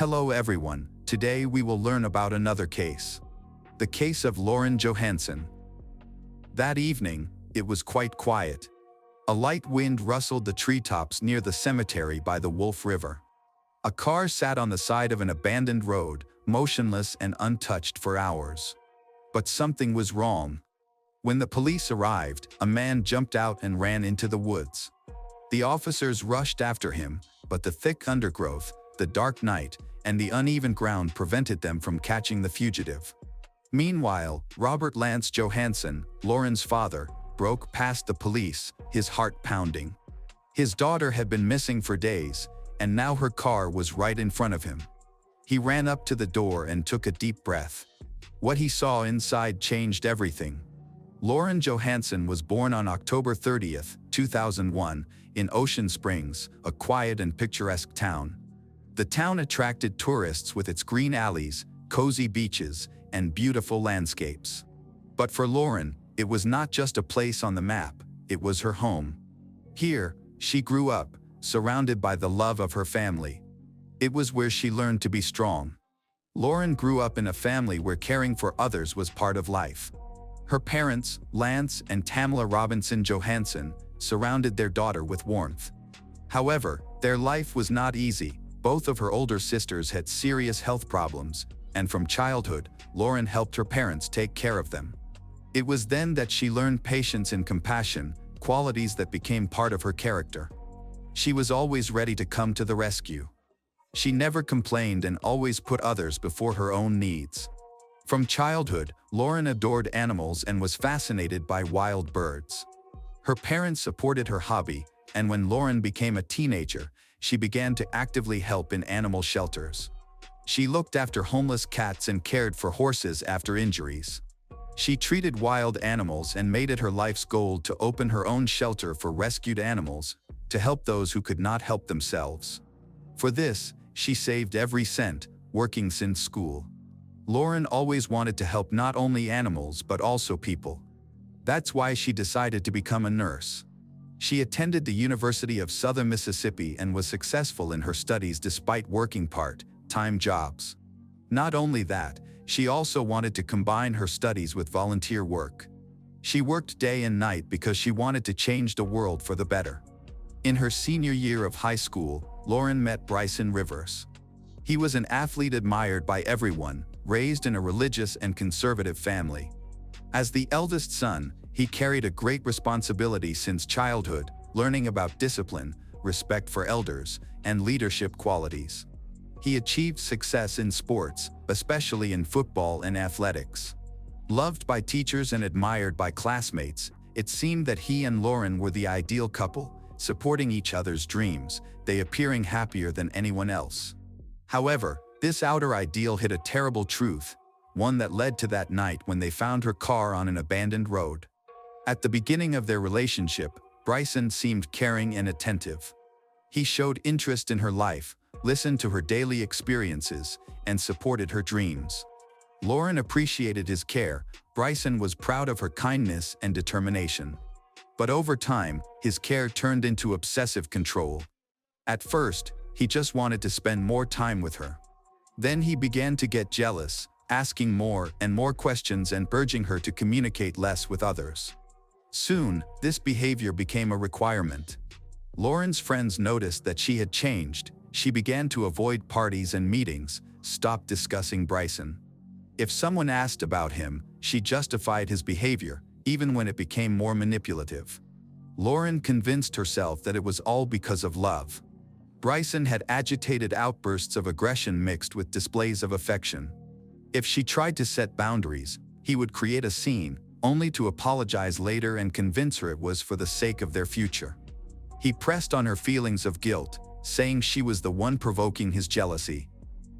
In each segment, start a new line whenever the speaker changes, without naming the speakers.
Hello everyone, today we will learn about another case. The case of Lauren Johansen. That evening, it was quite quiet. A light wind rustled the treetops near the cemetery by the Wolf River. A car sat on the side of an abandoned road, motionless and untouched for hours. But something was wrong. When the police arrived, a man jumped out and ran into the woods. The officers rushed after him, but the thick undergrowth, the dark night, and the uneven ground prevented them from catching the fugitive. Meanwhile, Robert Lance Johansen, Lauren's father, broke past the police, his heart pounding. His daughter had been missing for days, and now her car was right in front of him. He ran up to the door and took a deep breath. What he saw inside changed everything. Lauren Johansen was born on October 30, 2001, in Ocean Springs, a quiet and picturesque town. The town attracted tourists with its green alleys, cozy beaches, and beautiful landscapes. But for Lauren, it was not just a place on the map, it was her home. Here, she grew up, surrounded by the love of her family. It was where she learned to be strong. Lauren grew up in a family where caring for others was part of life. Her parents, Lance and Tamla Robinson Johansen, surrounded their daughter with warmth. However, their life was not easy. Both of her older sisters had serious health problems, and from childhood, Lauren helped her parents take care of them. It was then that she learned patience and compassion, qualities that became part of her character. She was always ready to come to the rescue. She never complained and always put others before her own needs. From childhood, Lauren adored animals and was fascinated by wild birds. Her parents supported her hobby, and when Lauren became a teenager, she began to actively help in animal shelters. She looked after homeless cats and cared for horses after injuries. She treated wild animals and made it her life's goal to open her own shelter for rescued animals, to help those who could not help themselves. For this, she saved every cent, working since school. Lauren always wanted to help not only animals but also people. That's why she decided to become a nurse. She attended the University of Southern Mississippi and was successful in her studies despite working part-time jobs. Not only that, she also wanted to combine her studies with volunteer work. She worked day and night because she wanted to change the world for the better. In her senior year of high school, Lauren met Bryson Rivers. He was an athlete admired by everyone, raised in a religious and conservative family. As the eldest son, he carried a great responsibility since childhood, learning about discipline, respect for elders, and leadership qualities. He achieved success in sports, especially in football and athletics. Loved by teachers and admired by classmates, it seemed that he and Lauren were the ideal couple, supporting each other's dreams, they appearing happier than anyone else. However, this outer ideal hid a terrible truth, one that led to that night when they found her car on an abandoned road. At the beginning of their relationship, Bryson seemed caring and attentive. He showed interest in her life, listened to her daily experiences, and supported her dreams. Lauren appreciated his care. Bryson was proud of her kindness and determination. But over time, his care turned into obsessive control. At first, he just wanted to spend more time with her. Then he began to get jealous, asking more and more questions and urging her to communicate less with others. Soon, this behavior became a requirement. Lauren's friends noticed that she had changed. She began to avoid parties and meetings, stopped discussing Bryson. If someone asked about him, she justified his behavior, even when it became more manipulative. Lauren convinced herself that it was all because of love. Bryson had agitated outbursts of aggression mixed with displays of affection. If she tried to set boundaries, he would create a scene, only to apologize later and convince her it was for the sake of their future. He pressed on her feelings of guilt, saying she was the one provoking his jealousy.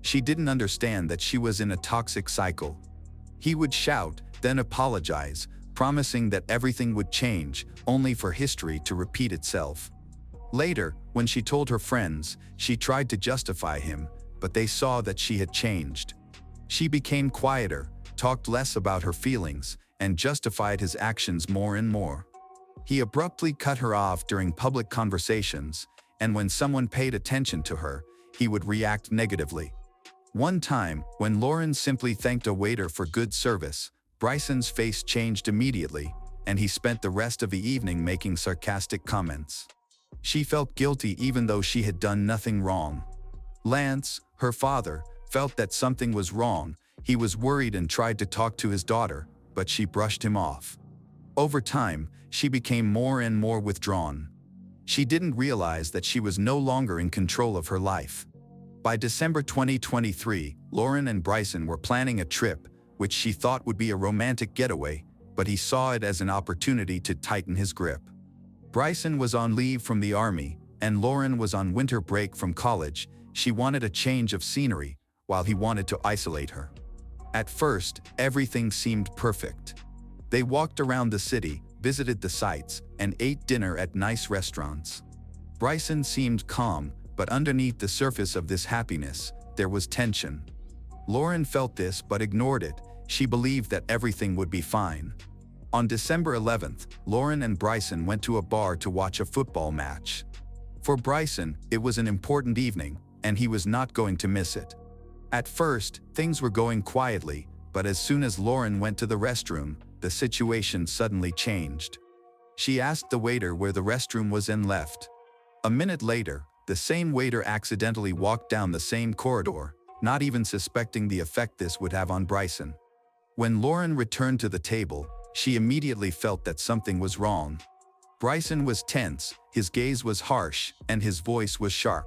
She didn't understand that she was in a toxic cycle. He would shout, then apologize, promising that everything would change, only for history to repeat itself. Later, when she told her friends, she tried to justify him, but they saw that she had changed. She became quieter, talked less about her feelings, and justified his actions more and more. He abruptly cut her off during public conversations, and when someone paid attention to her, he would react negatively. One time, when Lauren simply thanked a waiter for good service, Bryson's face changed immediately, and he spent the rest of the evening making sarcastic comments. She felt guilty even though she had done nothing wrong. Lance, her father, felt that something was wrong. He was worried and tried to talk to his daughter, but she brushed him off. Over time, she became more and more withdrawn. She didn't realize that she was no longer in control of her life. By December 2023, Lauren and Bryson were planning a trip, which she thought would be a romantic getaway, but he saw it as an opportunity to tighten his grip. Bryson was on leave from the army, and Lauren was on winter break from college. She wanted a change of scenery, while he wanted to isolate her. At first, everything seemed perfect. They walked around the city, visited the sights, and ate dinner at nice restaurants. Bryson seemed calm, but underneath the surface of this happiness, there was tension. Lauren felt this but ignored it. She believed that everything would be fine. On December 11th, Lauren and Bryson went to a bar to watch a football match. For Bryson, it was an important evening, and he was not going to miss it. At first, things were going quietly, but as soon as Lauren went to the restroom, the situation suddenly changed. She asked the waiter where the restroom was and left. A minute later, the same waiter accidentally walked down the same corridor, not even suspecting the effect this would have on Bryson. When Lauren returned to the table, she immediately felt that something was wrong. Bryson was tense, his gaze was harsh, and his voice was sharp.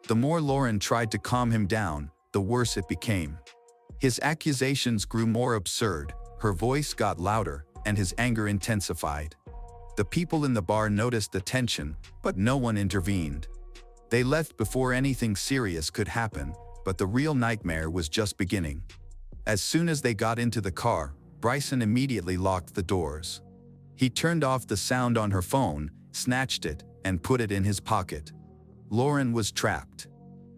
The more Lauren tried to calm him down, the worse it became. His accusations grew more absurd, her voice got louder, and his anger intensified. The people in the bar noticed the tension, but no one intervened. They left before anything serious could happen, but the real nightmare was just beginning. As soon as they got into the car, Bryson immediately locked the doors. He turned off the sound on her phone, snatched it, and put it in his pocket. Lauren was trapped.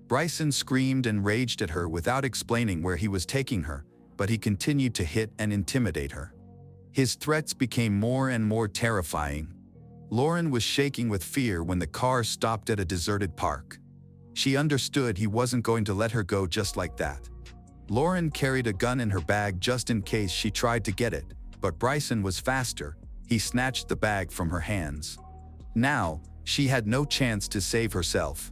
Bryson screamed and raged at her without explaining where he was taking her, but he continued to hit and intimidate her. His threats became more and more terrifying. Lauren was shaking with fear when the car stopped at a deserted park. She understood he wasn't going to let her go just like that. Lauren carried a gun in her bag just in case she tried to get it, but Bryson was faster. He snatched the bag from her hands. Now, she had no chance to save herself.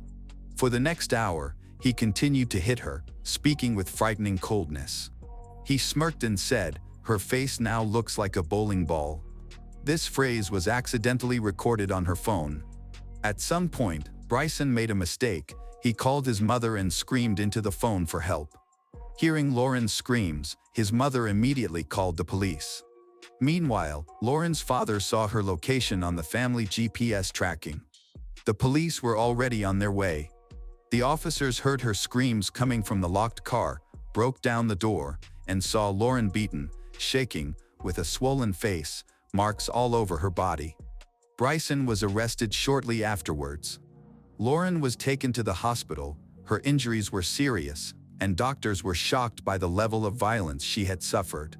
For the next hour, he continued to hit her, speaking with frightening coldness. He smirked and said, "Her face now looks like a bowling ball." This phrase was accidentally recorded on her phone. At some point, Bryson made a mistake. He called his mother and screamed into the phone for help. Hearing Lauren's screams, his mother immediately called the police. Meanwhile, Lauren's father saw her location on the family GPS tracking. The police were already on their way. The officers heard her screams coming from the locked car, broke down the door, and saw Lauren beaten, shaking, with a swollen face, marks all over her body. Bryson was arrested shortly afterwards. Lauren was taken to the hospital. Her injuries were serious, and doctors were shocked by the level of violence she had suffered.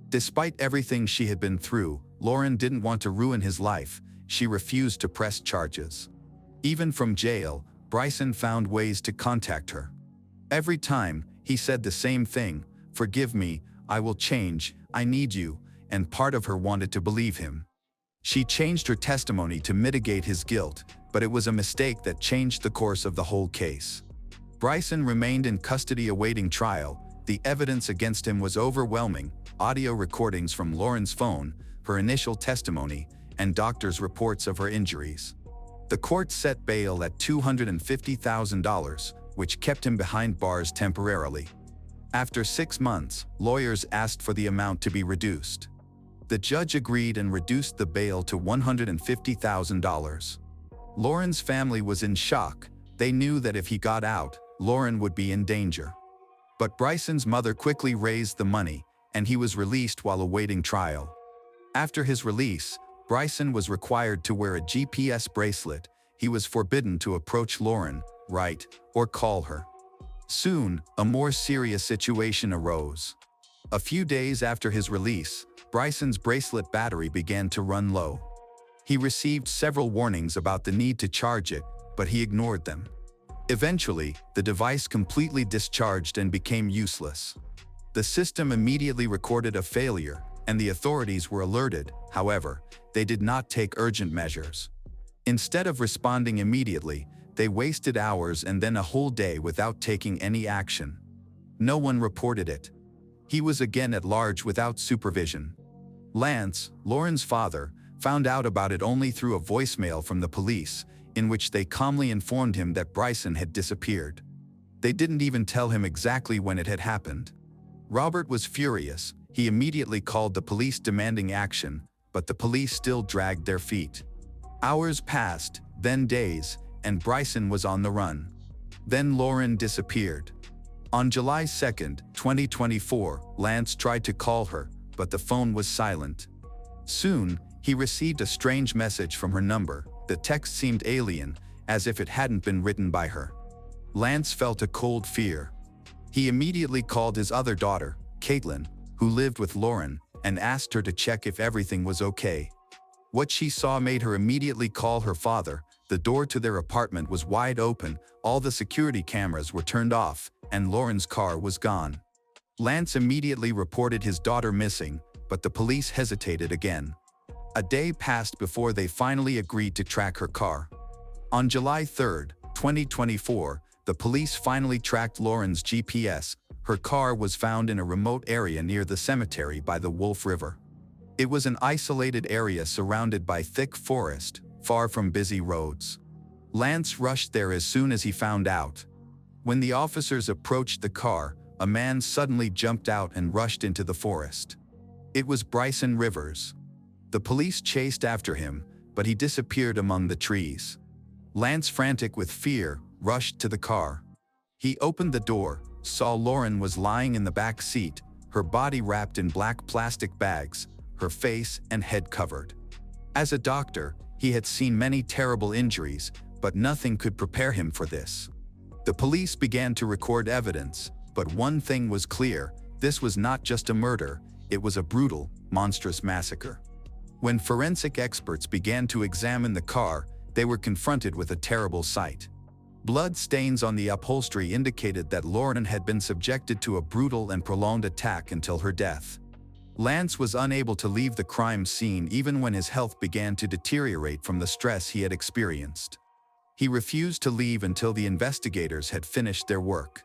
Despite everything she had been through, Lauren didn't want to ruin his life. She refused to press charges. Even from jail, Bryson found ways to contact her. Every time, he said the same thing: "Forgive me, I will change, I need you," and part of her wanted to believe him. She changed her testimony to mitigate his guilt, but it was a mistake that changed the course of the whole case. Bryson remained in custody awaiting trial. The evidence against him was overwhelming: audio recordings from Lauren's phone, her initial testimony, and doctors' reports of her injuries. The court set bail at $250,000, which kept him behind bars temporarily. After 6 months, lawyers asked for the amount to be reduced. The judge agreed and reduced the bail to $150,000. Lauren's family was in shock. They knew that if he got out, Lauren would be in danger. But Bryson's mother quickly raised the money, and he was released while awaiting trial. After his release, Bryson was required to wear a GPS bracelet. He was forbidden to approach Lauren, write, or call her. Soon, a more serious situation arose. A few days after his release, Bryson's bracelet battery began to run low. He received several warnings about the need to charge it, but he ignored them. Eventually, the device completely discharged and became useless. The system immediately recorded a failure, and the authorities were alerted. However, they did not take urgent measures. Instead of responding immediately, they wasted hours and then a whole day without taking any action. No one reported it. He was again at large without supervision. Lance, Lauren's father, found out about it only through a voicemail from the police, in which they calmly informed him that Bryson had disappeared. They didn't even tell him exactly when it had happened. Robert was furious. He immediately called the police demanding action, but the police still dragged their feet. Hours passed, then days, and Bryson was on the run. Then Lauren disappeared. On July 2, 2024, Lance tried to call her, but the phone was silent. Soon, he received a strange message from her number. The text seemed alien, as if it hadn't been written by her. Lance felt a cold fear. He immediately called his other daughter, Caitlin, who lived with Lauren, and asked her to check if everything was okay. What she saw made her immediately call her father. The door to their apartment was wide open, all the security cameras were turned off, and Lauren's car was gone. Lance immediately reported his daughter missing, but the police hesitated again. A day passed before they finally agreed to track her car. On July 3, 2024, the police finally tracked Lauren's GPS. Her car was found in a remote area near the cemetery by the Wolf River. It was an isolated area surrounded by thick forest, far from busy roads. Lance rushed there as soon as he found out. When the officers approached the car, a man suddenly jumped out and rushed into the forest. It was Bryson Rivers. The police chased after him, but he disappeared among the trees. Lance, frantic with fear, rushed to the car. He opened the door, saw Lauren was lying in the back seat, her body wrapped in black plastic bags, her face and head covered. As a doctor, he had seen many terrible injuries, but nothing could prepare him for this. The police began to record evidence, but one thing was clear: this was not just a murder, it was a brutal, monstrous massacre. When forensic experts began to examine the car, they were confronted with a terrible sight. Blood stains on the upholstery indicated that Lauren had been subjected to a brutal and prolonged attack until her death. Lance was unable to leave the crime scene even when his health began to deteriorate from the stress he had experienced. He refused to leave until the investigators had finished their work.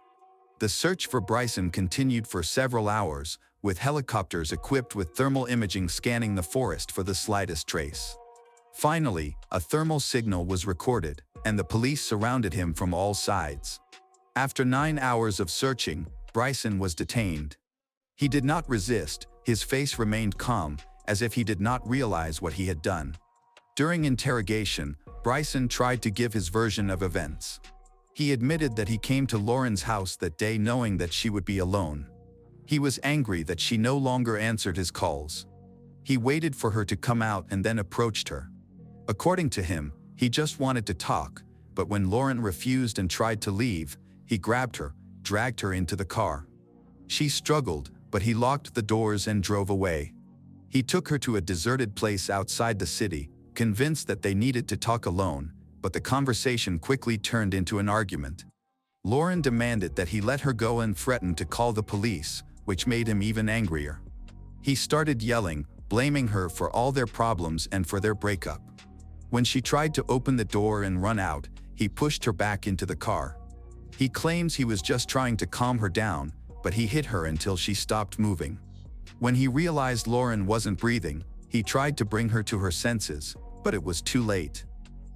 The search for Bryson continued for several hours, with helicopters equipped with thermal imaging scanning the forest for the slightest trace. Finally, a thermal signal was recorded, and the police surrounded him from all sides. After 9 hours of searching, Bryson was detained. He did not resist, his face remained calm, as if he did not realize what he had done. During interrogation, Bryson tried to give his version of events. He admitted that he came to Lauren's house that day knowing that she would be alone. He was angry that she no longer answered his calls. He waited for her to come out and then approached her. According to him, he just wanted to talk, but when Lauren refused and tried to leave, he grabbed her, dragged her into the car. She struggled, but he locked the doors and drove away. He took her to a deserted place outside the city, convinced that they needed to talk alone, but the conversation quickly turned into an argument. Lauren demanded that he let her go and threatened to call the police, which made him even angrier. He started yelling, blaming her for all their problems and for their breakup. When she tried to open the door and run out, he pushed her back into the car. He claims he was just trying to calm her down, but he hit her until she stopped moving. When he realized Lauren wasn't breathing, he tried to bring her to her senses, but it was too late.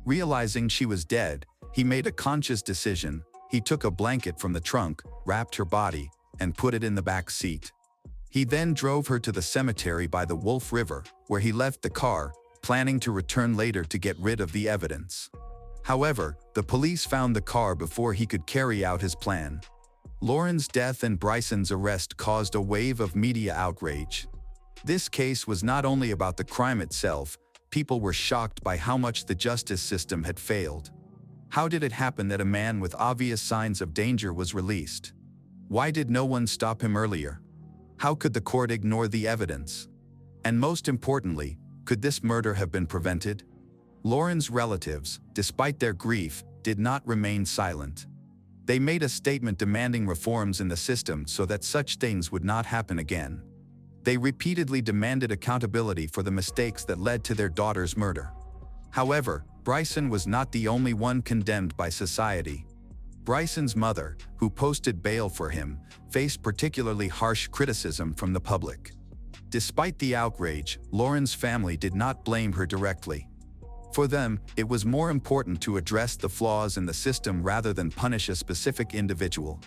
Realizing she was dead, he made a conscious decision. He took a blanket from the trunk, wrapped her body, and put it in the back seat. He then drove her to the cemetery by the Wolf River, where he left the car, planning to return later to get rid of the evidence. However, the police found the car before he could carry out his plan. Lauren's death and Bryson's arrest caused a wave of media outrage. This case was not only about the crime itself, people were shocked by how much the justice system had failed. How did it happen that a man with obvious signs of danger was released? Why did no one stop him earlier? How could the court ignore the evidence? And most importantly, could this murder have been prevented? Lauren's relatives, despite their grief, did not remain silent. They made a statement demanding reforms in the system so that such things would not happen again. They repeatedly demanded accountability for the mistakes that led to their daughter's murder. However, Bryson was not the only one condemned by society. Bryson's mother, who posted bail for him, faced particularly harsh criticism from the public. Despite the outrage, Lauren's family did not blame her directly. For them, it was more important to address the flaws in the system rather than punish a specific individual.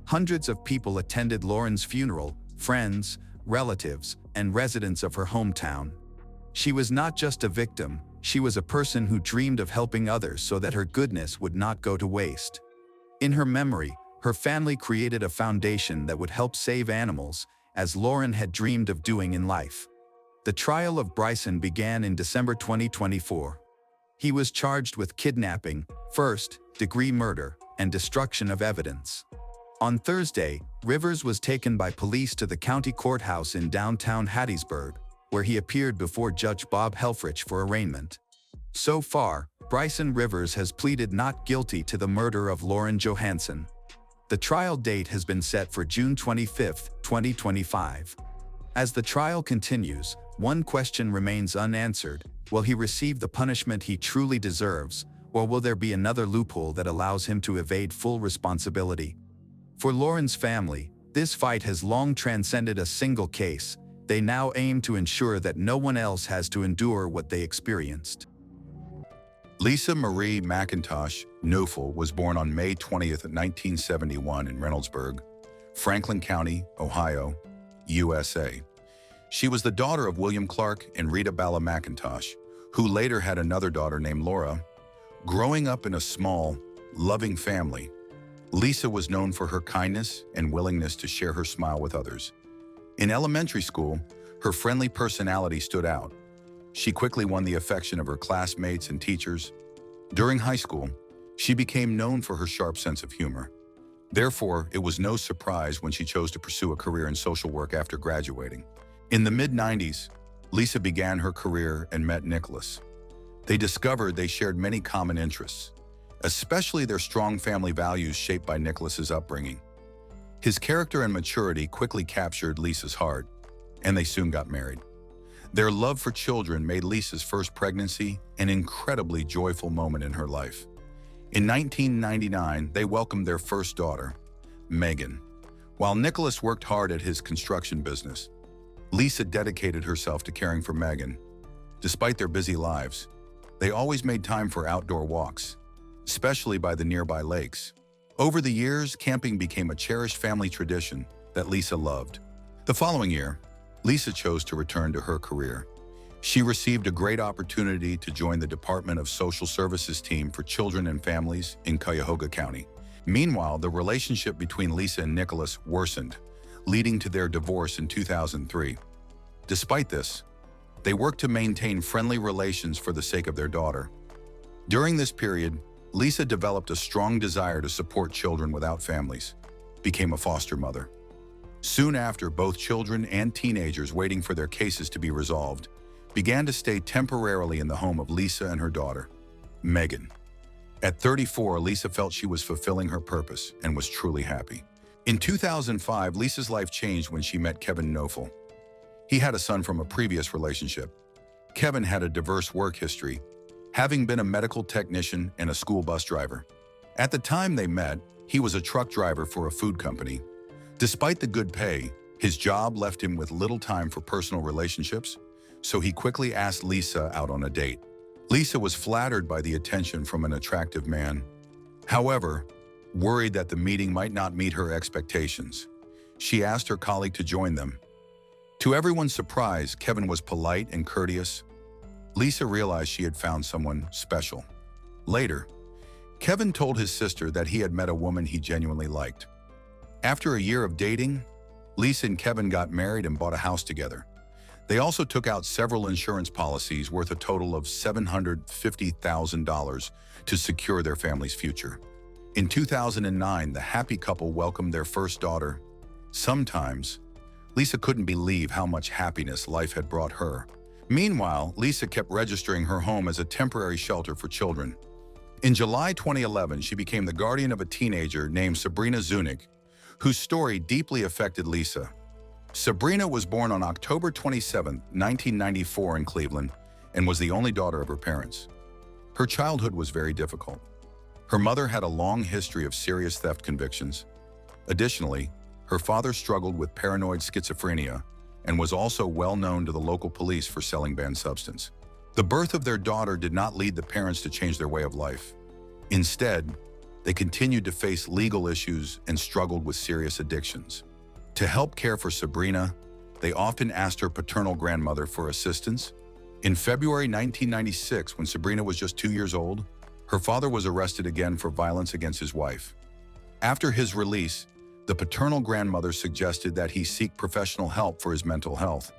Hundreds of people attended Lauren's funeral, friends, relatives, and residents of her hometown. She was not just a victim, she was a person who dreamed of helping others so that her goodness would not go to waste. In her memory, her family created a foundation that would help save animals, as Lauren had dreamed of doing in life. The trial of Bryson began in December 2024. He was charged with kidnapping, first-degree murder, and destruction of evidence. On Thursday, Rivers was taken by police to the county courthouse in downtown Hattiesburg, where he appeared before Judge Bob Helfrich for arraignment. So far, Bryson Rivers has pleaded not guilty to the murder of Lauren Johansen. The trial date has been set for June 25, 2025. As the trial continues, one question remains unanswered: will he receive the punishment he truly deserves, or will there be another loophole that allows him to evade full responsibility? For Lauren's family, this fight has long transcended a single case. They now aim to ensure that no one else has to endure what they experienced.
Lisa Marie McIntosh Neufel was born on May 20, 1971 in Reynoldsburg, Franklin County, Ohio, USA. She was the daughter of William Clark and Rita Bala McIntosh, who later had another daughter named Laura. Growing up in a small, loving family, Lisa was known for her kindness and willingness to share her smile with others. In elementary school, her friendly personality stood out. She quickly won the affection of her classmates and teachers. During high school, she became known for her sharp sense of humor. Therefore, it was no surprise when she chose to pursue a career in social work after graduating. In the mid-90s, Lisa began her career and met Nicholas. They discovered they shared many common interests, especially their strong family values shaped by Nicholas's upbringing. His character and maturity quickly captured Lisa's heart, and they soon got married. Their love for children made Lisa's first pregnancy an incredibly joyful moment in her life. In 1999, they welcomed their first daughter, Megan. While Nicholas worked hard at his construction business, Lisa dedicated herself to caring for Megan. Despite their busy lives, they always made time for outdoor walks, especially by the nearby lakes. Over the years, camping became a cherished family tradition that Lisa loved. The following year, Lisa chose to return to her career. She received a great opportunity to join the Department of Social Services team for children and families in Cuyahoga County. Meanwhile, the relationship between Lisa and Nicholas worsened, leading to their divorce in 2003. Despite this, they worked to maintain friendly relations for the sake of their daughter. During this period, Lisa developed a strong desire to support children without families, became a foster mother. Soon after, both children and teenagers waiting for their cases to be resolved began to stay temporarily in the home of Lisa and her daughter, Megan. At 34, Lisa felt she was fulfilling her purpose and was truly happy. In 2005, Lisa's life changed when she met Kevin Neufel. He had a son from a previous relationship. Kevin had a diverse work history, having been a medical technician and a school bus driver. At the time they met, he was a truck driver for a food company. Despite the good pay, his job left him with little time for personal relationships, so he quickly asked Lisa out on a date. Lisa was flattered by the attention from an attractive man. However, worried that the meeting might not meet her expectations, she asked her colleague to join them. To everyone's surprise, Kevin was polite and courteous. Lisa realized she had found someone special. Later, Kevin told his sister that he had met a woman he genuinely liked. After a year of dating, Lisa and Kevin got married and bought a house together. They also took out several insurance policies worth a total of $750,000 to secure their family's future. In 2009, the happy couple welcomed their first daughter. Sometimes, Lisa couldn't believe how much happiness life had brought her. Meanwhile, Lisa kept registering her home as a temporary shelter for children. In July 2011, she became the guardian of a teenager named Sabrina Zunick, whose story deeply affected Lisa. Sabrina was born on October 27, 1994 in Cleveland, and was the only daughter of her parents. Her childhood was very difficult. Her mother had a long history of serious theft convictions. Additionally, her father struggled with paranoid schizophrenia and was also well known to the local police for selling banned substance. The birth of their daughter did not lead the parents to change their way of life. Instead, they continued to face legal issues and struggled with serious addictions. To help care for Sabrina, they often asked her paternal grandmother for assistance. In February 1996, when Sabrina was just 2 years old, her father was arrested again for violence against his wife. After his release, the paternal grandmother suggested that he seek professional help for his mental health,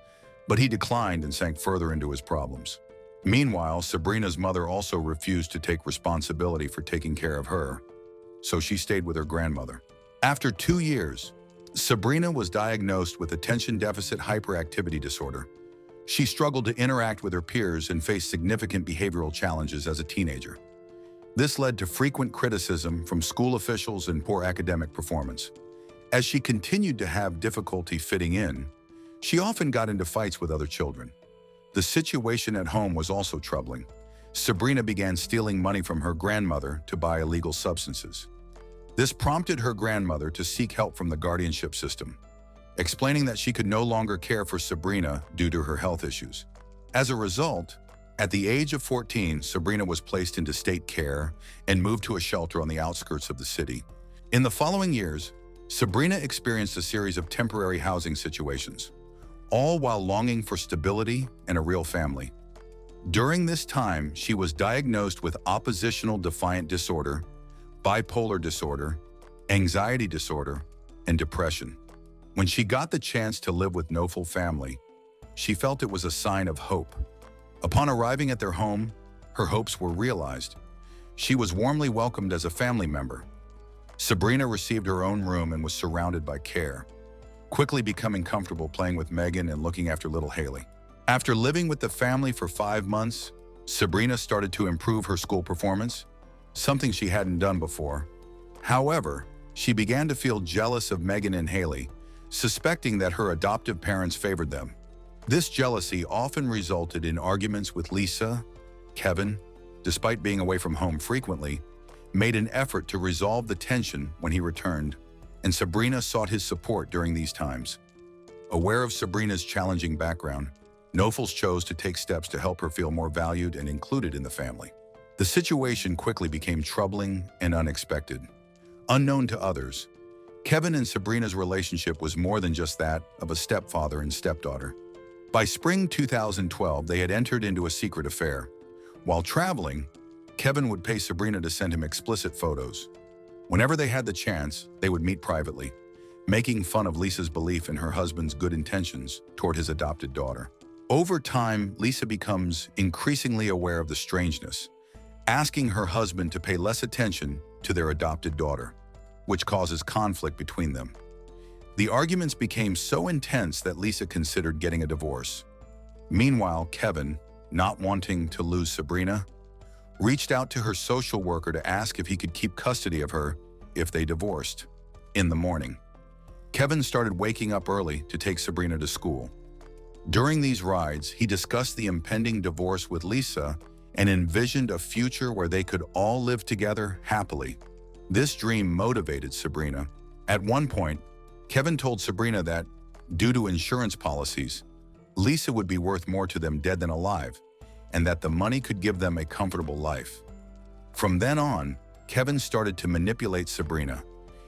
but he declined and sank further into his problems. Meanwhile, Sabrina's mother also refused to take responsibility for taking care of her, so she stayed with her grandmother. After 2 years, Sabrina was diagnosed with attention deficit hyperactivity disorder. She struggled to interact with her peers and faced significant behavioral challenges as a teenager. This led to frequent criticism from school officials and poor academic performance. As she continued to have difficulty fitting in, she often got into fights with other children. The situation at home was also troubling. Sabrina began stealing money from her grandmother to buy illegal substances. This prompted her grandmother to seek help from the guardianship system, explaining that she could no longer care for Sabrina due to her health issues. As a result, at the age of 14, Sabrina was placed into state care and moved to a shelter on the outskirts of the city. In the following years, Sabrina experienced a series of temporary housing situations, all while longing for stability and a real family. During this time, she was diagnosed with oppositional defiant disorder, bipolar disorder, anxiety disorder, and depression. When she got the chance to live with no full family, she felt it was a sign of hope. Upon arriving at their home, her hopes were realized. She was warmly welcomed as a family member. Sabrina received her own room and was surrounded by care, quickly becoming comfortable playing with Megan and looking after little Haley. After living with the family for 5 months, Sabrina started to improve her school performance, something she hadn't done before. However, she began to feel jealous of Megan and Haley, suspecting that her adoptive parents favored them. This jealousy often resulted in arguments with Lisa. Kevin, despite being away from home frequently, made an effort to resolve the tension when he returned, and Sabrina sought his support during these times. Aware of Sabrina's challenging background, Knofels chose to take steps to help her feel more valued and included in the family. The situation quickly became troubling and unexpected. Unknown to others, Kevin and Sabrina's relationship was more than just that of a stepfather and stepdaughter. By spring 2012, they had entered into a secret affair. While traveling, Kevin would pay Sabrina to send him explicit photos. Whenever they had the chance, they would meet privately, making fun of Lisa's belief in her husband's good intentions toward his adopted daughter. Over time, Lisa becomes increasingly aware of the strangeness, asking her husband to pay less attention to their adopted daughter, which causes conflict between them. The arguments became so intense that Lisa considered getting a divorce. Meanwhile, Kevin, not wanting to lose Sabrina, reached out to her social worker to ask if he could keep custody of her if they divorced. In the morning, Kevin started waking up early to take Sabrina to school. During these rides, he discussed the impending divorce with Lisa and envisioned a future where they could all live together happily. This dream motivated Sabrina. At one point, Kevin told Sabrina that, due to insurance policies, Lisa would be worth more to them dead than alive, and that the money could give them a comfortable life. From then on, Kevin started to manipulate Sabrina,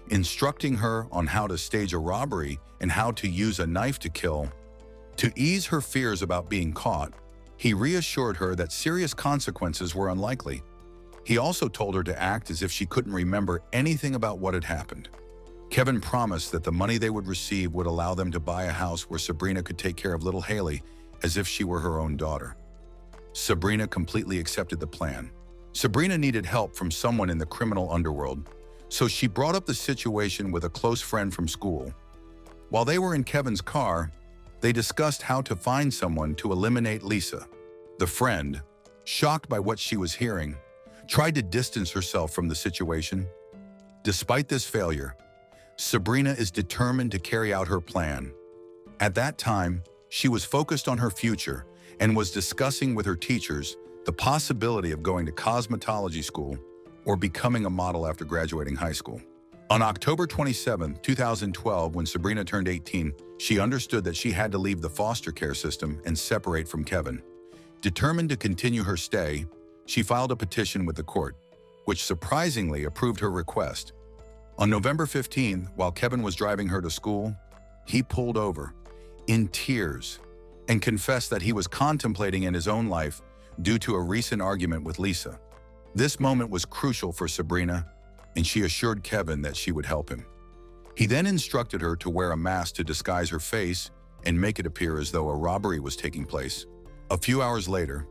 instructing her on how to stage a robbery and how to use a knife to kill. To ease her fears about being caught, he reassured her that serious consequences were unlikely. He also told her to act as if she couldn't remember anything about what had happened. Kevin promised that the money they would receive would allow them to buy a house where Sabrina could take care of little Haley as if she were her own daughter. Sabrina completely accepted the plan. Sabrina needed help from someone in the criminal underworld, so she brought up the situation with a close friend from school. While they were in Kevin's car, they discussed how to find someone to eliminate Lisa. The friend, shocked by what she was hearing, tried to distance herself from the situation. Despite this failure, Sabrina is determined to carry out her plan. At that time, she was focused on her future and was discussing with her teachers the possibility of going to cosmetology school or becoming a model after graduating high school. On October 27, 2012, when Sabrina turned 18, she understood that she had to leave the foster care system and separate from Kevin. Determined to continue her stay, she filed a petition with the court, which surprisingly approved her request. On November 15, while Kevin was driving her to school, he pulled over, in tears, and confessed that he was contemplating in his own life due to a recent argument with Lisa. This moment was crucial for Sabrina, and she assured Kevin that she would help him. He then instructed her to wear a mask to disguise her face and make it appear as though a robbery was taking place. A few hours later,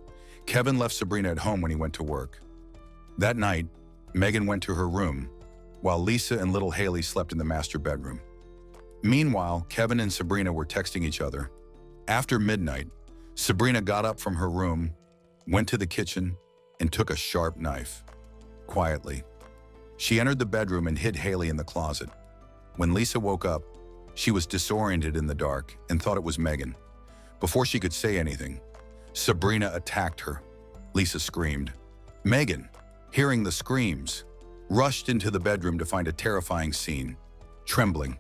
Kevin left Sabrina at home when he went to work. That night, Megan went to her room, while Lisa and little Haley slept in the master bedroom. Meanwhile, Kevin and Sabrina were texting each other. After midnight, Sabrina got up from her room, went to the kitchen, and took a sharp knife. Quietly, she entered the bedroom and hid Haley in the closet. When Lisa woke up, she was disoriented in the dark and thought it was Megan. Before she could say anything, Sabrina attacked her. Lisa screamed. Megan, hearing the screams, rushed into the bedroom to find a terrifying scene. Trembling,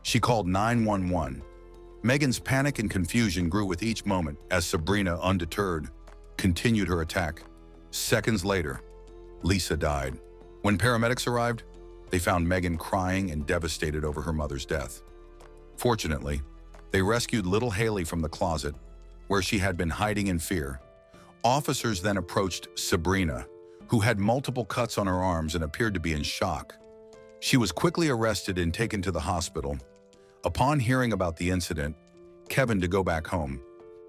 she called 911. Megan's panic and confusion grew with each moment as Sabrina, undeterred, continued her attack. Seconds later, Lisa died. When paramedics arrived, they found Megan crying and devastated over her mother's death. Fortunately, they rescued little Haley from the closet, where she had been hiding in fear. Officers then approached Sabrina, who had multiple cuts on her arms and appeared to be in shock. She was quickly arrested and taken to the hospital. Upon hearing about the incident, Kevin to go back home.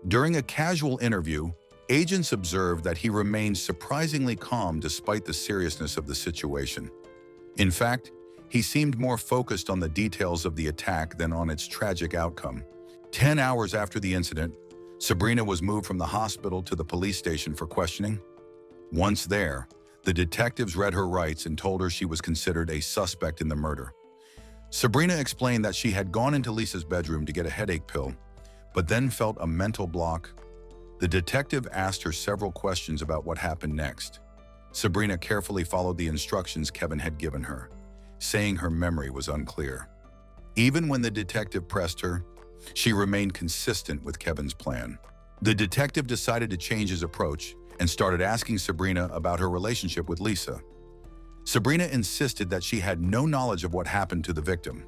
During a casual interview, agents observed that he remained surprisingly calm despite the seriousness of the situation. In fact, he seemed more focused on the details of the attack than on its tragic outcome. 10 hours after the incident, Sabrina was moved from the hospital to the police station for questioning. Once there, the detectives read her rights and told her she was considered a suspect in the murder. Sabrina explained that she had gone into Lisa's bedroom to get a headache pill, but then felt a mental block. The detective asked her several questions about what happened next. Sabrina carefully followed the instructions Kevin had given her, saying her memory was unclear. Even when the detective pressed her, she remained consistent with Kevin's plan. The detective decided to change his approach and started asking Sabrina about her relationship with Lisa. Sabrina insisted that she had no knowledge of what happened to the victim.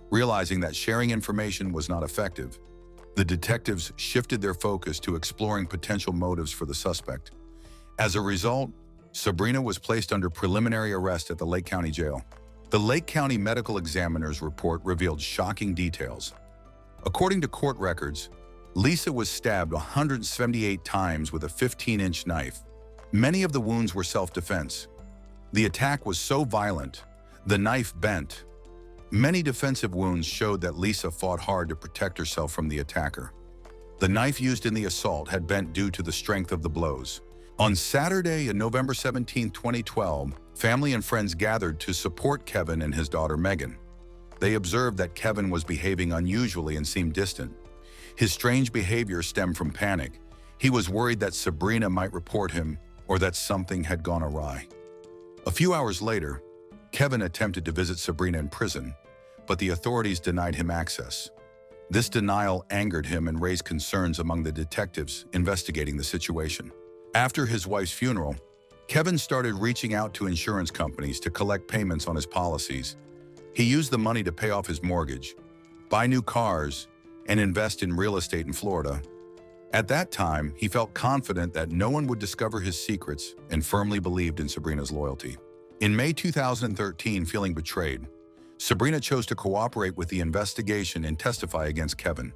Realizing that sharing information was not effective, the detectives shifted their focus to exploring potential motives for the suspect. As a result, Sabrina was placed under preliminary arrest at the Lake County Jail. The Lake County Medical Examiner's report revealed shocking details. According to court records, Lisa was stabbed 178 times with a 15-inch knife. Many of the wounds were self-defense. The attack was so violent, the knife bent. Many defensive wounds showed that Lisa fought hard to protect herself from the attacker. The knife used in the assault had bent due to the strength of the blows. On Saturday, November 17, 2012, family and friends gathered to support Kevin and his daughter Megan. They observed that Kevin was behaving unusually and seemed distant. His strange behavior stemmed from panic. He was worried that Sabrina might report him or that something had gone awry. A few hours later, Kevin attempted to visit Sabrina in prison, but the authorities denied him access. This denial angered him and raised concerns among the detectives investigating the situation. After his wife's funeral, Kevin started reaching out to insurance companies to collect payments on his policies. He used the money to pay off his mortgage, buy new cars, and invest in real estate in Florida. At that time, he felt confident that no one would discover his secrets and firmly believed in Sabrina's loyalty. In May 2013, feeling betrayed, Sabrina chose to cooperate with the investigation and testify against Kevin.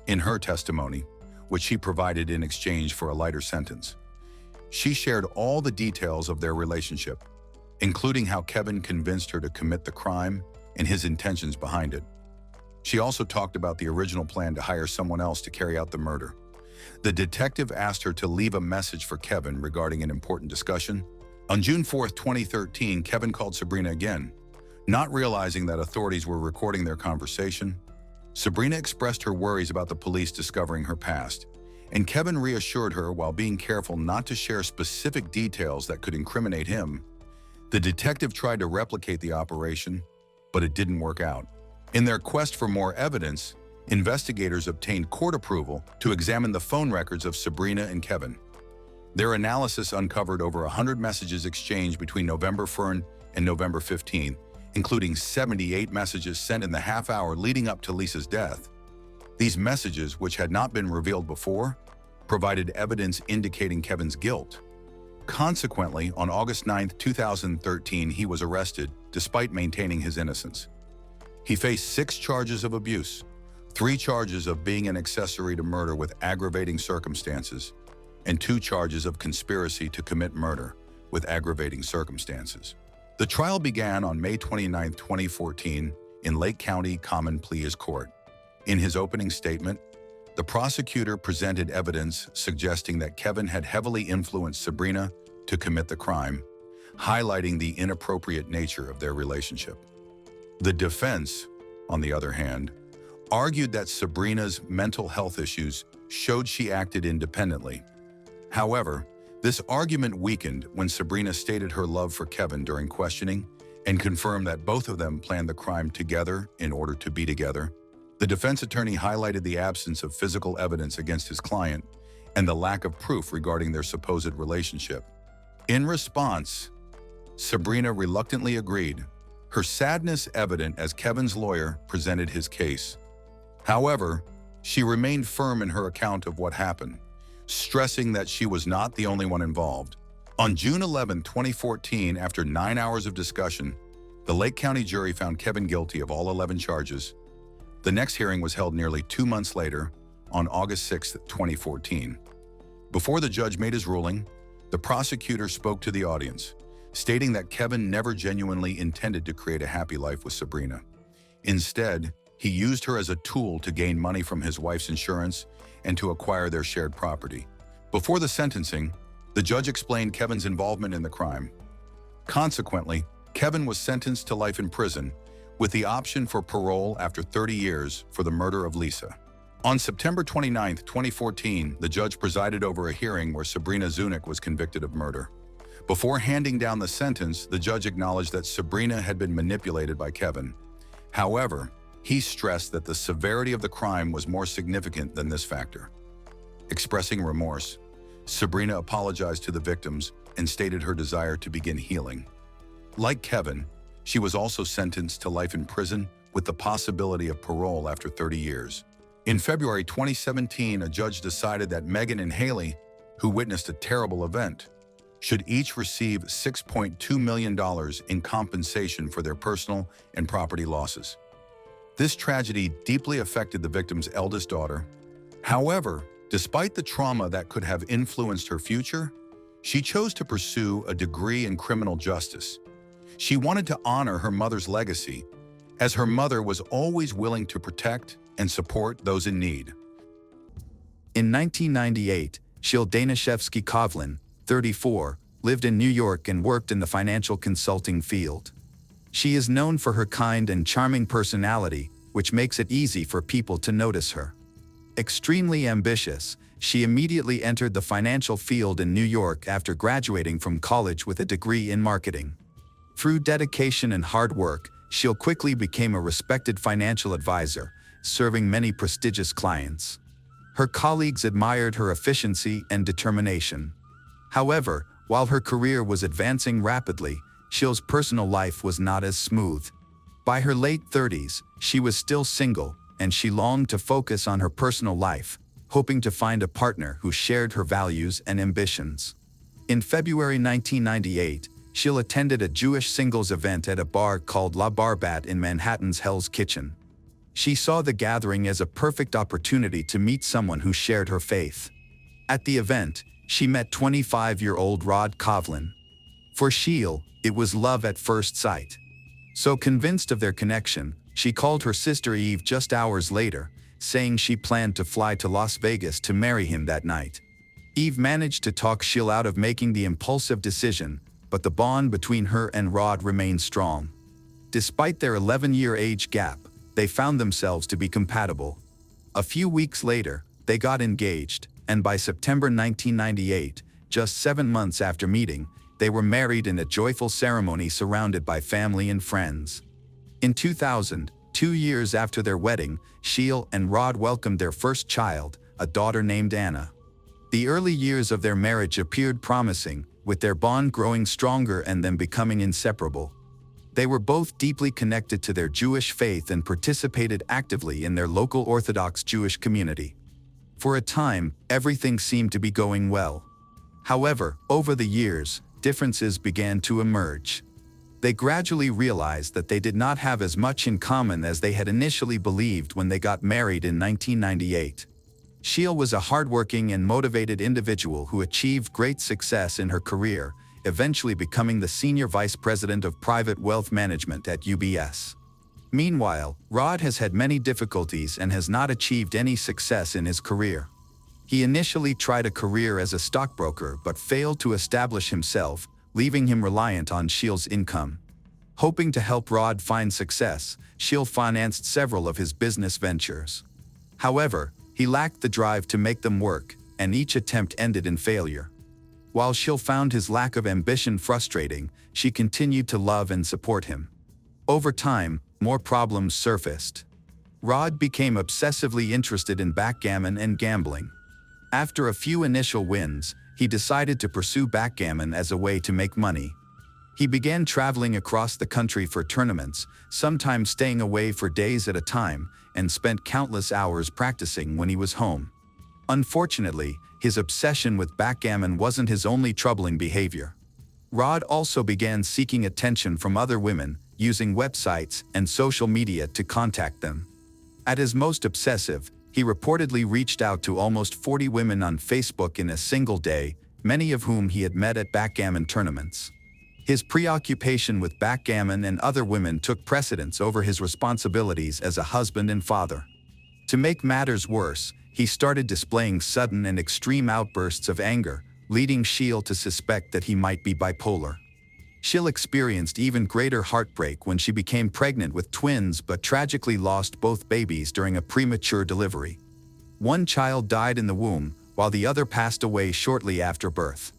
In her testimony, which she provided in exchange for a lighter sentence, she shared all the details of their relationship, including how Kevin convinced her to commit the crime and his intentions behind it. She also talked about the original plan to hire someone else to carry out the murder. The detective asked her to leave a message for Kevin regarding an important discussion. On June 4, 2013, Kevin called Sabrina again. Not realizing that authorities were recording their conversation, Sabrina expressed her worries about the police discovering her past, and Kevin reassured her while being careful not to share specific details that could incriminate him. The detective tried to replicate the operation, but it didn't work out. In their quest for more evidence, investigators obtained court approval to examine the phone records of Sabrina and Kevin. Their analysis uncovered over 100 messages exchanged between November 1 and November 15, including 78 messages sent in the half hour leading up to Lisa's death. These messages, which had not been revealed before, provided evidence indicating Kevin's guilt. Consequently, on August 9, 2013, he was arrested, despite maintaining his innocence. He faced 6 charges of abuse, 3 charges of being an accessory to murder with aggravating circumstances, and 2 charges of conspiracy to commit murder with aggravating circumstances. The trial began on May 29, 2014, in Lake County Common Pleas Court. In his opening statement, the prosecutor presented evidence suggesting that Kevin had heavily influenced Sabrina to commit the crime, highlighting the inappropriate nature of their relationship. The defense, on the other hand, argued that Sabrina's mental health issues showed she acted independently. However, this argument weakened when Sabrina stated her love for Kevin during questioning and confirmed that both of them planned the crime together in order to be together. The defense attorney highlighted the absence of physical evidence against his client and the lack of proof regarding their supposed relationship. In response, Sabrina reluctantly agreed, her sadness evident as Kevin's lawyer presented his case. However, she remained firm in her account of what happened, stressing that she was not the only one involved. On June 11, 2014, after 9 hours of discussion, the Lake County jury found Kevin guilty of all 11 charges. The next hearing was held nearly 2 months later, on August 6, 2014. Before the judge made his ruling, the prosecutor spoke to the audience, stating that Kevin never genuinely intended to create a happy life with Sabrina. Instead, he used her as a tool to gain money from his wife's insurance and to acquire their shared property. Before the sentencing, the judge explained Kevin's involvement in the crime. Consequently, Kevin was sentenced to life in prison, with the option for parole after 30 years for the murder of Lisa. On September 29, 2014, the judge presided over a hearing where Sabrina Zunick was convicted of murder. Before handing down the sentence, the judge acknowledged that Sabrina had been manipulated by Kevin. However, he stressed that the severity of the crime was more significant than this factor. Expressing remorse, Sabrina apologized to the victims and stated her desire to begin healing. Like Kevin, she was also sentenced to life in prison with the possibility of parole after 30 years. In February 2017, a judge decided that Megan and Haley, who witnessed a terrible event, should each receive $6.2 million in compensation for their personal and property losses. This tragedy deeply affected the victim's eldest daughter. However, despite the trauma that could have influenced her future, she chose to pursue a degree in criminal justice. She wanted to honor her mother's legacy, as her mother was always willing to protect and support those in need.
In 1998, Shil Danishevsky-Kovlin, 34, lived in New York and worked in the financial consulting field. She is known for her kind and charming personality, which makes it easy for people to notice her. Extremely ambitious, she immediately entered the financial field in New York after graduating from college with a degree in marketing. Through dedication and hard work, Shil quickly became a respected financial advisor, serving many prestigious clients. Her colleagues admired her efficiency and determination. However, while her career was advancing rapidly, Shil's personal life was not as smooth. By her late 30s, she was still single, and she longed to focus on her personal life, hoping to find a partner who shared her values and ambitions. In February 1998, Shil attended a Jewish singles event at a bar called La Barbat in Manhattan's Hell's Kitchen. She saw the gathering as a perfect opportunity to meet someone who shared her faith. At the event, she met 25-year-old Rod Kovlin. For Shil, it was love at first sight. So convinced of their connection, she called her sister Eve just hours later, saying she planned to fly to Las Vegas to marry him that night. Eve managed to talk Shil out of making the impulsive decision, but the bond between her and Rod remained strong. Despite their 11-year age gap, they found themselves to be compatible. A few weeks later, they got engaged, and by September 1998, just 7 months after meeting, they were married in a joyful ceremony surrounded by family and friends. In 2000, 2 years after their wedding, Sheil and Rod welcomed their first child, a daughter named Anna. The early years of their marriage appeared promising, with their bond growing stronger and them becoming inseparable. They were both deeply connected to their Jewish faith and participated actively in their local Orthodox Jewish community. For a time, everything seemed to be going well. However, over the years, differences began to emerge. They gradually realized that they did not have as much in common as they had initially believed when they got married in 1998. Sheil was a hardworking and motivated individual who achieved great success in her career, eventually becoming the Senior Vice President of Private Wealth Management at UBS. Meanwhile, Rod has had many difficulties and has not achieved any success in his career. He initially tried a career as a stockbroker but failed to establish himself, leaving him reliant on Sheil's income. Hoping to help Rod find success, Sheil financed several of his business ventures. However, he lacked the drive to make them work, and each attempt ended in failure. While Sheil found his lack of ambition frustrating, she continued to love and support him. Over time, more problems surfaced. Rod became obsessively interested in backgammon and gambling. After a few initial wins, he decided to pursue backgammon as a way to make money. He began traveling across the country for tournaments, sometimes staying away for days at a time, and spent countless hours practicing when he was home. Unfortunately, his obsession with backgammon wasn't his only troubling behavior. Rod also began seeking attention from other women, using websites and social media to contact them. At his most obsessive, he reportedly reached out to almost 40 women on Facebook in a single day, many of whom he had met at backgammon tournaments. His preoccupation with backgammon and other women took precedence over his responsibilities as a husband and father. To make matters worse, he started displaying sudden and extreme outbursts of anger, leading Sheil to suspect that he might be bipolar. Sheil experienced even greater heartbreak when she became pregnant with twins but tragically lost both babies during a premature delivery. One child died in the womb, while the other passed away shortly after birth.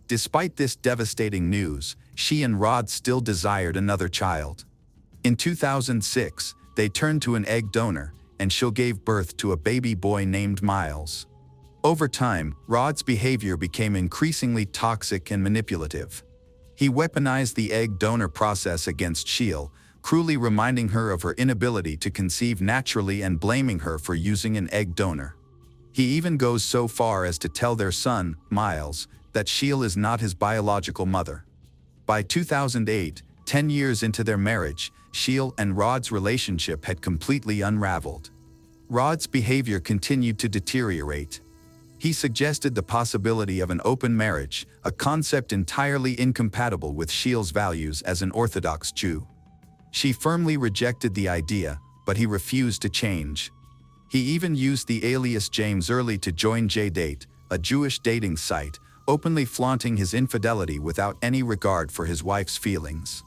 Despite this devastating news, she and Rod still desired another child. In 2006, they turned to an egg donor, and Sheil gave birth to a baby boy named Miles. Over time, Rod's behavior became increasingly toxic and manipulative. He weaponized the egg donor process against Sheil, cruelly reminding her of her inability to conceive naturally and blaming her for using an egg donor. He even goes so far as to tell their son, Miles, that Sheil is not his biological mother. By 2008, 10 years into their marriage, Sheil and Rod's relationship had completely unraveled. Rod's behavior continued to deteriorate. He suggested the possibility of an open marriage, a concept entirely incompatible with Sheil's values as an Orthodox Jew. She firmly rejected the idea, but he refused to change. He even used the alias James Early to join JDate, a Jewish dating site, openly flaunting his infidelity without any regard for his wife's feelings.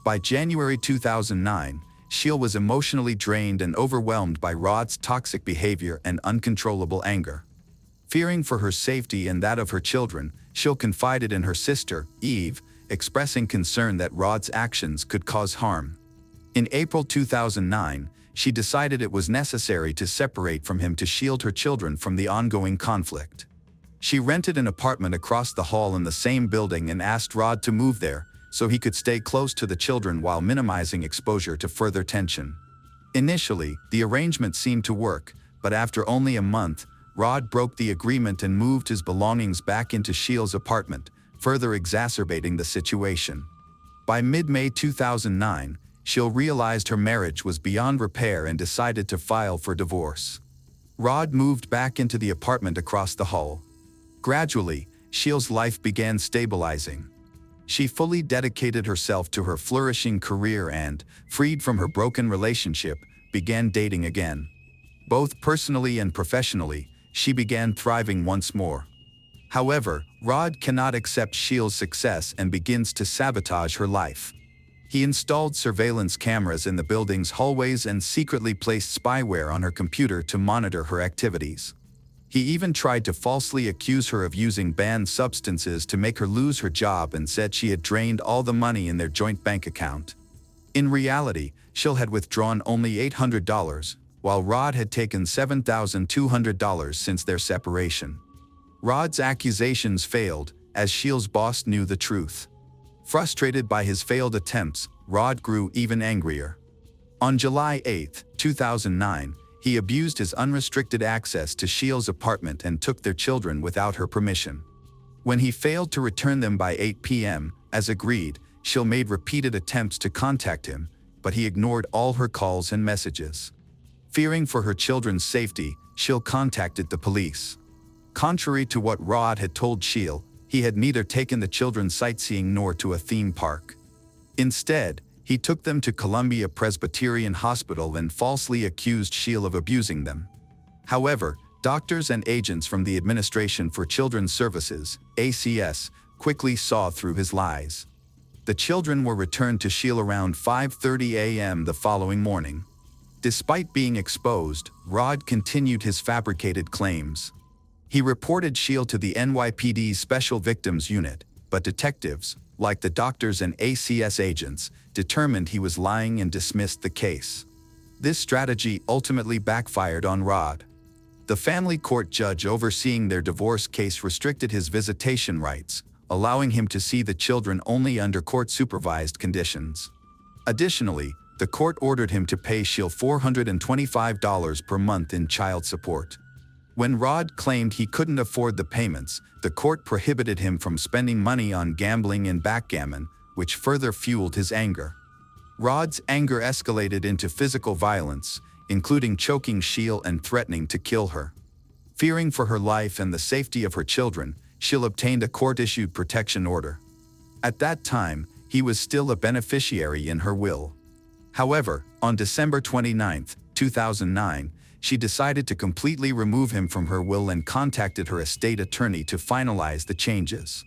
By January 2009, Sheil was emotionally drained and overwhelmed by Rod's toxic behavior and uncontrollable anger. Fearing for her safety and that of her children, Sheil confided in her sister, Eve, expressing concern that Rod's actions could cause harm. In April 2009, she decided it was necessary to separate from him to shield her children from the ongoing conflict. She rented an apartment across the hall in the same building and asked Rod to move there, so he could stay close to the children while minimizing exposure to further tension. Initially, the arrangement seemed to work, but after only a month, Rod broke the agreement and moved his belongings back into Sheil's apartment, further exacerbating the situation. By mid-May 2009, Sheil realized her marriage was beyond repair and decided to file for divorce. Rod moved back into the apartment across the hall. Gradually, Sheil's life began stabilizing. She fully dedicated herself to her flourishing career and, freed from her broken relationship, began dating again. Both personally and professionally, she began thriving once more. However, Rod cannot accept Sheila's success and begins to sabotage her life. He installed surveillance cameras in the building's hallways and secretly placed spyware on her computer to monitor her activities. He even tried to falsely accuse her of using banned substances to make her lose her job and said she had drained all the money in their joint bank account. In reality, Sheila had withdrawn only $800, while Rod had taken $7,200 since their separation. Rod's accusations failed, as Sheila's boss knew the truth. Frustrated by his failed attempts, Rod grew even angrier. On July 8, 2009, he abused his unrestricted access to Sheila's apartment and took their children without her permission. When he failed to return them by 8 p.m., as agreed, Sheila made repeated attempts to contact him, but he ignored all her calls and messages. Fearing for her children's safety, Sheila contacted the police. Contrary to what Rod had told Sheila, he had neither taken the children sightseeing nor to a theme park. Instead, he took them to Columbia Presbyterian Hospital and falsely accused Sheila of abusing them. However, doctors and agents from the Administration for Children's Services, ACS, quickly saw through his lies. The children were returned to Sheila around 5:30 a.m. the following morning. Despite being exposed, Rod continued his fabricated claims. He reported Sheila to the NYPD's Special Victims Unit, but detectives, like the doctors and ACS agents, determined he was lying and dismissed the case. This strategy ultimately backfired on Rod. The family court judge overseeing their divorce case restricted his visitation rights, allowing him to see the children only under court-supervised conditions. Additionally, the court ordered him to pay Sheila $425 per month in child support. When Rod claimed he couldn't afford the payments, the court prohibited him from spending money on gambling and backgammon, which further fueled his anger. Rod's anger escalated into physical violence, including choking Sheila and threatening to kill her. Fearing for her life and the safety of her children, Sheila obtained a court-issued protection order. At that time, he was still a beneficiary in her will. However, on December 29, 2009, she decided to completely remove him from her will and contacted her estate attorney to finalize the changes.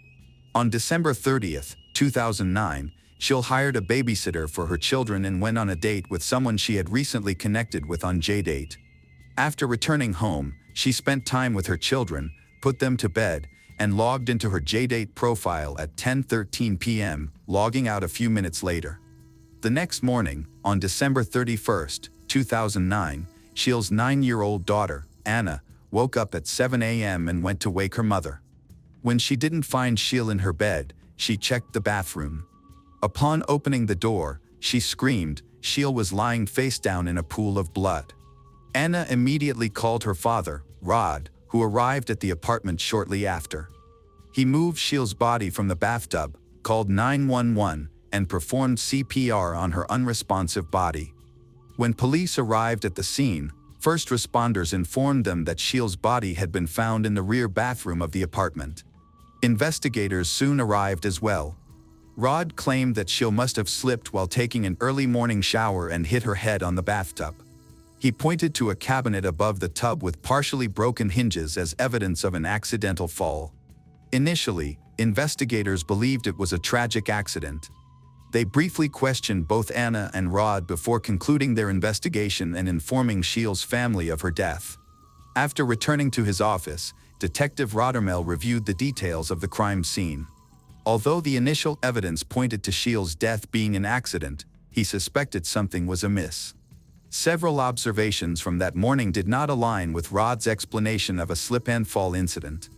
On December 30, 2009, Sheila hired a babysitter for her children and went on a date with someone she had recently connected with on JDate. After returning home, she spent time with her children, put them to bed, and logged into her JDate profile at 10:13 p.m., logging out a few minutes later. The next morning, on December 31, 2009, Sheila's 9-year-old daughter, Anna, woke up at 7 a.m. and went to wake her mother. When she didn't find Sheila in her bed, she checked the bathroom. Upon opening the door, she screamed. Sheila was lying face down in a pool of blood. Anna immediately called her father, Rod, who arrived at the apartment shortly after. He moved Sheila's body from the bathtub, called 911, and performed CPR on her unresponsive body. When police arrived at the scene, first responders informed them that Sheila's body had been found in the rear bathroom of the apartment. Investigators soon arrived as well. Rod claimed that Sheila must have slipped while taking an early morning shower and hit her head on the bathtub. He pointed to a cabinet above the tub with partially broken hinges as evidence of an accidental fall. Initially, investigators believed it was a tragic accident. They briefly questioned both Anna and Rod before concluding their investigation and informing Sheila's family of her death. After returning to his office, Detective Rottermel reviewed the details of the crime scene. Although the initial evidence pointed to Sheila's death being an accident, he suspected something was amiss. Several observations from that morning did not align with Rod's explanation of a slip-and-fall incident.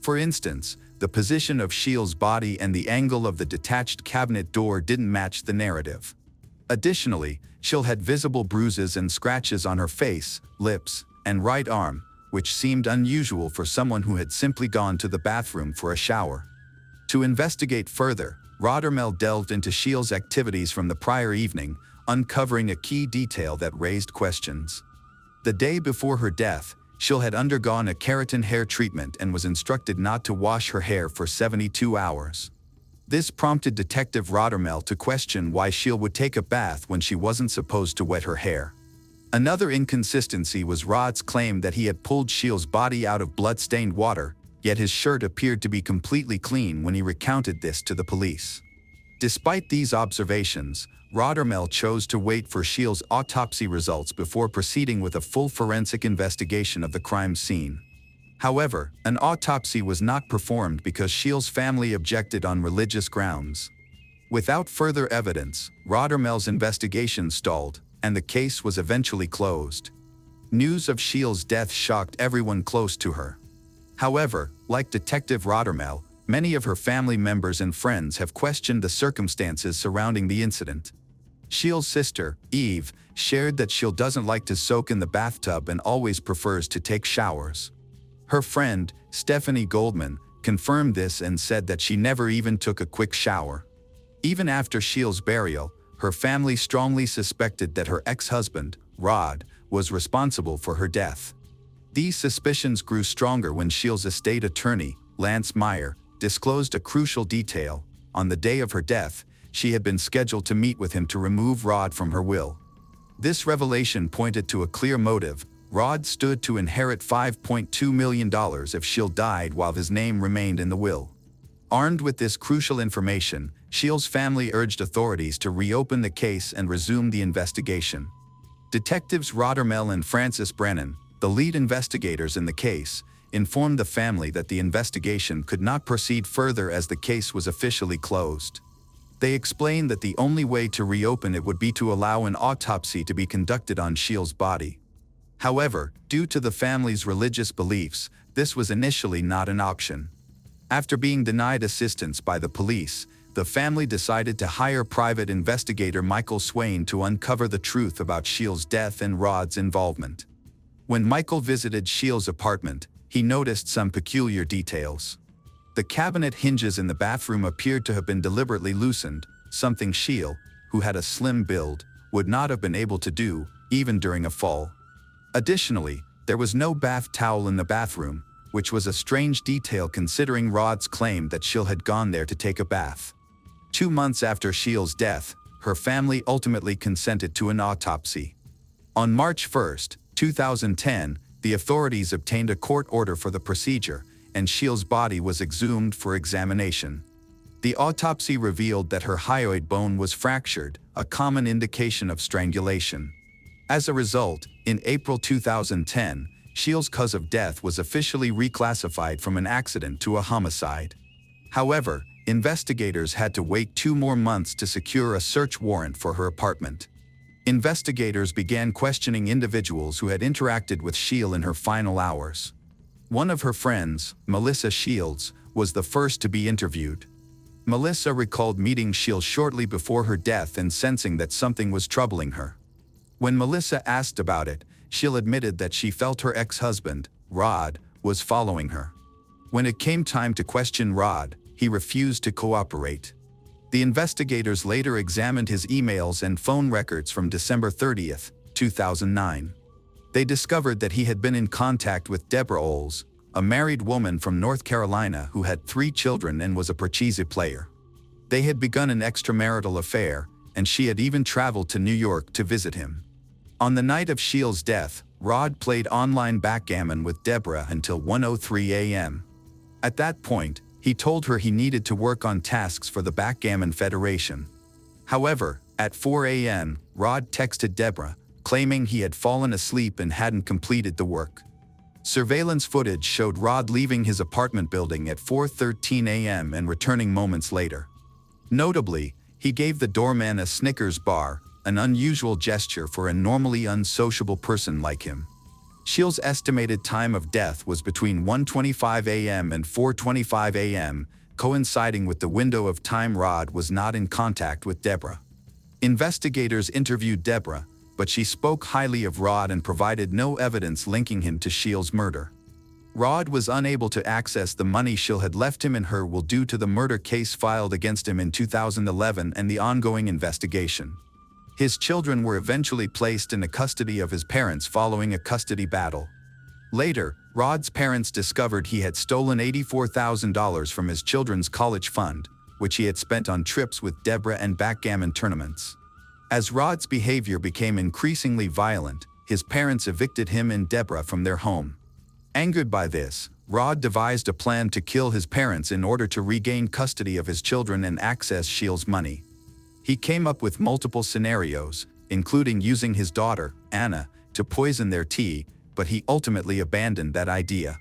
For instance, the position of Sheila's body and the angle of the detached cabinet door didn't match the narrative. Additionally, Sheila had visible bruises and scratches on her face, lips, and right arm, which seemed unusual for someone who had simply gone to the bathroom for a shower. To investigate further, Rottermel delved into Sheila's activities from the prior evening, uncovering a key detail that raised questions. The day before her death, Sheila had undergone a keratin hair treatment and was instructed not to wash her hair for 72 hours. This prompted Detective Rottermel to question why Sheila would take a bath when she wasn't supposed to wet her hair. Another inconsistency was Rod's claim that he had pulled Sheila's body out of blood-stained water, yet his shirt appeared to be completely clean when he recounted this to the police. Despite these observations, Rothermel chose to wait for Shields' autopsy results before proceeding with a full forensic investigation of the crime scene. However, an autopsy was not performed because Shields' family objected on religious grounds. Without further evidence, Rothermel's investigation stalled, and the case was eventually closed. News of Shields' death shocked everyone close to her. However, like Detective Rothermel, many of her family members and friends have questioned the circumstances surrounding the incident. Shields' sister, Eve, shared that she doesn't like to soak in the bathtub and always prefers to take showers. Her friend, Stephanie Goldman, confirmed this and said that she never even took a quick shower. Even after Shields' burial, her family strongly suspected that her ex-husband, Rod, was responsible for her death. These suspicions grew stronger when Shields' estate attorney, Lance Meyer, disclosed a crucial detail. On the day of her death, she had been scheduled to meet with him to remove Rod from her will. This revelation pointed to a clear motive. Rod stood to inherit $5.2 million if Shields died while his name remained in the will. Armed with this crucial information, Shields' family urged authorities to reopen the case and resume the investigation. Detectives Rothermel and Francis Brennan, the lead investigators in the case, informed the family that the investigation could not proceed further as the case was officially closed. They explained that the only way to reopen it would be to allow an autopsy to be conducted on Shields' body. However, due to the family's religious beliefs, this was initially not an option. After being denied assistance by the police, the family decided to hire private investigator Michael Swain to uncover the truth about Shields' death and Rod's involvement. When Michael visited Shields' apartment, he noticed some peculiar details. The cabinet hinges in the bathroom appeared to have been deliberately loosened, something Shields, who had a slim build, would not have been able to do, even during a fall. Additionally, there was no bath towel in the bathroom, which was a strange detail considering Rod's claim that Shields had gone there to take a bath. 2 months after Shields' death, her family ultimately consented to an autopsy. On March 1, 2010, the authorities obtained a court order for the procedure, and Shields' body was exhumed for examination. The autopsy revealed that her hyoid bone was fractured, a common indication of strangulation. As a result, in April 2010, Shields' cause of death was officially reclassified from an accident to a homicide. However, investigators had to wait 2 more months to secure a search warrant for her apartment. Investigators began questioning individuals who had interacted with Shields in her final hours. One of her friends, Melissa Shields, was the first to be interviewed. Melissa recalled meeting Shields shortly before her death and sensing that something was troubling her. When Melissa asked about it, Shields admitted that she felt her ex-husband, Rod, was following her. When it came time to question Rod, he refused to cooperate. The investigators later examined his emails and phone records from December 30, 2009. They discovered that he had been in contact with Deborah Oles, a married woman from North Carolina who had 3 children and was a parcheesi player. They had begun an extramarital affair, and she had even traveled to New York to visit him. On the night of Shields' death, Rod played online backgammon with Deborah until 1:03 a.m. At that point, he told her he needed to work on tasks for the Backgammon Federation. However, at 4 a.m., Rod texted Deborah, claiming he had fallen asleep and hadn't completed the work. Surveillance footage showed Rod leaving his apartment building at 4:13 a.m. and returning moments later. Notably, he gave the doorman a Snickers bar, an unusual gesture for a normally unsociable person like him. Shields' estimated time of death was between 1:25 a.m. and 4:25 a.m., coinciding with the window of time Rod was not in contact with Deborah. Investigators interviewed Deborah, but she spoke highly of Rod and provided no evidence linking him to Shields' murder. Rod was unable to access the money Shields had left him in her will due to the murder case filed against him in 2011 and the ongoing investigation. His children were eventually placed in the custody of his parents following a custody battle. Later, Rod's parents discovered he had stolen $84,000 from his children's college fund, which he had spent on trips with Deborah and backgammon tournaments. As Rod's behavior became increasingly violent, his parents evicted him and Deborah from their home. Angered by this, Rod devised a plan to kill his parents in order to regain custody of his children and access Shield's money. He came up with multiple scenarios, including using his daughter, Anna, to poison their tea, but he ultimately abandoned that idea.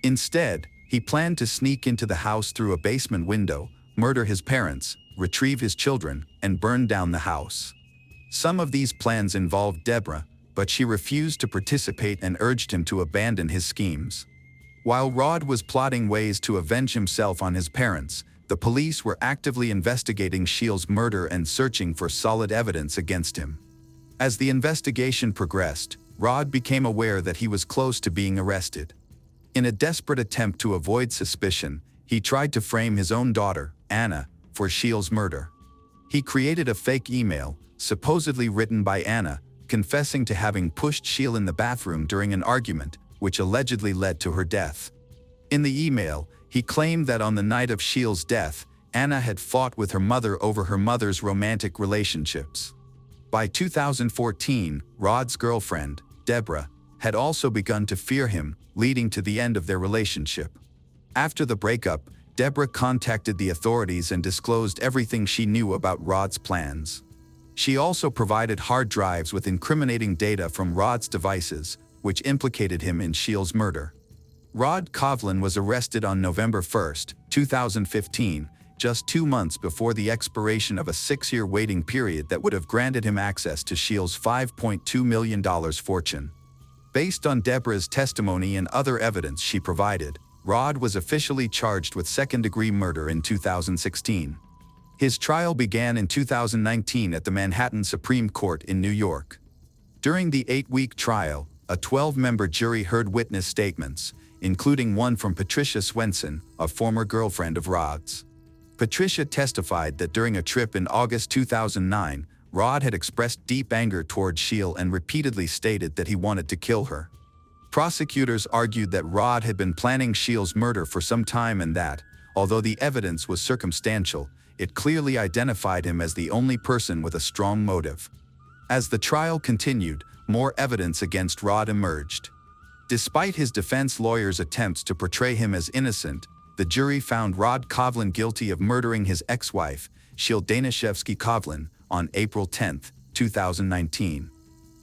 Instead, he planned to sneak into the house through a basement window, murder his parents, retrieve his children, and burn down the house. Some of these plans involved Deborah, but she refused to participate and urged him to abandon his schemes. While Rod was plotting ways to avenge himself on his parents, the police were actively investigating Shield's murder and searching for solid evidence against him. As the investigation progressed, Rod became aware that he was close to being arrested. In a desperate attempt to avoid suspicion, he tried to frame his own daughter, Anna, for Shield's murder. He created a fake email, supposedly written by Anna, confessing to having pushed Shield in the bathroom during an argument, which allegedly led to her death. In the email, he claimed that on the night of Shield's death, Anna had fought with her mother over her mother's romantic relationships. By 2014, Rod's girlfriend, Deborah, had also begun to fear him, leading to the end of their relationship. After the breakup, Deborah contacted the authorities and disclosed everything she knew about Rod's plans. She also provided hard drives with incriminating data from Rod's devices, which implicated him in Shield's murder. Rod Kovlin was arrested on November 1, 2015, just 2 months before the expiration of a 6-year waiting period that would have granted him access to Shield's $5.2 million fortune. Based on Deborah's testimony and other evidence she provided, Rod was officially charged with second-degree murder in 2016. His trial began in 2019 at the Manhattan Supreme Court in New York. During the 8-week trial, a 12-member jury heard witness statements, including one from Patricia Swenson, a former girlfriend of Rod's. Patricia testified that during a trip in August 2009, Rod had expressed deep anger toward Shield and repeatedly stated that he wanted to kill her. Prosecutors argued that Rod had been planning Shield's murder for some time and that, although the evidence was circumstantial, it clearly identified him as the only person with a strong motive. As the trial continued, more evidence against Rod emerged. Despite his defense lawyer's attempts to portray him as innocent, the jury found Rod Kovlin guilty of murdering his ex-wife, Shield Danishevsky-Kovlin, on April 10, 2019.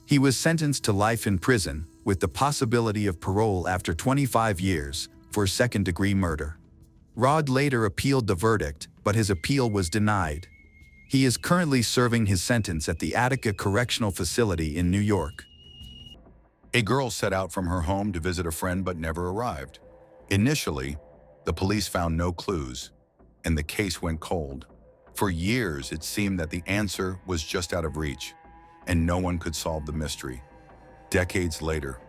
He was sentenced to life in prison, with the possibility of parole after 25 years, for second-degree murder. Rod later appealed the verdict, but his appeal was denied. He is currently serving his sentence at the Attica Correctional Facility in New York.
A girl set out from her home to visit a friend but never arrived. Initially, the police found no clues, and the case went cold. For years, it seemed that the answer was just out of reach, and no one could solve the mystery. Decades later,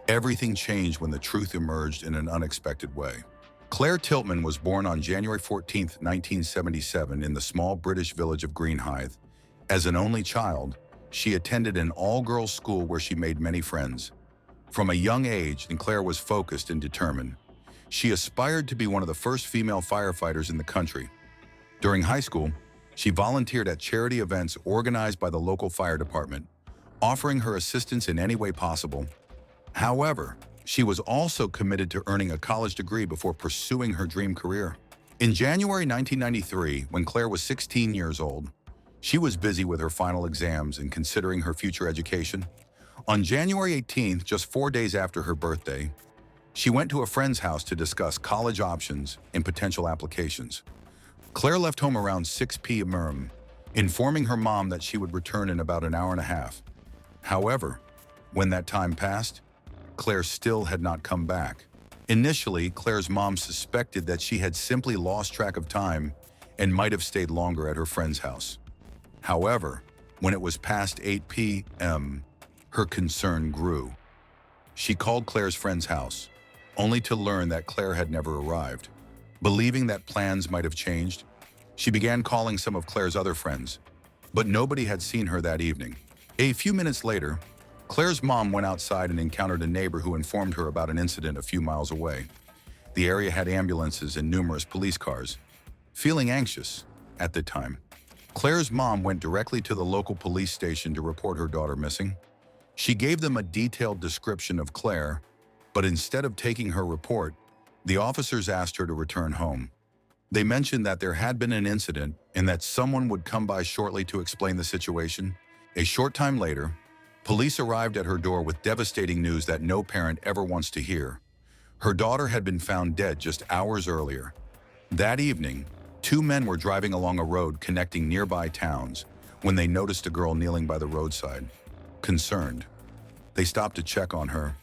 everything changed when the truth emerged in an unexpected way. Claire Tiltman was born on January 14, 1977, in the small British village of Greenhithe. As an only child, she attended an all-girls school where she made many friends. From a young age, Claire was focused and determined. She aspired to be one of the first female firefighters in the country. During high school, she volunteered at charity events organized by the local fire department, offering her assistance in any way possible. However, she was also committed to earning a college degree before pursuing her dream career. In January 1993, when Claire was 16 years old, she was busy with her final exams and considering her future education. On January 18th, just 4 days after her birthday, she went to a friend's house to discuss college options and potential applications. Claire left home around 6 p.m., informing her mom that she would return in about an hour and a half. However, when that time passed, Claire still had not come back. Initially, Claire's mom suspected that she had simply lost track of time and might have stayed longer at her friend's house. However, when it was past 8 p.m., her concern grew. She called Claire's friend's house, only to learn that Claire had never arrived. Believing that plans might have changed, she began calling some of Claire's other friends, but nobody had seen her that evening. A few minutes later, Claire's mom went outside and encountered a neighbor who informed her about an incident a few miles away. The area had ambulances and numerous police cars. Feeling anxious at the time, Claire's mom went directly to the local police station to report her daughter missing. She gave them a detailed description of Claire, But instead of taking her report, the officers asked her to return home. They mentioned that there had been an incident and that someone would come by shortly to explain the situation. A short time later, police arrived at her door with devastating news that no parent ever wants to hear. Her daughter had been found dead just hours earlier. That evening, two men were driving along a road connecting nearby towns when they noticed a girl kneeling by the roadside. Concerned, they stopped to check on her.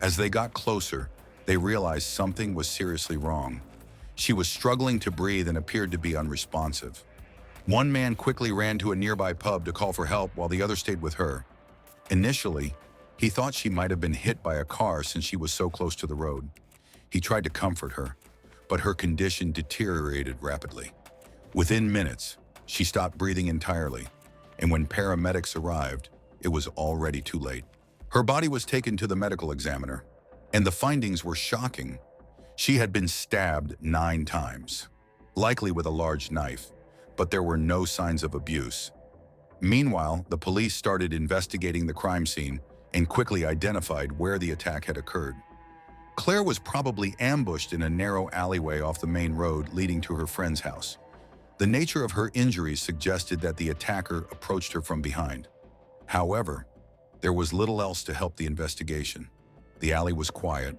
As they got closer, they realized something was seriously wrong. She was struggling to breathe and appeared to be unresponsive. One man quickly ran to a nearby pub to call for help while the other stayed with her. Initially, he thought she might have been hit by a car since she was so close to the road. He tried to comfort her, but her condition deteriorated rapidly. Within minutes, she stopped breathing entirely, and when paramedics arrived, it was already too late. Her body was taken to the medical examiner, and the findings were shocking. She had been stabbed 9 times, likely with a large knife, but there were no signs of abuse. Meanwhile, the police started investigating the crime scene and quickly identified where the attack had occurred. Claire was probably ambushed in a narrow alleyway off the main road leading to her friend's house. The nature of her injuries suggested that the attacker approached her from behind. However, there was little else to help the investigation. The alley was quiet,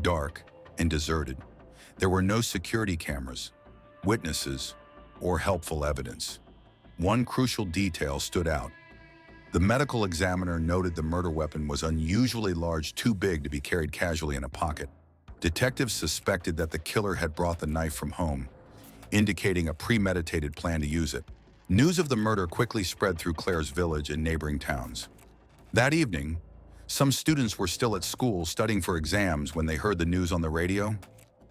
dark, and deserted. There were no security cameras, witnesses, or helpful evidence. One crucial detail stood out. The medical examiner noted the murder weapon was unusually large, too big to be carried casually in a pocket. Detectives suspected that the killer had brought the knife from home, indicating a premeditated plan to use it. News of the murder quickly spread through Claire's village and neighboring towns. That evening, some students were still at school studying for exams when they heard the news on the radio.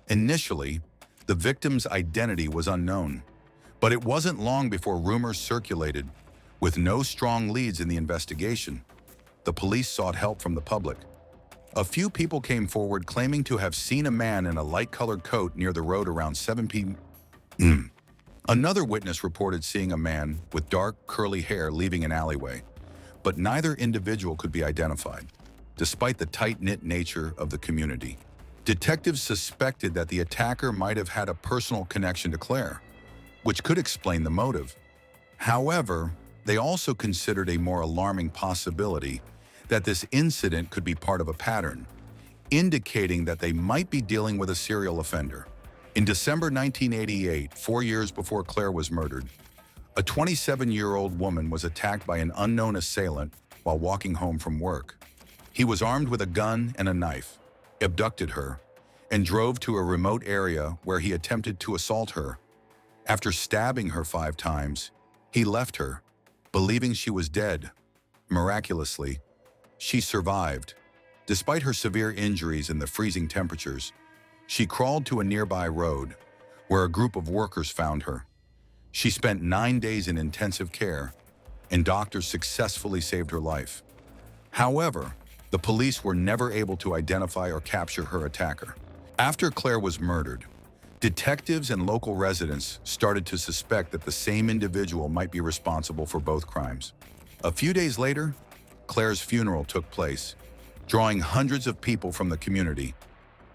Initially, the victim's identity was unknown, but it wasn't long before rumors circulated. With no strong leads in the investigation, the police sought help from the public. A few people came forward claiming to have seen a man in a light-colored coat near the road around 7 p.m. Another witness reported seeing a man with dark, curly hair leaving an alleyway, but neither individual could be identified, despite the tight-knit nature of the community. Detectives suspected that the attacker might have had a personal connection to Claire, which could explain the motive. However, they also considered a more alarming possibility that this incident could be part of a pattern, indicating that they might be dealing with a serial offender. In December 1988, 4 years before Claire was murdered, a 27-year-old woman was attacked by an unknown assailant while walking home from work. He was armed with a gun and a knife, abducted her, and drove to a remote area where he attempted to assault her. After stabbing her 5 times, he left her, believing she was dead. Miraculously, she survived. Despite her severe injuries and the freezing temperatures, she crawled to a nearby road, where a group of workers found her. She spent 9 days in intensive care, and doctors successfully saved her life. However, the police were never able to identify or capture her attacker. After Claire was murdered, detectives and local residents started to suspect that the same individual might be responsible for both crimes. A few days later, Claire's funeral took place, drawing hundreds of people from the community.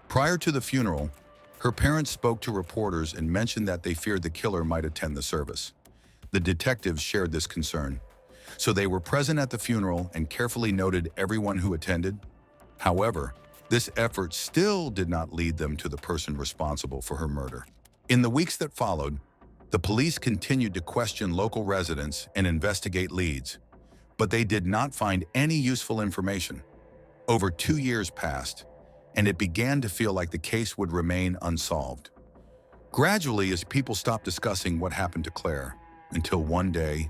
Prior to the funeral, her parents spoke to reporters and mentioned that they feared the killer might attend the service. The detectives shared this concern, so they were present at the funeral and carefully noted everyone who attended. However, this effort still did not lead them to the person responsible for her murder. In the weeks that followed, the police continued to question local residents and investigate leads, but they did not find any useful information. Over 2 years passed, and it began to feel like the case would remain unsolved. Gradually, as people stopped discussing what happened to Claire, until one day,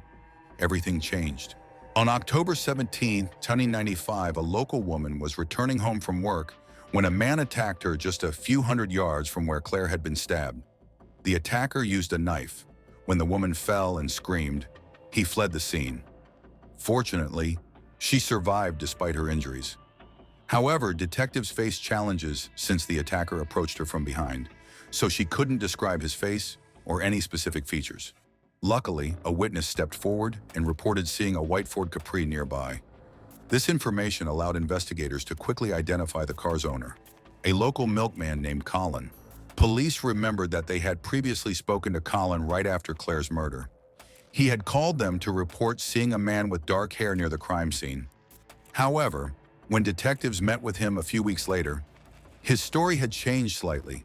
everything changed. On October 17, 1995, a local woman was returning home from work when a man attacked her just a few hundred yards from where Claire had been stabbed. The attacker used a knife. When the woman fell and screamed, he fled the scene. Fortunately, she survived despite her injuries. However, detectives faced challenges since the attacker approached her from behind, so she couldn't describe his face or any specific features. Luckily, a witness stepped forward and reported seeing a white Ford Capri nearby. This information allowed investigators to quickly identify the car's owner, a local milkman named Colin. Police remembered that they had previously spoken to Colin right after Claire's murder. He had called them to report seeing a man with dark hair near the crime scene. However, when detectives met with him a few weeks later, his story had changed slightly.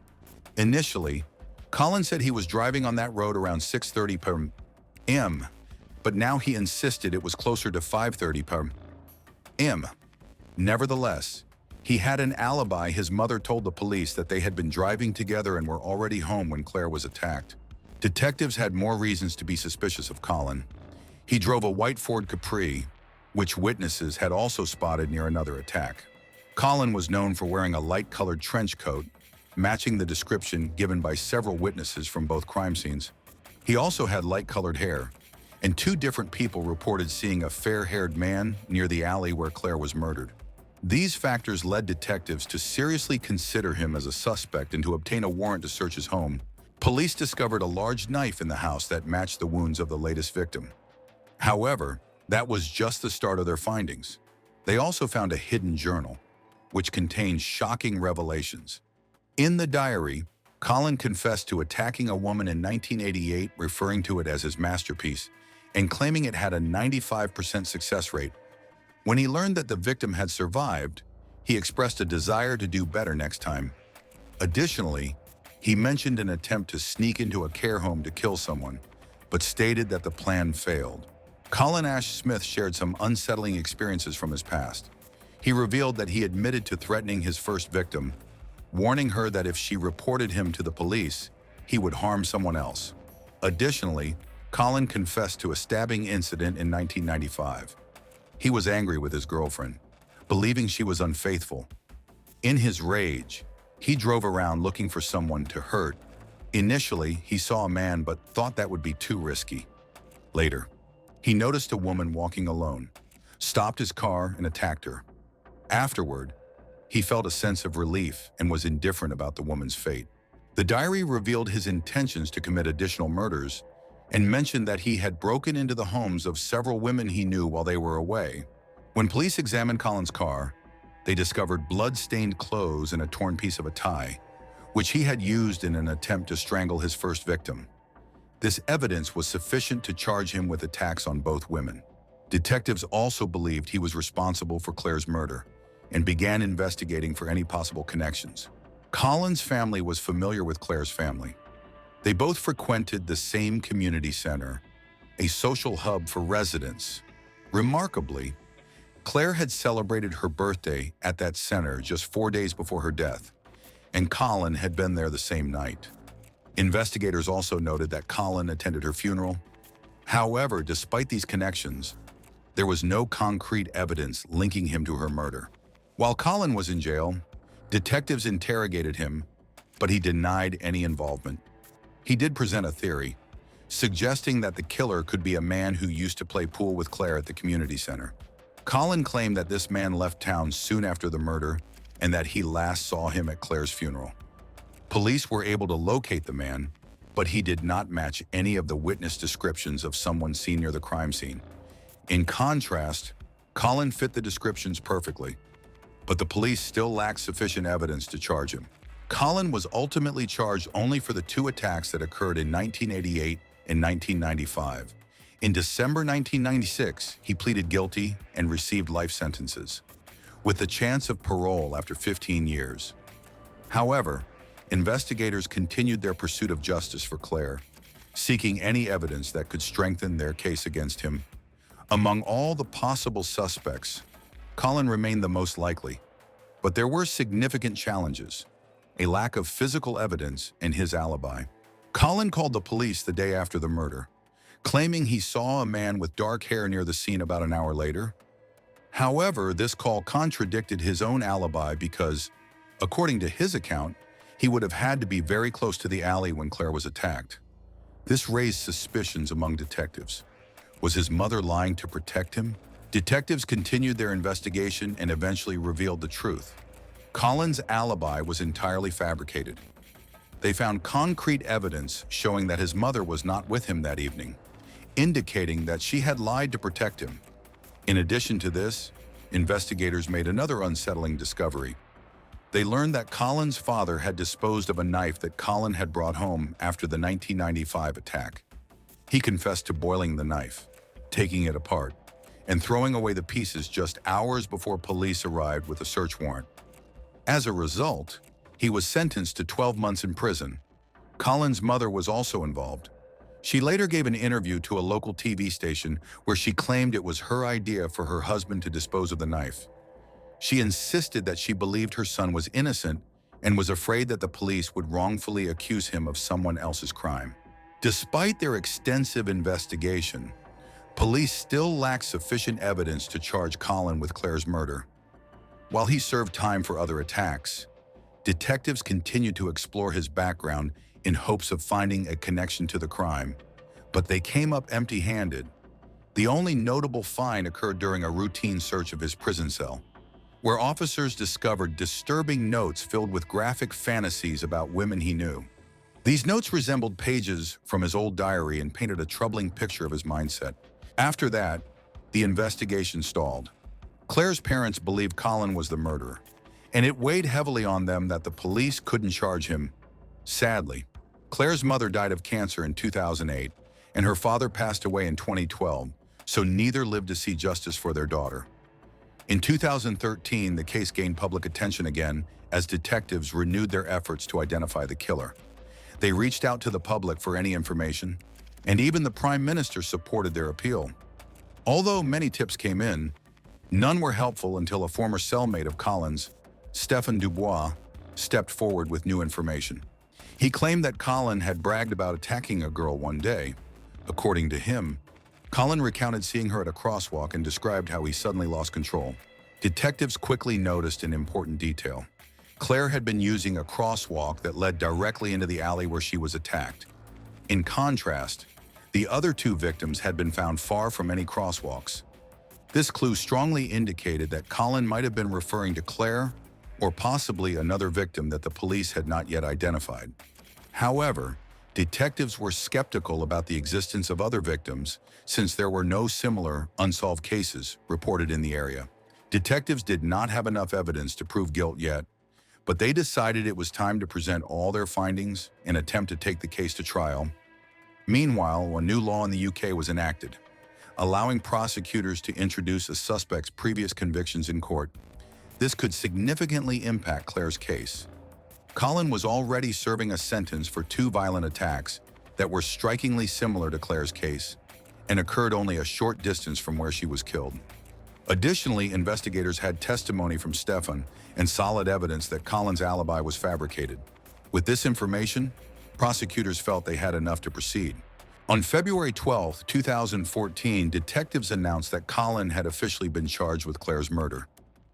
Initially, Colin said he was driving on that road around 6:30 p.m., but now he insisted it was closer to 5:30 p.m. Nevertheless, he had an alibi. His mother told the police that they had been driving together and were already home when Claire was attacked. Detectives had more reasons to be suspicious of Colin. He drove a white Ford Capri, which witnesses had also spotted near another attack. Colin was known for wearing a light-colored trench coat, matching the description given by several witnesses from both crime scenes. He also had light-colored hair, and 2 different people reported seeing a fair-haired man near the alley where Claire was murdered. These factors led detectives to seriously consider him as a suspect and to obtain a warrant to search his home. Police discovered a large knife in the house that matched the wounds of the latest victim. However, that was just the start of their findings. They also found a hidden journal, which contained shocking revelations. In the diary, Colin confessed to attacking a woman in 1988, referring to it as his masterpiece, and claiming it had a 95% success rate. When he learned that the victim had survived, he expressed a desire to do better next time. Additionally, he mentioned an attempt to sneak into a care home to kill someone, but stated that the plan failed. Colin Ash Smith shared some unsettling experiences from his past. He revealed that he admitted to threatening his first victim, warning her that if she reported him to the police, he would harm someone else. Additionally, Colin confessed to a stabbing incident in 1995. He was angry with his girlfriend, believing she was unfaithful. In his rage, he drove around looking for someone to hurt. Initially, he saw a man but thought that would be too risky. Later, he noticed a woman walking alone, stopped his car and attacked her. Afterward, he felt a sense of relief and was indifferent about the woman's fate. The diary revealed his intentions to commit additional murders and mentioned that he had broken into the homes of several women he knew while they were away. When police examined Colin's car, they discovered blood-stained clothes and a torn piece of a tie, which he had used in an attempt to strangle his first victim. This evidence was sufficient to charge him with attacks on both women. Detectives also believed he was responsible for Claire's murder and began investigating for any possible connections. Colin's family was familiar with Claire's family. They both frequented the same community center, a social hub for residents. Remarkably, Claire had celebrated her birthday at that center just 4 days before her death, and Colin had been there the same night. Investigators also noted that Colin attended her funeral. However, despite these connections, there was no concrete evidence linking him to her murder. While Colin was in jail, detectives interrogated him, but he denied any involvement. He did present a theory, suggesting that the killer could be a man who used to play pool with Claire at the community center. Colin claimed that this man left town soon after the murder and that he last saw him at Claire's funeral. Police were able to locate the man, but he did not match any of the witness descriptions of someone seen near the crime scene. In contrast, Colin fit the descriptions perfectly, but the police still lacked sufficient evidence to charge him. Colin was ultimately charged only for the 2 attacks that occurred in 1988 and 1995. In December 1996, he pleaded guilty and received life sentences, with the chance of parole after 15 years. However, investigators continued their pursuit of justice for Claire, seeking any evidence that could strengthen their case against him. Among all the possible suspects, Colin remained the most likely, but there were significant challenges: a lack of physical evidence and his alibi. Colin called the police the day after the murder, claiming he saw a man with dark hair near the scene about an hour later. However, this call contradicted his own alibi because, according to his account, he would have had to be very close to the alley when Claire was attacked. This raised suspicions among detectives. Was his mother lying to protect him? Detectives continued their investigation and eventually revealed the truth. Colin's alibi was entirely fabricated. They found concrete evidence showing that his mother was not with him that evening, indicating that she had lied to protect him. In addition to this, investigators made another unsettling discovery. They learned that Colin's father had disposed of a knife that Colin had brought home after the 1995 attack. He confessed to boiling the knife, taking it apart, and throwing away the pieces just hours before police arrived with a search warrant. As a result, he was sentenced to 12 months in prison. Colin's mother was also involved. She later gave an interview to a local TV station where she claimed it was her idea for her husband to dispose of the knife. She insisted that she believed her son was innocent and was afraid that the police would wrongfully accuse him of someone else's crime. Despite their extensive investigation, police still lacked sufficient evidence to charge Colin with Claire's murder. While he served time for other attacks, detectives continued to explore his background in hopes of finding a connection to the crime, but they came up empty-handed. The only notable find occurred during a routine search of his prison cell, where officers discovered disturbing notes filled with graphic fantasies about women he knew. These notes resembled pages from his old diary and painted a troubling picture of his mindset. After that, the investigation stalled. Claire's parents believed Colin was the murderer, and it weighed heavily on them that the police couldn't charge him. Sadly, Claire's mother died of cancer in 2008, and her father passed away in 2012, so neither lived to see justice for their daughter. In 2013, the case gained public attention again as detectives renewed their efforts to identify the killer. They reached out to the public for any information, and even the Prime Minister supported their appeal. Although many tips came in, none were helpful until a former cellmate of Colin's, Stephen Dubois, stepped forward with new information. He claimed that Colin had bragged about attacking a girl one day. According to him, Colin recounted seeing her at a crosswalk and described how he suddenly lost control. Detectives quickly noticed an important detail. Claire had been using a crosswalk that led directly into the alley where she was attacked. In contrast, the other two victims had been found far from any crosswalks. This clue strongly indicated that Colin might have been referring to Claire or possibly another victim that the police had not yet identified. However, detectives were skeptical about the existence of other victims since there were no similar unsolved cases reported in the area. Detectives did not have enough evidence to prove guilt yet, but they decided it was time to present all their findings and attempt to take the case to trial. Meanwhile, a new law in the UK was enacted, allowing prosecutors to introduce a suspect's previous convictions in court. This could significantly impact Claire's case. Colin was already serving a sentence for 2 violent attacks that were strikingly similar to Claire's case and occurred only a short distance from where she was killed. Additionally, investigators had testimony from Stefan and solid evidence that Colin's alibi was fabricated. With this information, prosecutors felt they had enough to proceed. On February 12, 2014, detectives announced that Colin had officially been charged with Claire's murder.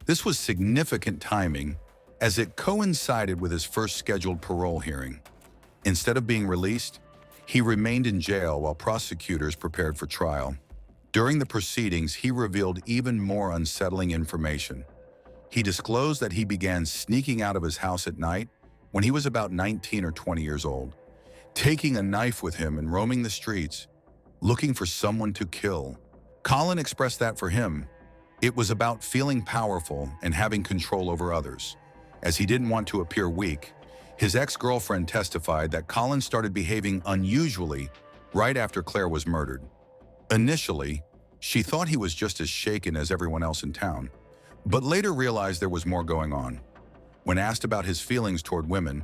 This was significant timing, as it coincided with his first scheduled parole hearing. Instead of being released, he remained in jail while prosecutors prepared for trial. During the proceedings, he revealed even more unsettling information. He disclosed that he began sneaking out of his house at night when he was about 19 or 20 years old, taking a knife with him and roaming the streets, looking for someone to kill. Colin expressed that for him, it was about feeling powerful and having control over others. As he didn't want to appear weak, his ex-girlfriend testified that Colin started behaving unusually right after Claire was murdered. Initially, she thought he was just as shaken as everyone else in town, but later realized there was more going on. When asked about his feelings toward women,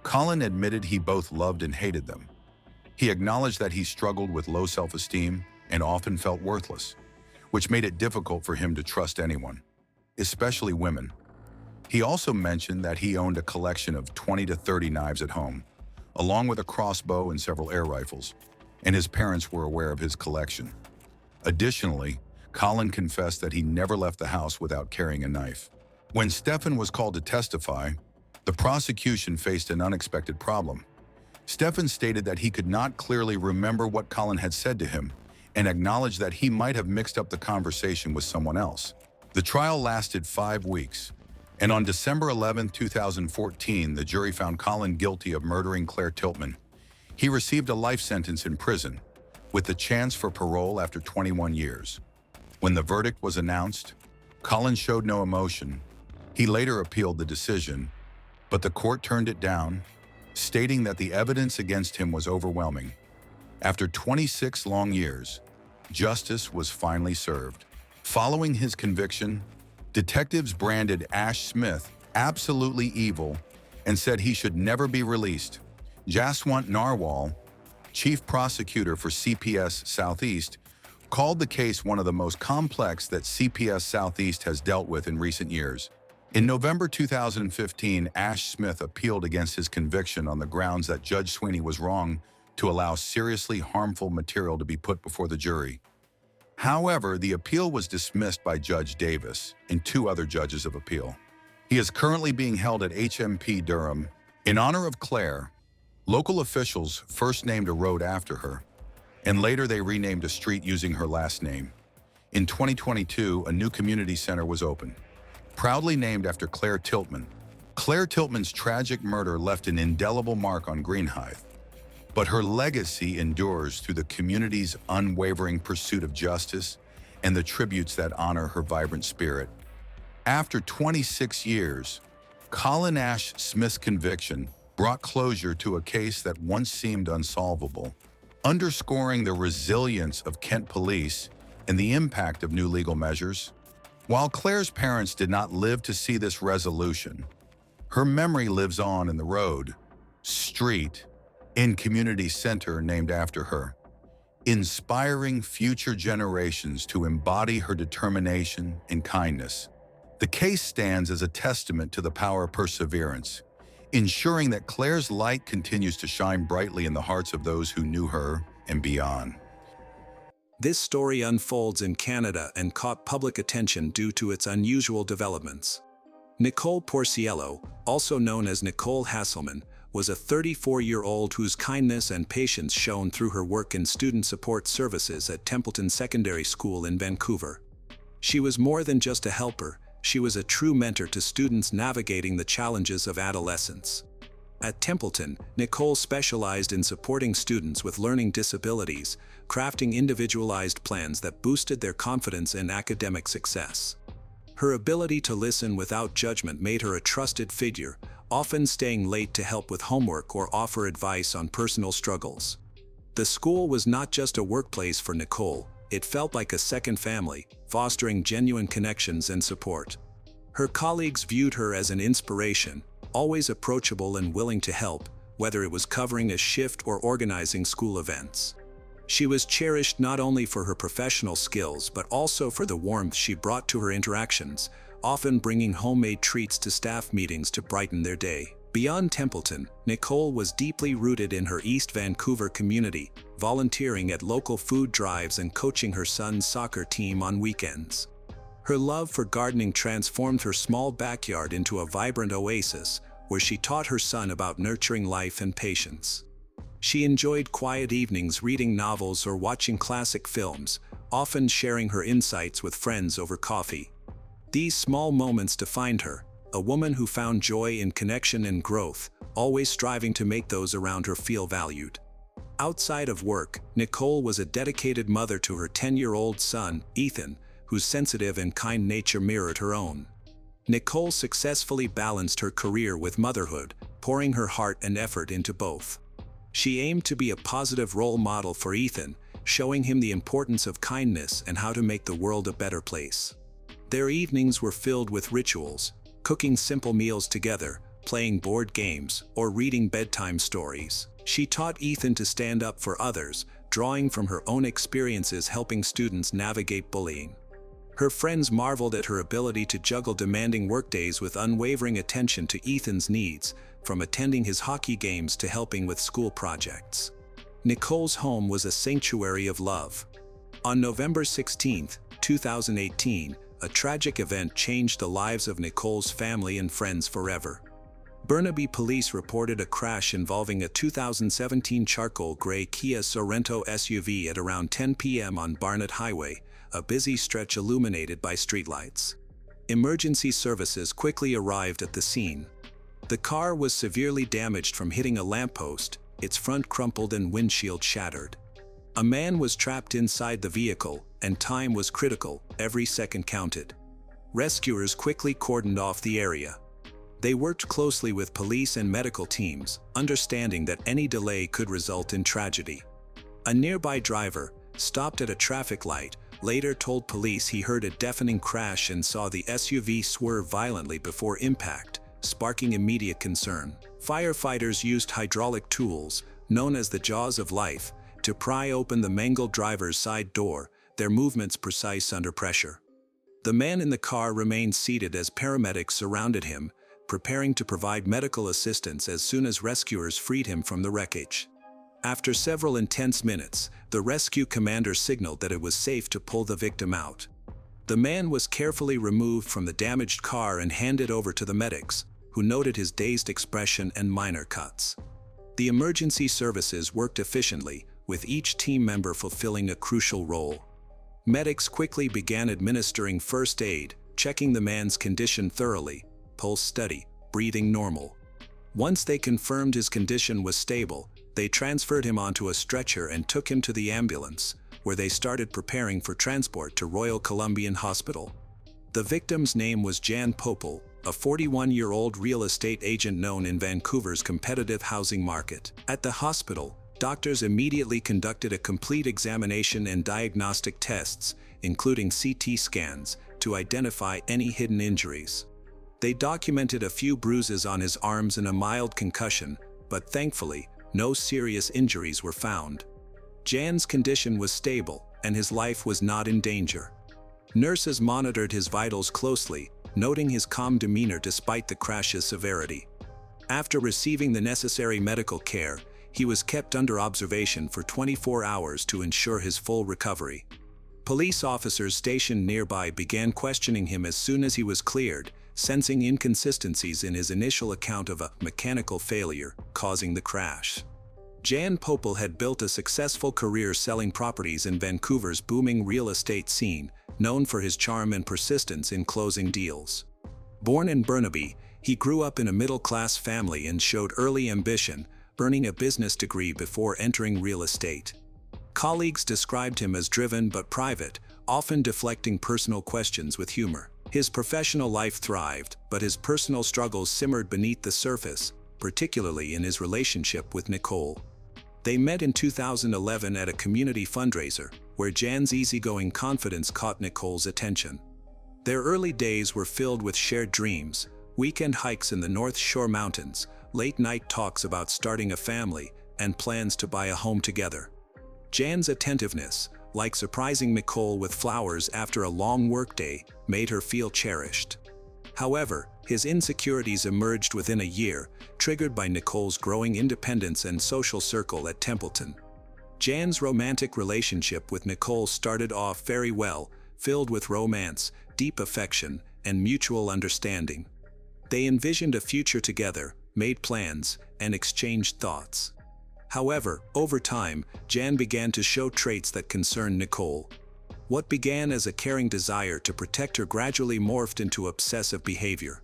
Colin admitted he both loved and hated them. He acknowledged that he struggled with low self-esteem and often felt worthless, which made it difficult for him to trust anyone, especially women. He also mentioned that he owned a collection of 20 to 30 knives at home, along with a crossbow and several air rifles, and his parents were aware of his collection. Additionally, Colin confessed that he never left the house without carrying a knife. When Stefan was called to testify, the prosecution faced an unexpected problem. Stefan stated that he could not clearly remember what Colin had said to him and acknowledged that he might have mixed up the conversation with someone else. The trial lasted 5 weeks, and on December 11, 2014, the jury found Colin guilty of murdering Claire Tiltman. He received a life sentence in prison, with the chance for parole after 21 years. When the verdict was announced, Collins showed no emotion. He later appealed the decision, but the court turned it down, stating that the evidence against him was overwhelming. After 26 long years, justice was finally served. Following his conviction, detectives branded Ash Smith absolutely evil and said he should never be released. Jaswant Narwal, chief prosecutor for CPS Southeast, called the case one of the most complex that CPS Southeast has dealt with in recent years. In November 2015, Ash Smith appealed against his conviction on the grounds that Judge Sweeney was wrong to allow seriously harmful material to be put before the jury. However, the appeal was dismissed by Judge Davis and 2 other judges of appeal. He is currently being held at HMP Durham. In honor of Claire, local officials first named a road after her, and later they renamed a street using her last name. In 2022, a new community center was opened, proudly named after Claire Tiltman. Claire Tiltman's tragic murder left an indelible mark on Greenhithe, but her legacy endures through the community's unwavering pursuit of justice and the tributes that honor her vibrant spirit. After 26 years, Colin Ash Smith's conviction brought closure to a case that once seemed unsolvable, underscoring the resilience of Kent police and the impact of new legal measures. While Claire's parents did not live to see this resolution, her memory lives on in the road, street, and community center named after her, inspiring future generations to embody her determination and kindness. The case stands as a testament to the power of perseverance, ensuring that Claire's light continues to shine brightly in the hearts of those who knew her and beyond.
This story unfolds in Canada and caught public attention due to its unusual developments. Nicole Porciello, also known as Nicole Hasselman, was a 34-year-old whose kindness and patience shone through her work in student support services at Templeton Secondary School in Vancouver. She was more than just a helper, she was a true mentor to students navigating the challenges of adolescence. At Templeton, Nicole specialized in supporting students with learning disabilities, crafting individualized plans that boosted their confidence and academic success. Her ability to listen without judgment made her a trusted figure, often staying late to help with homework or offer advice on personal struggles. The school was not just a workplace for Nicole, it felt like a second family, fostering genuine connections and support. Her colleagues viewed her as an inspiration, always approachable and willing to help, whether it was covering a shift or organizing school events. She was cherished not only for her professional skills but also for the warmth she brought to her interactions, often bringing homemade treats to staff meetings to brighten their day. Beyond Templeton, Nicole was deeply rooted in her East Vancouver community, volunteering at local food drives and coaching her son's soccer team on weekends. Her love for gardening transformed her small backyard into a vibrant oasis, where she taught her son about nurturing life and patience. She enjoyed quiet evenings reading novels or watching classic films, often sharing her insights with friends over coffee. These small moments defined her, a woman who found joy in connection and growth, always striving to make those around her feel valued. Outside of work, Nicole was a dedicated mother to her 10-year-old son, Ethan, whose sensitive and kind nature mirrored her own. Nicole successfully balanced her career with motherhood, pouring her heart and effort into both. She aimed to be a positive role model for Ethan, showing him the importance of kindness and how to make the world a better place. Their evenings were filled with rituals, cooking simple meals together, playing board games, or reading bedtime stories. She taught Ethan to stand up for others, drawing from her own experiences helping students navigate bullying. Her friends marveled at her ability to juggle demanding workdays with unwavering attention to Ethan's needs, from attending his hockey games to helping with school projects. Nicole's home was a sanctuary of love. On November 16, 2018, a tragic event changed the lives of Nicole's family and friends forever. Burnaby police reported a crash involving a 2017 charcoal gray Kia Sorento SUV at around 10 p.m. on Barnett Highway, a busy stretch illuminated by streetlights. Emergency services quickly arrived at the scene. The car was severely damaged from hitting a lamppost, its front crumpled and windshield shattered. A man was trapped inside the vehicle, and time was critical, every second counted. rescuers quickly cordoned off the area. They worked closely with police and medical teams, understanding that any delay could result in tragedy. A nearby driver, stopped at a traffic light, later told police he heard a deafening crash and saw the SUV swerve violently before impact, sparking immediate concern. Firefighters used hydraulic tools, known as the jaws of life, to pry open the mangled driver's side door, their movements precise under pressure. The man in the car remained seated as paramedics surrounded him, preparing to provide medical assistance as soon as rescuers freed him from the wreckage. After several intense minutes, the rescue commander signaled that it was safe to pull the victim out. The man was carefully removed from the damaged car and handed over to the medics, who noted his dazed expression and minor cuts. The emergency services worked efficiently, with each team member fulfilling a crucial role. Medics quickly began administering first aid, checking the man's condition thoroughly, pulse steady, breathing normal. Once they confirmed his condition was stable, they transferred him onto a stretcher and took him to the ambulance, where they started preparing for transport to Royal Columbian Hospital. The victim's name was Jan Popel, a 41-year-old real estate agent known in Vancouver's competitive housing market. At the hospital, doctors immediately conducted a complete examination and diagnostic tests, including CT scans, to identify any hidden injuries. They documented a few bruises on his arms and a mild concussion, but thankfully, no serious injuries were found. Jan's condition was stable, and his life was not in danger. Nurses monitored his vitals closely, noting his calm demeanor despite the crash's severity. After receiving the necessary medical care, he was kept under observation for 24 hours to ensure his full recovery. Police officers stationed nearby began questioning him as soon as he was cleared, sensing inconsistencies in his initial account of a mechanical failure causing the crash. Jan Popel had built a successful career selling properties in Vancouver's booming real estate scene, known for his charm and persistence in closing deals. Born in Burnaby, he grew up in a middle-class family and showed early ambition, earning a business degree before entering real estate. Colleagues described him as driven but private, often deflecting personal questions with humor. His professional life thrived, but his personal struggles simmered beneath the surface, particularly in his relationship with Nicole. They met in 2011 at a community fundraiser, where Jan's easygoing confidence caught Nicole's attention. Their early days were filled with shared dreams, weekend hikes in the North Shore Mountains, late-night talks about starting a family, and plans to buy a home together. Jan's attentiveness, like surprising Nicole with flowers after a long workday, made her feel cherished. However, his insecurities emerged within a year, triggered by Nicole's growing independence and social circle at Templeton. Jan's romantic relationship with Nicole started off very well, filled with romance, deep affection, and mutual understanding. They envisioned a future together, made plans, and exchanged thoughts. However, over time, Jan began to show traits that concerned Nicole. What began as a caring desire to protect her gradually morphed into obsessive behavior.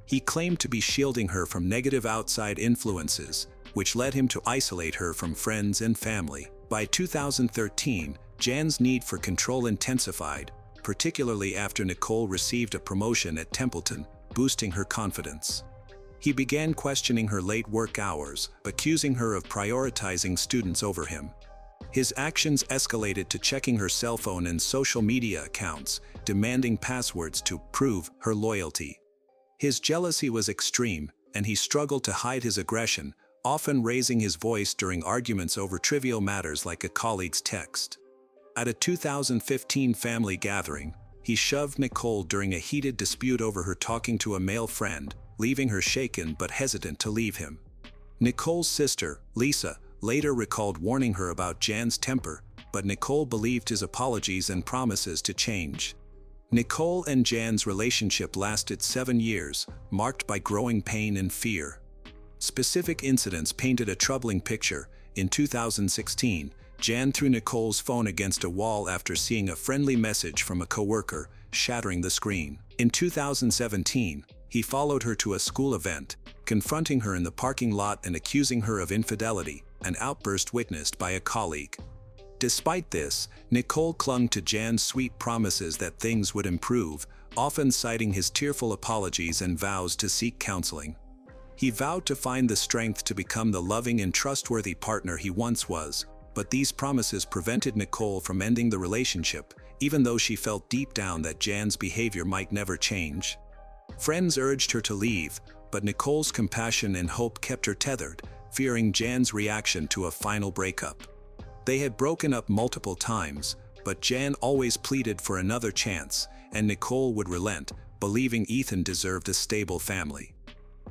He claimed to be shielding her from negative outside influences, which led him to isolate her from friends and family. By 2013, Jan's need for control intensified, particularly after Nicole received a promotion at Templeton, boosting her confidence. He began questioning her late work hours, accusing her of prioritizing students over him. His actions escalated to checking her cell phone and social media accounts, demanding passwords to prove her loyalty. His jealousy was extreme, and he struggled to hide his aggression, often raising his voice during arguments over trivial matters like a colleague's text. At a 2015 family gathering, he shoved Nicole during a heated dispute over her talking to a male friend, leaving her shaken but hesitant to leave him. Nicole's sister, Lisa, later recalled warning her about Jan's temper, but Nicole believed his apologies and promises to change. Nicole and Jan's relationship lasted 7 years, marked by growing pain and fear. Specific incidents painted a troubling picture. In 2016, Jan threw Nicole's phone against a wall after seeing a friendly message from a coworker, shattering the screen. In 2017, he followed her to a school event, confronting her in the parking lot and accusing her of infidelity, an outburst witnessed by a colleague. Despite this, Nicole clung to Jan's sweet promises that things would improve, often citing his tearful apologies and vows to seek counseling. He vowed to find the strength to become the loving and trustworthy partner he once was, but these promises prevented Nicole from ending the relationship, even though she felt deep down that Jan's behavior might never change. Friends urged her to leave, but Nicole's compassion and hope kept her tethered, fearing Jan's reaction to a final breakup. They had broken up multiple times, but Jan always pleaded for another chance, and Nicole would relent, believing Ethan deserved a stable family.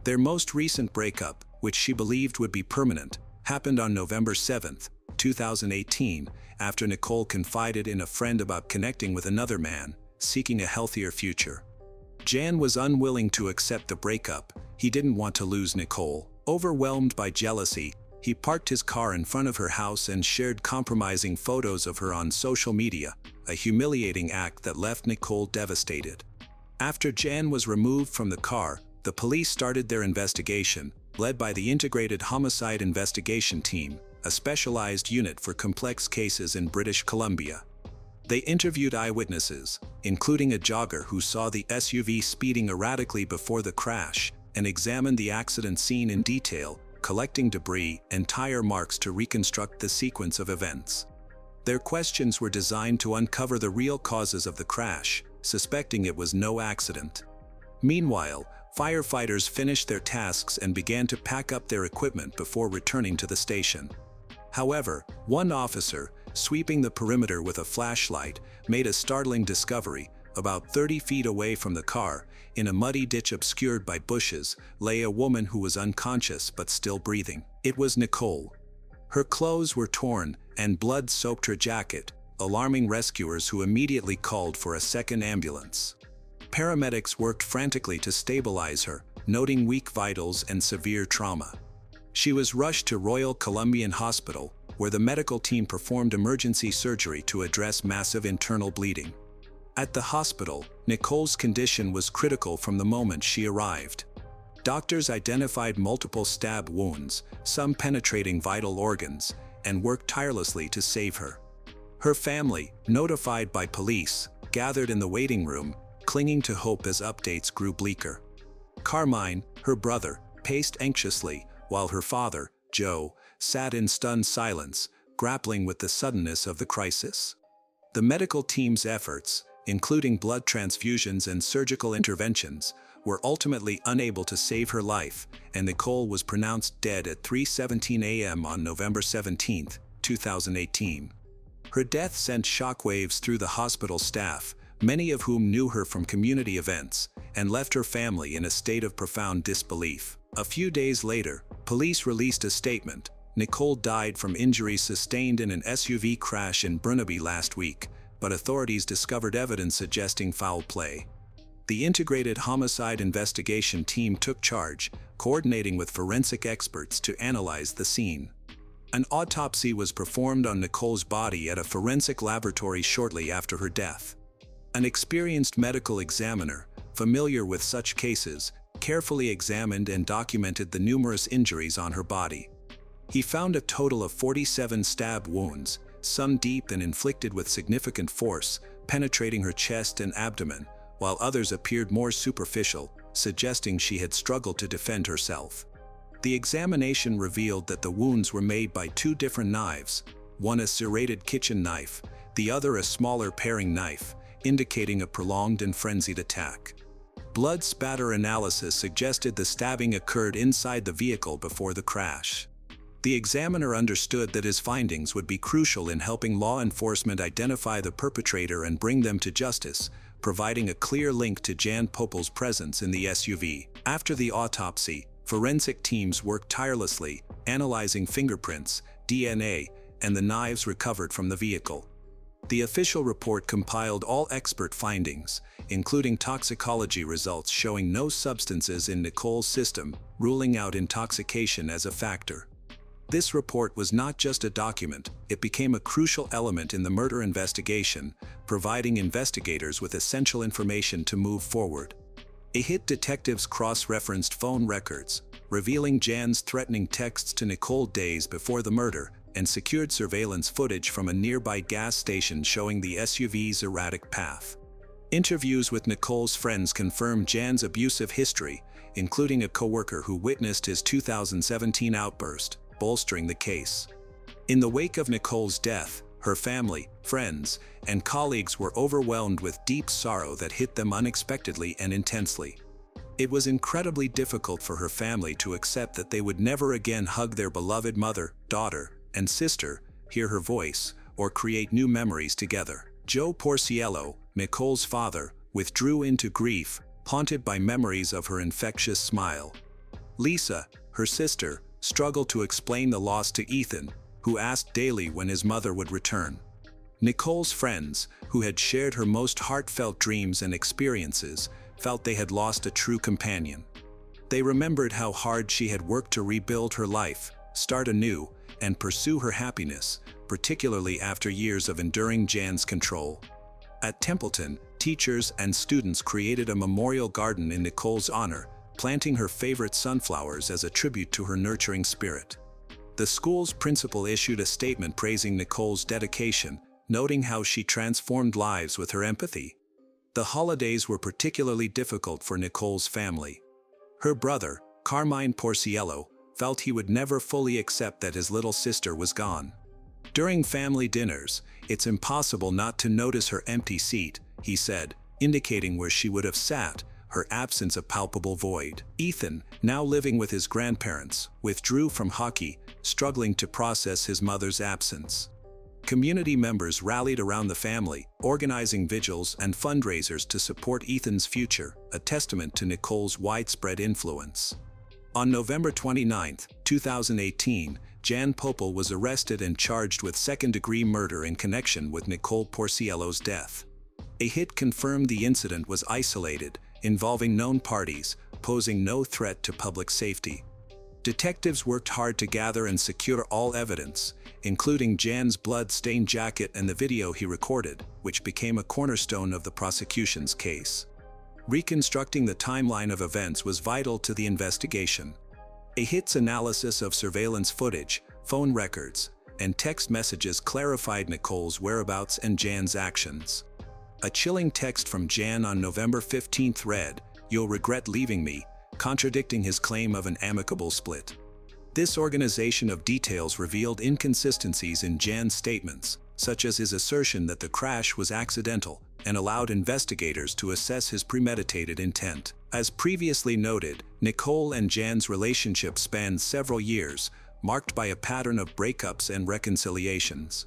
Their most recent breakup, which she believed would be permanent, happened on November 7, 2018, after Nicole confided in a friend about connecting with another man, seeking a healthier future. Jan was unwilling to accept the breakup. He didn't want to lose Nicole. Overwhelmed by jealousy, he parked his car in front of her house and shared compromising photos of her on social media, a humiliating act that left Nicole devastated. After Jan was removed from the car, the police started their investigation, led by the Integrated Homicide Investigation Team, a specialized unit for complex cases in British Columbia. They interviewed eyewitnesses, including a jogger who saw the SUV speeding erratically before the crash, and examined the accident scene in detail, collecting debris and tire marks to reconstruct the sequence of events. Their questions were designed to uncover the real causes of the crash, suspecting it was no accident. Meanwhile, firefighters finished their tasks and began to pack up their equipment before returning to the station. However, one officer, sweeping the perimeter with a flashlight, made a startling discovery. About 30 feet away from the car, in a muddy ditch obscured by bushes, lay a woman who was unconscious but still breathing. It was Nicole. Her clothes were torn, and blood soaked her jacket, alarming rescuers who immediately called for a second ambulance. Paramedics worked frantically to stabilize her, noting weak vitals and severe trauma. She was rushed to Royal Columbian Hospital, where the medical team performed emergency surgery to address massive internal bleeding. At the hospital, Nicole's condition was critical from the moment she arrived. Doctors identified multiple stab wounds, some penetrating vital organs, and worked tirelessly to save her. Her family, notified by police, gathered in the waiting room, clinging to hope as updates grew bleaker. Carmine, her brother, paced anxiously, while her father, Joe, sat in stunned silence, grappling with the suddenness of the crisis. The medical team's efforts, including blood transfusions and surgical interventions, were ultimately unable to save her life, and Nicole was pronounced dead at 3:17 a.m. on November 17, 2018. Her death sent shockwaves through the hospital staff, many of whom knew her from community events, and left her family in a state of profound disbelief. A few days later, police released a statement. Nicole died from injuries sustained in an SUV crash in Burnaby last week, but authorities discovered evidence suggesting foul play. The Integrated Homicide Investigation Team took charge, coordinating with forensic experts to analyze the scene. An autopsy was performed on Nicole's body at a forensic laboratory shortly after her death. An experienced medical examiner, familiar with such cases, carefully examined and documented the numerous injuries on her body. He found a total of 47 stab wounds, some deep and inflicted with significant force, penetrating her chest and abdomen, while others appeared more superficial, suggesting she had struggled to defend herself. The examination revealed that the wounds were made by two different knives, one a serrated kitchen knife, the other a smaller paring knife, indicating a prolonged and frenzied attack. Blood spatter analysis suggested the stabbing occurred inside the vehicle before the crash. The examiner understood that his findings would be crucial in helping law enforcement identify the perpetrator and bring them to justice, providing a clear link to Jan Popel's presence in the SUV. After the autopsy, forensic teams worked tirelessly, analyzing fingerprints, DNA, and the knives recovered from the vehicle. The official report compiled all expert findings, including toxicology results showing no substances in Nicole's system, ruling out intoxication as a factor. This report was not just a document, it became a crucial element in the murder investigation, providing investigators with essential information to move forward. Detectives cross-referenced phone records, revealing Jan's threatening texts to Nicole days before the murder, and secured surveillance footage from a nearby gas station showing the SUV's erratic path. Interviews with Nicole's friends confirmed Jan's abusive history, including a coworker who witnessed his 2017 outburst, bolstering the case. In the wake of Nicole's death, her family, friends, and colleagues were overwhelmed with deep sorrow that hit them unexpectedly and intensely. It was incredibly difficult for her family to accept that they would never again hug their beloved mother, daughter, and sister, hear her voice, or create new memories together. Joe Porciello, Nicole's father, withdrew into grief, haunted by memories of her infectious smile. Lisa, her sister, struggled to explain the loss to Ethan, who asked daily when his mother would return. Nicole's friends, who had shared her most heartfelt dreams and experiences, felt they had lost a true companion. They remembered how hard she had worked to rebuild her life, start anew, and pursue her happiness, particularly after years of enduring Jan's control. At Templeton, teachers and students created a memorial garden in Nicole's honor, planting her favorite sunflowers as a tribute to her nurturing spirit. The school's principal issued a statement praising Nicole's dedication, noting how she transformed lives with her empathy. The holidays were particularly difficult for Nicole's family. Her brother, Carmine Porciello, felt he would never fully accept that his little sister was gone. During family dinners, "It's impossible not to notice her empty seat," he said, indicating where she would have sat, her absence a palpable void. Ethan, now living with his grandparents, withdrew from hockey, struggling to process his mother's absence. Community members rallied around the family, organizing vigils and fundraisers to support Ethan's future, a testament to Nicole's widespread influence. On November 29, 2018, Jan Popel was arrested and charged with second-degree murder in connection with Nicole Porciello's death. A hit confirmed the incident was isolated, involving known parties, posing no threat to public safety. Detectives worked hard to gather and secure all evidence, including Jan's blood-stained jacket and the video he recorded, which became a cornerstone of the prosecution's case. Reconstructing the timeline of events was vital to the investigation. A HIT's analysis of surveillance footage, phone records, and text messages clarified Nicole's whereabouts and Jan's actions. A chilling text from Jan on November 15 read, "You'll regret leaving me," contradicting his claim of an amicable split. This organization of details revealed inconsistencies in Jan's statements, such as his assertion that the crash was accidental, and allowed investigators to assess his premeditated intent. As previously noted, Nicole and Jan's relationship spanned several years, marked by a pattern of breakups and reconciliations.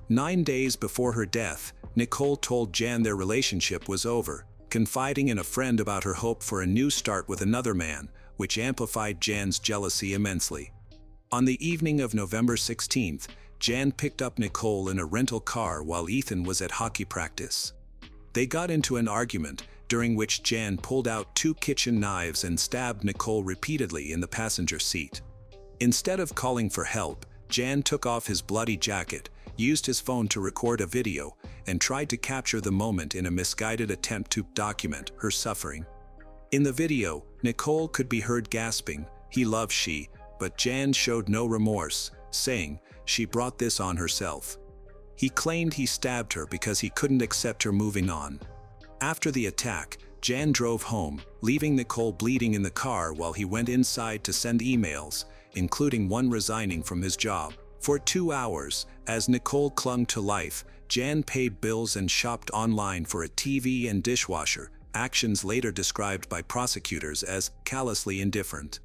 9 days before her death, Nicole told Jan their relationship was over, confiding in a friend about her hope for a new start with another man, which amplified Jan's jealousy immensely. On the evening of November 16th, Jan picked up Nicole in a rental car while Ethan was at hockey practice. They got into an argument, during which Jan pulled out 2 kitchen knives and stabbed Nicole repeatedly in the passenger seat. Instead of calling for help, Jan took off his bloody jacket, used his phone to record a video, and tried to capture the moment in a misguided attempt to document her suffering. In the video, Nicole could be heard gasping, "He loves she," but Jan showed no remorse, saying, "She brought this on herself." He claimed he stabbed her because he couldn't accept her moving on. After the attack, Jan drove home, leaving Nicole bleeding in the car while he went inside to send emails, including one resigning from his job. For 2 hours, as Nicole clung to life, Jan paid bills and shopped online for a TV and dishwasher, actions later described by prosecutors as callously indifferent.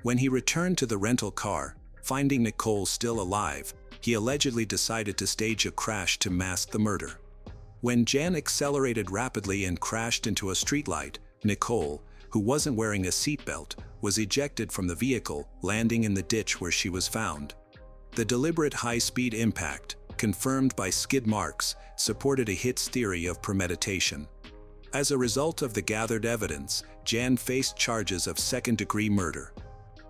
When he returned to the rental car, finding Nicole still alive, he allegedly decided to stage a crash to mask the murder. When Jan accelerated rapidly and crashed into a streetlight, Nicole, who wasn't wearing a seatbelt, was ejected from the vehicle, landing in the ditch where she was found. The deliberate high-speed impact, confirmed by skid marks, supported a HIT's theory of premeditation. As a result of the gathered evidence, Jan faced charges of second-degree murder.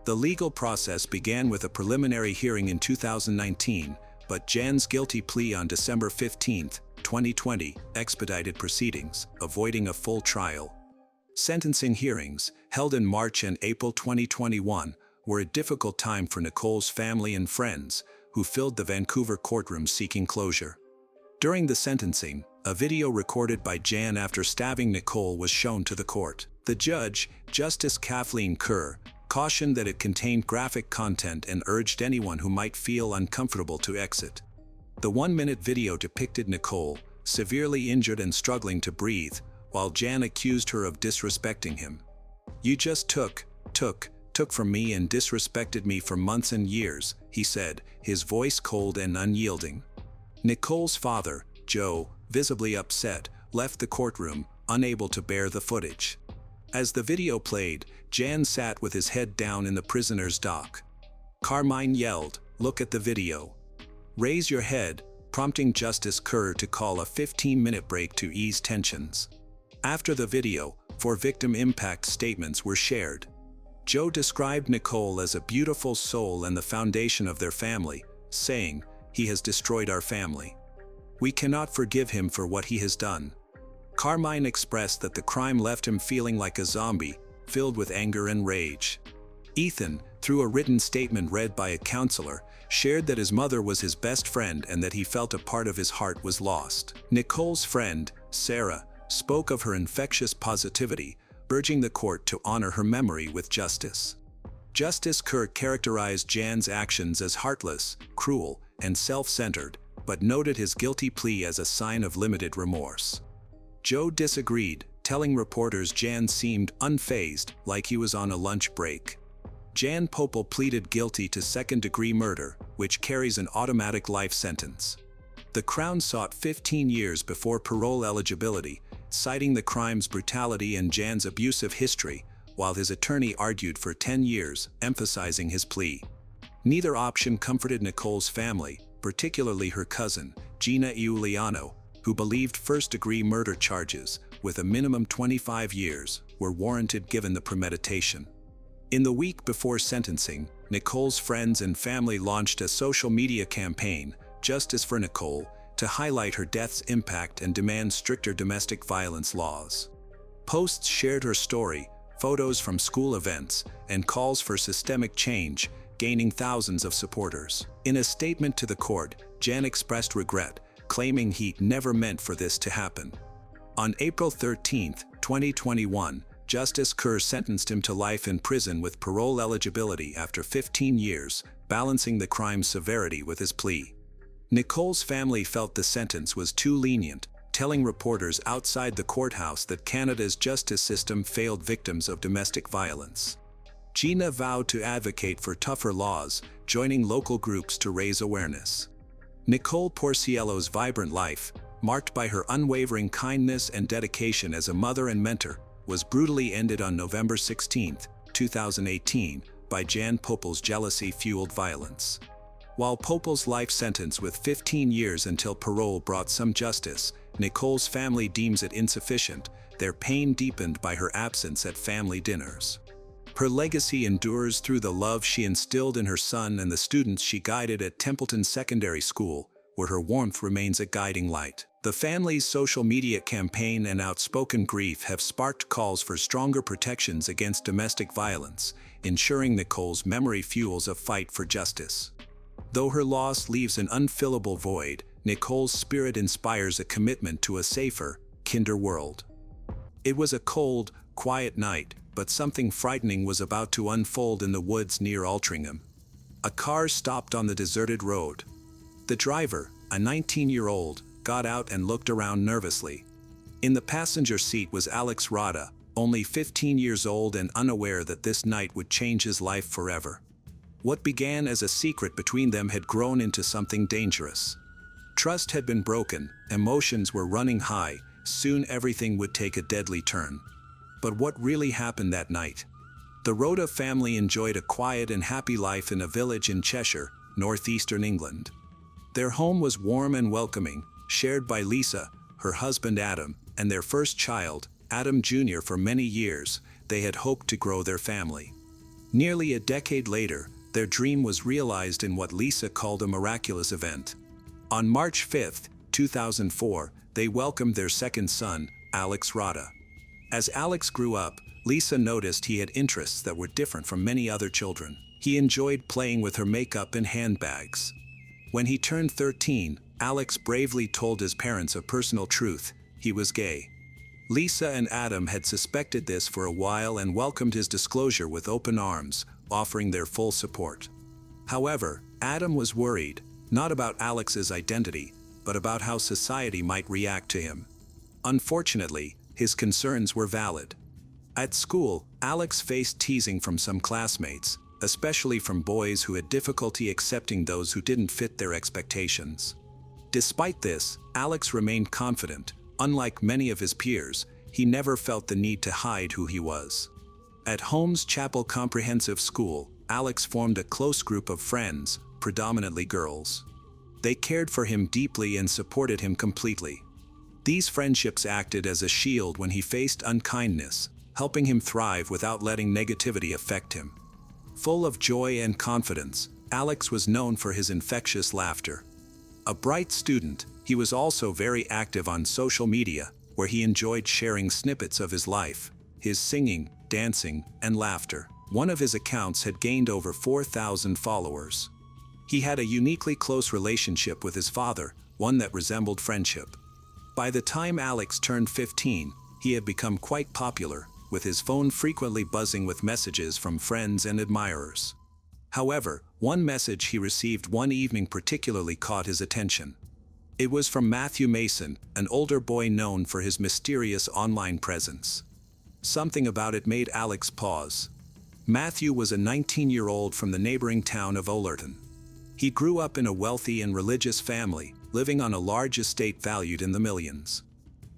The legal process began with a preliminary hearing in 2019, but Jan's guilty plea on December 15, 2020, expedited proceedings, avoiding a full trial. Sentencing hearings, held in March and April 2021, were a difficult time for Nicole's family and friends, who filled the Vancouver courtroom seeking closure. During the sentencing, a video recorded by Jan after stabbing Nicole was shown to the court. The judge, Justice Kathleen Kerr, cautioned that it contained graphic content and urged anyone who might feel uncomfortable to exit. The 1-minute video depicted Nicole, severely injured and struggling to breathe, while Jan accused her of disrespecting him. "You just took from me and disrespected me for months and years," he said, his voice cold and unyielding. Nicole's father, Joe, visibly upset, left the courtroom, unable to bear the footage. As the video played, Jan sat with his head down in the prisoner's dock. Carmine yelled, "Look at the video. Raise your head," prompting Justice Kerr to call a 15-minute break to ease tensions. After the video, 4 victim impact statements were shared. Joe described Nicole as a beautiful soul and the foundation of their family, saying, "He has destroyed our family. We cannot forgive him for what he has done." Carmine expressed that the crime left him feeling like a zombie, filled with anger and rage. Ethan, through a written statement read by a counselor, shared that his mother was his best friend and that he felt a part of his heart was lost. Nicole's friend, Sarah, spoke of her infectious positivity, urging the court to honor her memory with justice. Justice Kerr characterized Jan's actions as heartless, cruel, and self-centered, but noted his guilty plea as a sign of limited remorse. Joe disagreed, telling reporters Jan seemed unfazed, like he was on a lunch break. Jan Popel pleaded guilty to second-degree murder, which carries an automatic life sentence. The Crown sought 15 years before parole eligibility, citing the crime's brutality and Jan's abusive history, while his attorney argued for 10 years, emphasizing his plea. Neither option comforted Nicole's family, particularly her cousin, Gina Iuliano, who believed first-degree murder charges, with a minimum 25 years, were warranted given the premeditation. In the week before sentencing, Nicole's friends and family launched a social media campaign, Justice for Nicole, to highlight her death's impact and demand stricter domestic violence laws. Posts shared her story, photos from school events, and calls for systemic change, gaining thousands of supporters. In a statement to the court, Jan expressed regret, claiming he never meant for this to happen. On April 13, 2021, Justice Kerr sentenced him to life in prison with parole eligibility after 15 years, balancing the crime's severity with his plea. Nicole's family felt the sentence was too lenient, telling reporters outside the courthouse that Canada's justice system failed victims of domestic violence. Gina vowed to advocate for tougher laws, joining local groups to raise awareness. Nicole Porciello's vibrant life, marked by her unwavering kindness and dedication as a mother and mentor, was brutally ended on November 16, 2018, by Jan Popel's jealousy-fueled violence. While Popel's life sentence with 15 years until parole brought some justice, Nicole's family deems it insufficient, their pain deepened by her absence at family dinners. Her legacy endures through the love she instilled in her son and the students she guided at Templeton Secondary School, where her warmth remains a guiding light. The family's social media campaign and outspoken grief have sparked calls for stronger protections against domestic violence, ensuring Nicole's memory fuels a fight for justice. Though her loss leaves an unfillable void, Nicole's spirit inspires a commitment to a safer, kinder world. It was a cold, quiet night, but something frightening was about to unfold in the woods near Altrincham. A car stopped on the deserted road. The driver, a 19-year-old, got out and looked around nervously. In the passenger seat was Alex Rada, only 15 years old and unaware that this night would change his life forever. What began as a secret between them had grown into something dangerous. Trust had been broken, emotions were running high, soon everything would take a deadly turn. But what really happened that night? The Rhoda family enjoyed a quiet and happy life in a village in Cheshire, northeastern England. Their home was warm and welcoming, shared by Lisa, her husband Adam, and their first child, Adam Jr. For many years, they had hoped to grow their family. Nearly a decade later, their dream was realized in what Lisa called a miraculous event. On March 5, 2004, they welcomed their second son, Alex Rada. As Alex grew up, Lisa noticed he had interests that were different from many other children. He enjoyed playing with her makeup and handbags. When he turned 13, Alex bravely told his parents a personal truth: he was gay. Lisa and Adam had suspected this for a while and welcomed his disclosure with open arms, offering their full support. However, Adam was worried, not about Alex's identity, but about how society might react to him. Unfortunately, his concerns were valid. At school, Alex faced teasing from some classmates, especially from boys who had difficulty accepting those who didn't fit their expectations. Despite this, Alex remained confident. Unlike many of his peers, he never felt the need to hide who he was. At Holmes Chapel Comprehensive School, Alex formed a close group of friends, predominantly girls. They cared for him deeply and supported him completely. These friendships acted as a shield when he faced unkindness, helping him thrive without letting negativity affect him. Full of joy and confidence, Alex was known for his infectious laughter. A bright student, he was also very active on social media, where he enjoyed sharing snippets of his life, his singing, dancing, and laughter. One of his accounts had gained over 4,000 followers. He had a uniquely close relationship with his father, one that resembled friendship. By the time Alex turned 15, he had become quite popular, with his phone frequently buzzing with messages from friends and admirers. However, one message he received one evening particularly caught his attention. It was from Matthew Mason, an older boy known for his mysterious online presence. Something about it made Alex pause. Matthew was a 19-year-old from the neighboring town of Ollerton. He grew up in a wealthy and religious family, living on a large estate valued in the millions.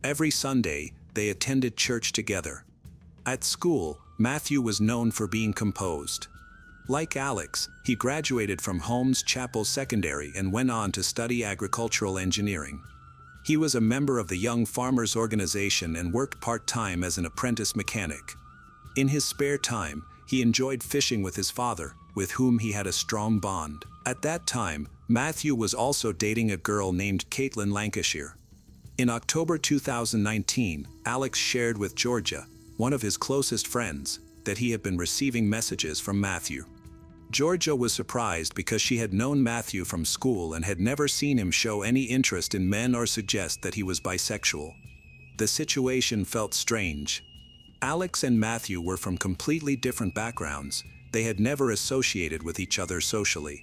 Every Sunday, they attended church together. At school, Matthew was known for being composed. Like Alex, he graduated from Holmes Chapel Secondary and went on to study agricultural engineering. He was a member of the Young Farmers Organization and worked part-time as an apprentice mechanic. In his spare time, he enjoyed fishing with his father, with whom he had a strong bond. At that time, Matthew was also dating a girl named Caitlin Lancashire. In October 2019, Alex shared with Georgia, one of his closest friends, that he had been receiving messages from Matthew. Georgia was surprised because she had known Matthew from school and had never seen him show any interest in men or suggest that he was bisexual. The situation felt strange. Alex and Matthew were from completely different backgrounds. They had never associated with each other socially.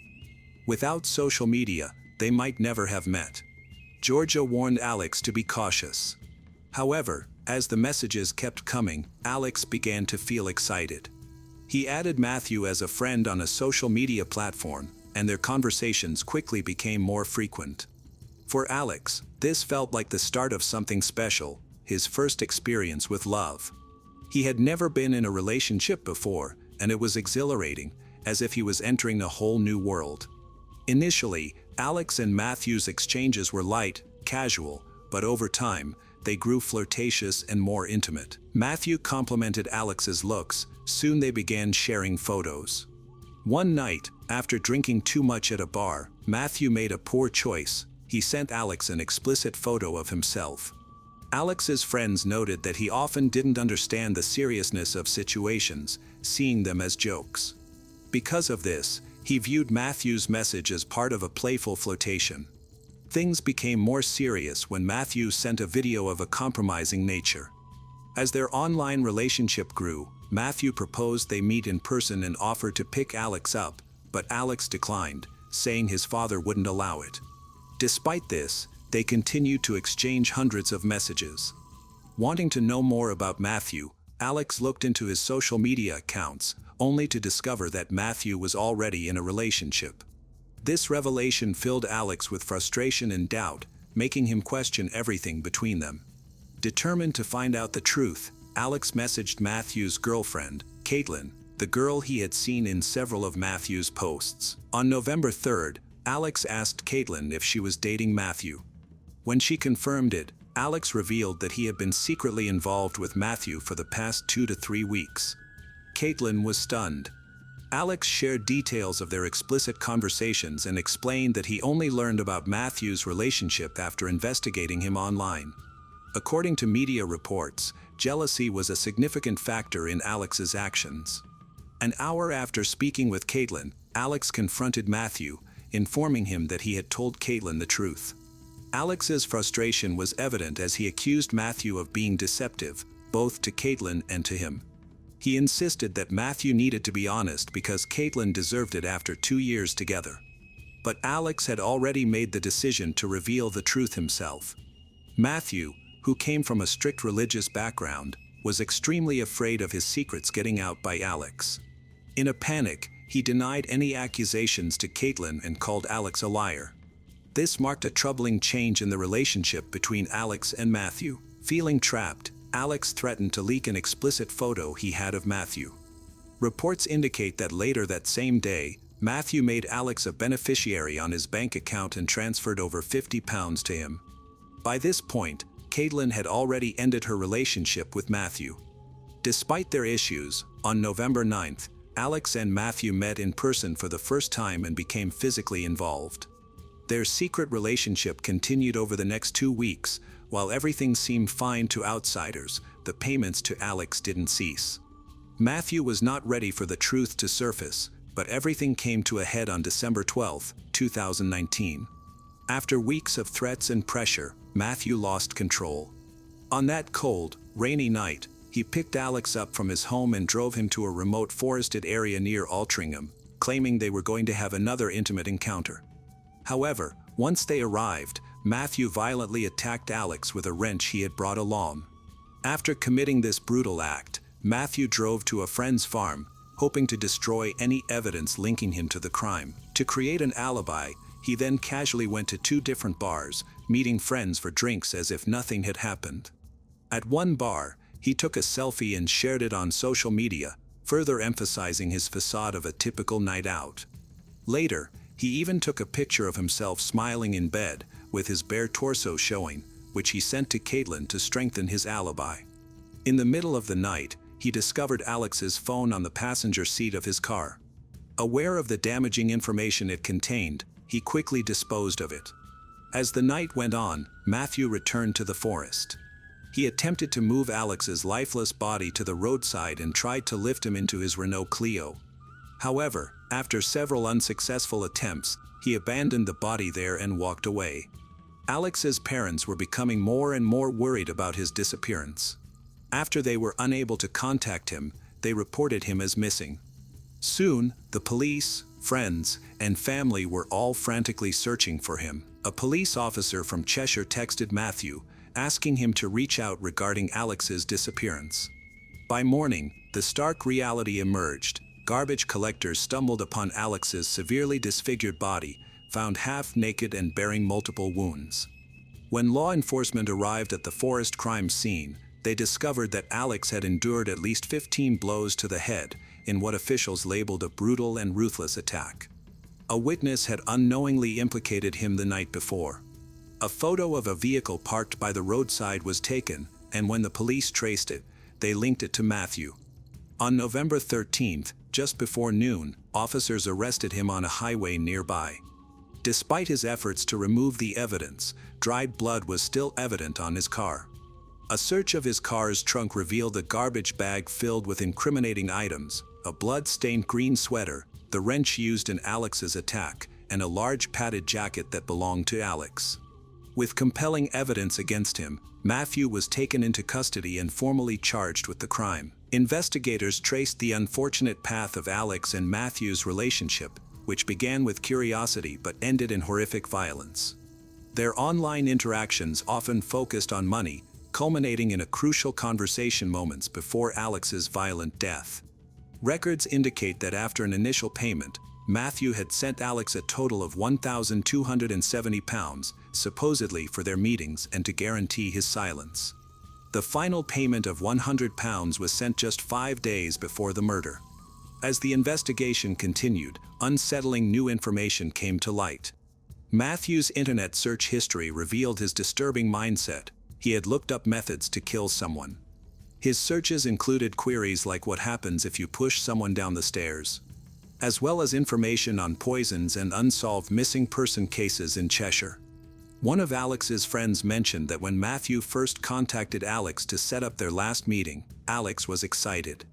Without social media, they might never have met. Georgia warned Alex to be cautious. However, as the messages kept coming, Alex began to feel excited. He added Matthew as a friend on a social media platform, and their conversations quickly became more frequent. For Alex, this felt like the start of something special, his first experience with love. He had never been in a relationship before, and it was exhilarating, as if he was entering a whole new world. Initially, Alex and Matthew's exchanges were light, casual, but over time, they grew flirtatious and more intimate. Matthew complimented Alex's looks. Soon they began sharing photos. One night, after drinking too much at a bar, Matthew made a poor choice. He sent Alex an explicit photo of himself. Alex's friends noted that he often didn't understand the seriousness of situations, seeing them as jokes. Because of this, he viewed Matthew's message as part of a playful flirtation. Things became more serious when Matthew sent a video of a compromising nature. As their online relationship grew, Matthew proposed they meet in person and offered to pick Alex up, but Alex declined, saying his father wouldn't allow it. Despite this, they continued to exchange hundreds of messages. Wanting to know more about Matthew, Alex looked into his social media accounts, only to discover that Matthew was already in a relationship. This revelation filled Alex with frustration and doubt, making him question everything between them. Determined to find out the truth, Alex messaged Matthew's girlfriend, Caitlin, the girl he had seen in several of Matthew's posts. On November 3rd, Alex asked Caitlin if she was dating Matthew. When she confirmed it, Alex revealed that he had been secretly involved with Matthew for the past 2 to 3 weeks. Caitlin was stunned. Alex shared details of their explicit conversations and explained that he only learned about Matthew's relationship after investigating him online. According to media reports, jealousy was a significant factor in Alex's actions. An hour after speaking with Caitlin, Alex confronted Matthew, informing him that he had told Caitlin the truth. Alex's frustration was evident as he accused Matthew of being deceptive, both to Caitlin and to him. He insisted that Matthew needed to be honest because Caitlin deserved it after 2 years together. But Alex had already made the decision to reveal the truth himself. Matthew, who came from a strict religious background, was extremely afraid of his secrets getting out by Alex. In a panic, he denied any accusations to Caitlin and called Alex a liar. This marked a troubling change in the relationship between Alex and Matthew. Feeling trapped, Alex threatened to leak an explicit photo he had of Matthew. Reports indicate that later that same day, Matthew made Alex a beneficiary on his bank account and transferred over £50 to him. By this point, Caitlin had already ended her relationship with Matthew. Despite their issues, on November 9th, Alex and Matthew met in person for the first time and became physically involved. Their secret relationship continued over the next 2 weeks. While everything seemed fine to outsiders, the payments to Alex didn't cease. Matthew was not ready for the truth to surface, but everything came to a head on December 12, 2019. After weeks of threats and pressure, Matthew lost control. On that cold, rainy night, he picked Alex up from his home and drove him to a remote forested area near Altrincham, claiming they were going to have another intimate encounter. However, once they arrived, Matthew violently attacked Alex with a wrench he had brought along. After committing this brutal act, Matthew drove to a friend's farm, hoping to destroy any evidence linking him to the crime. To create an alibi, he then casually went to 2 different bars, meeting friends for drinks as if nothing had happened. At one bar, he took a selfie and shared it on social media, further emphasizing his facade of a typical night out. Later, he even took a picture of himself smiling in bed, with his bare torso showing, which he sent to Caitlin to strengthen his alibi. In the middle of the night, he discovered Alex's phone on the passenger seat of his car. Aware of the damaging information it contained, he quickly disposed of it. As the night went on, Matthew returned to the forest. He attempted to move Alex's lifeless body to the roadside and tried to lift him into his Renault Clio. However, after several unsuccessful attempts, he abandoned the body there and walked away. Alex's parents were becoming more and more worried about his disappearance. After they were unable to contact him, they reported him as missing. Soon, the police, friends, and family were all frantically searching for him. A police officer from Cheshire texted Matthew, asking him to reach out regarding Alex's disappearance. By morning, the stark reality emerged. Garbage collectors stumbled upon Alex's severely disfigured body, found half-naked and bearing multiple wounds. When law enforcement arrived at the forest crime scene, they discovered that Alex had endured at least 15 blows to the head in what officials labeled a brutal and ruthless attack. A witness had unknowingly implicated him the night before. A photo of a vehicle parked by the roadside was taken, and when the police traced it, they linked it to Matthew. On November 13th, just before noon, officers arrested him on a highway nearby. Despite his efforts to remove the evidence, dried blood was still evident on his car. A search of his car's trunk revealed a garbage bag filled with incriminating items, a blood-stained green sweater, the wrench used in Alex's attack, and a large padded jacket that belonged to Alex. With compelling evidence against him, Matthew was taken into custody and formally charged with the crime. Investigators traced the unfortunate path of Alex and Matthew's relationship, which began with curiosity but ended in horrific violence. Their online interactions often focused on money, culminating in a crucial conversation moments before Alex's violent death. Records indicate that after an initial payment, Matthew had sent Alex a total of £1,270, supposedly for their meetings and to guarantee his silence. The final payment of £100 was sent just 5 days before the murder. As the investigation continued, unsettling new information came to light. Matthew's internet search history revealed his disturbing mindset. He had looked up methods to kill someone. His searches included queries like what happens if you push someone down the stairs, as well as information on poisons and unsolved missing person cases in Cheshire. One of Alex's friends mentioned that when Matthew first contacted Alex to set up their last meeting, Alex was excited.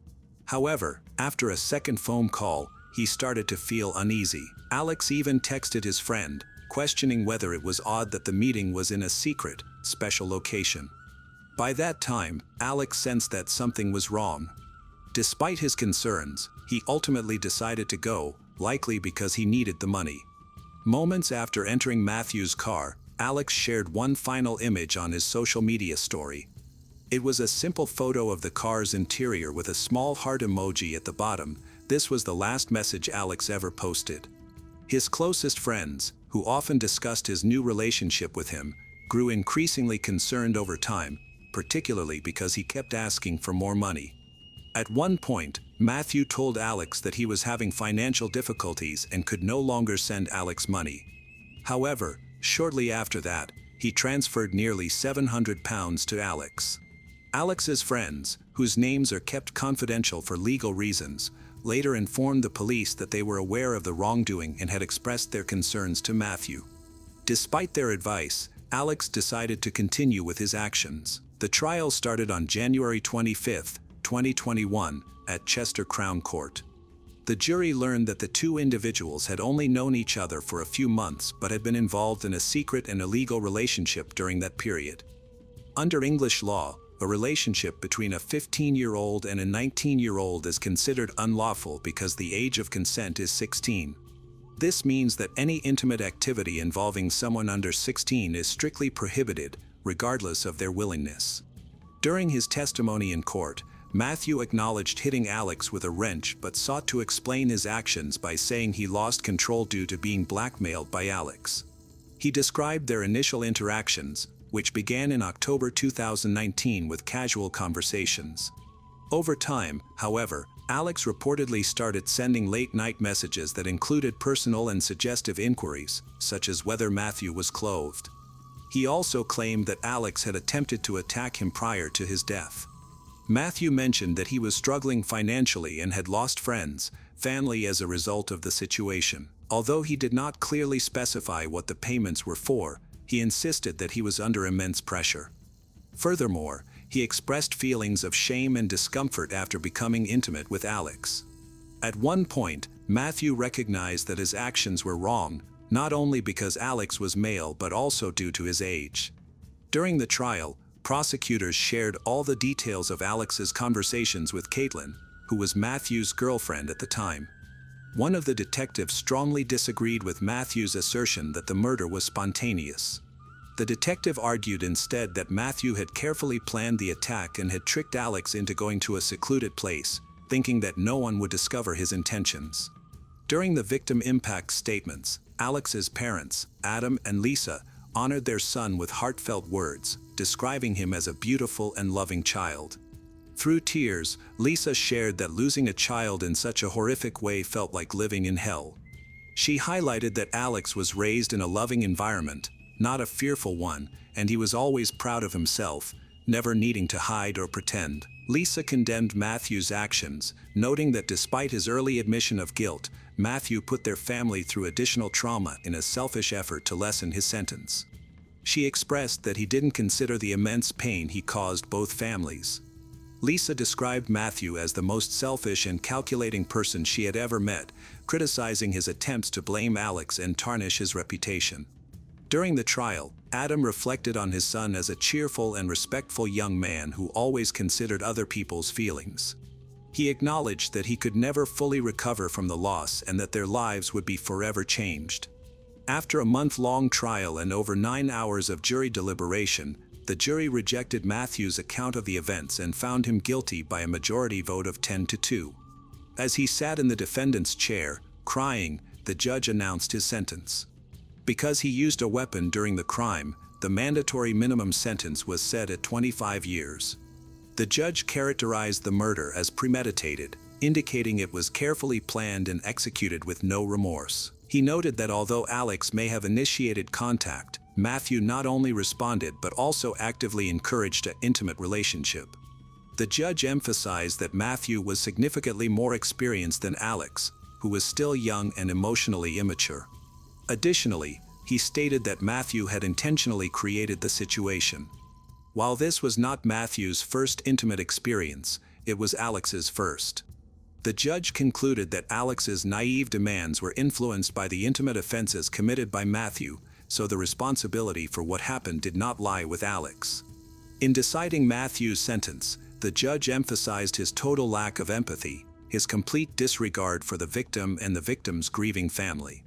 However, after a second phone call, he started to feel uneasy. Alex even texted his friend, questioning whether it was odd that the meeting was in a secret, special location. By that time, Alex sensed that something was wrong. Despite his concerns, he ultimately decided to go, likely because he needed the money. Moments after entering Matthew's car, Alex shared one final image on his social media story. It was a simple photo of the car's interior with a small heart emoji at the bottom. This was the last message Alex ever posted. His closest friends, who often discussed his new relationship with him, grew increasingly concerned over time, particularly because he kept asking for more money. At one point, Matthew told Alex that he was having financial difficulties and could no longer send Alex money. However, shortly after that, he transferred nearly £700 to Alex. Alex's friends, whose names are kept confidential for legal reasons, later informed the police that they were aware of the wrongdoing and had expressed their concerns to Matthew. Despite their advice, Alex decided to continue with his actions. The trial started on January 25, 2021, at Chester Crown Court. The jury learned that the two individuals had only known each other for a few months but had been involved in a secret and illegal relationship during that period. Under English law, a relationship between a 15-year-old and a 19-year-old is considered unlawful because the age of consent is 16. This means that any intimate activity involving someone under 16 is strictly prohibited, regardless of their willingness. During his testimony in court, Matthew acknowledged hitting Alex with a wrench but sought to explain his actions by saying he lost control due to being blackmailed by Alex. He described their initial interactions, which began in October 2019 with casual conversations. Over time, however, Alex reportedly started sending late-night messages that included personal and suggestive inquiries, such as whether Matthew was clothed. He also claimed that Alex had attempted to attack him prior to his death. Matthew mentioned that he was struggling financially and had lost friends, family as a result of the situation. Although he did not clearly specify what the payments were for, he insisted that he was under immense pressure. Furthermore, he expressed feelings of shame and discomfort after becoming intimate with Alex. At one point, Matthew recognized that his actions were wrong, not only because Alex was male but also due to his age. During the trial, prosecutors shared all the details of Alex's conversations with Caitlin, who was Matthew's girlfriend at the time. One of the detectives strongly disagreed with Matthew's assertion that the murder was spontaneous. The detective argued instead that Matthew had carefully planned the attack and had tricked Alex into going to a secluded place, thinking that no one would discover his intentions. During the victim impact statements, Alex's parents, Adam and Lisa, honored their son with heartfelt words, describing him as a beautiful and loving child. Through tears, Lisa shared that losing a child in such a horrific way felt like living in hell. She highlighted that Alex was raised in a loving environment, not a fearful one, and he was always proud of himself, never needing to hide or pretend. Lisa condemned Matthew's actions, noting that despite his early admission of guilt, Matthew put their family through additional trauma in a selfish effort to lessen his sentence. She expressed that he didn't consider the immense pain he caused both families. Lisa described Matthew as the most selfish and calculating person she had ever met, criticizing his attempts to blame Alex and tarnish his reputation. During the trial, Adam reflected on his son as a cheerful and respectful young man who always considered other people's feelings. He acknowledged that he could never fully recover from the loss and that their lives would be forever changed. After a month-long trial and over 9 hours of jury deliberation, the jury rejected Matthew's account of the events and found him guilty by a majority vote of 10-2. As he sat in the defendant's chair, crying, the judge announced his sentence. Because he used a weapon during the crime, the mandatory minimum sentence was set at 25 years. The judge characterized the murder as premeditated, indicating it was carefully planned and executed with no remorse. He noted that although Alex may have initiated contact, Matthew not only responded but also actively encouraged an intimate relationship. The judge emphasized that Matthew was significantly more experienced than Alex, who was still young and emotionally immature. Additionally, he stated that Matthew had intentionally created the situation. While this was not Matthew's first intimate experience, it was Alex's first. The judge concluded that Alex's naive demands were influenced by the intimate offenses committed by Matthew, so the responsibility for what happened did not lie with Alex. In deciding Matthew's sentence, the judge emphasized his total lack of empathy, his complete disregard for the victim and the victim's grieving family.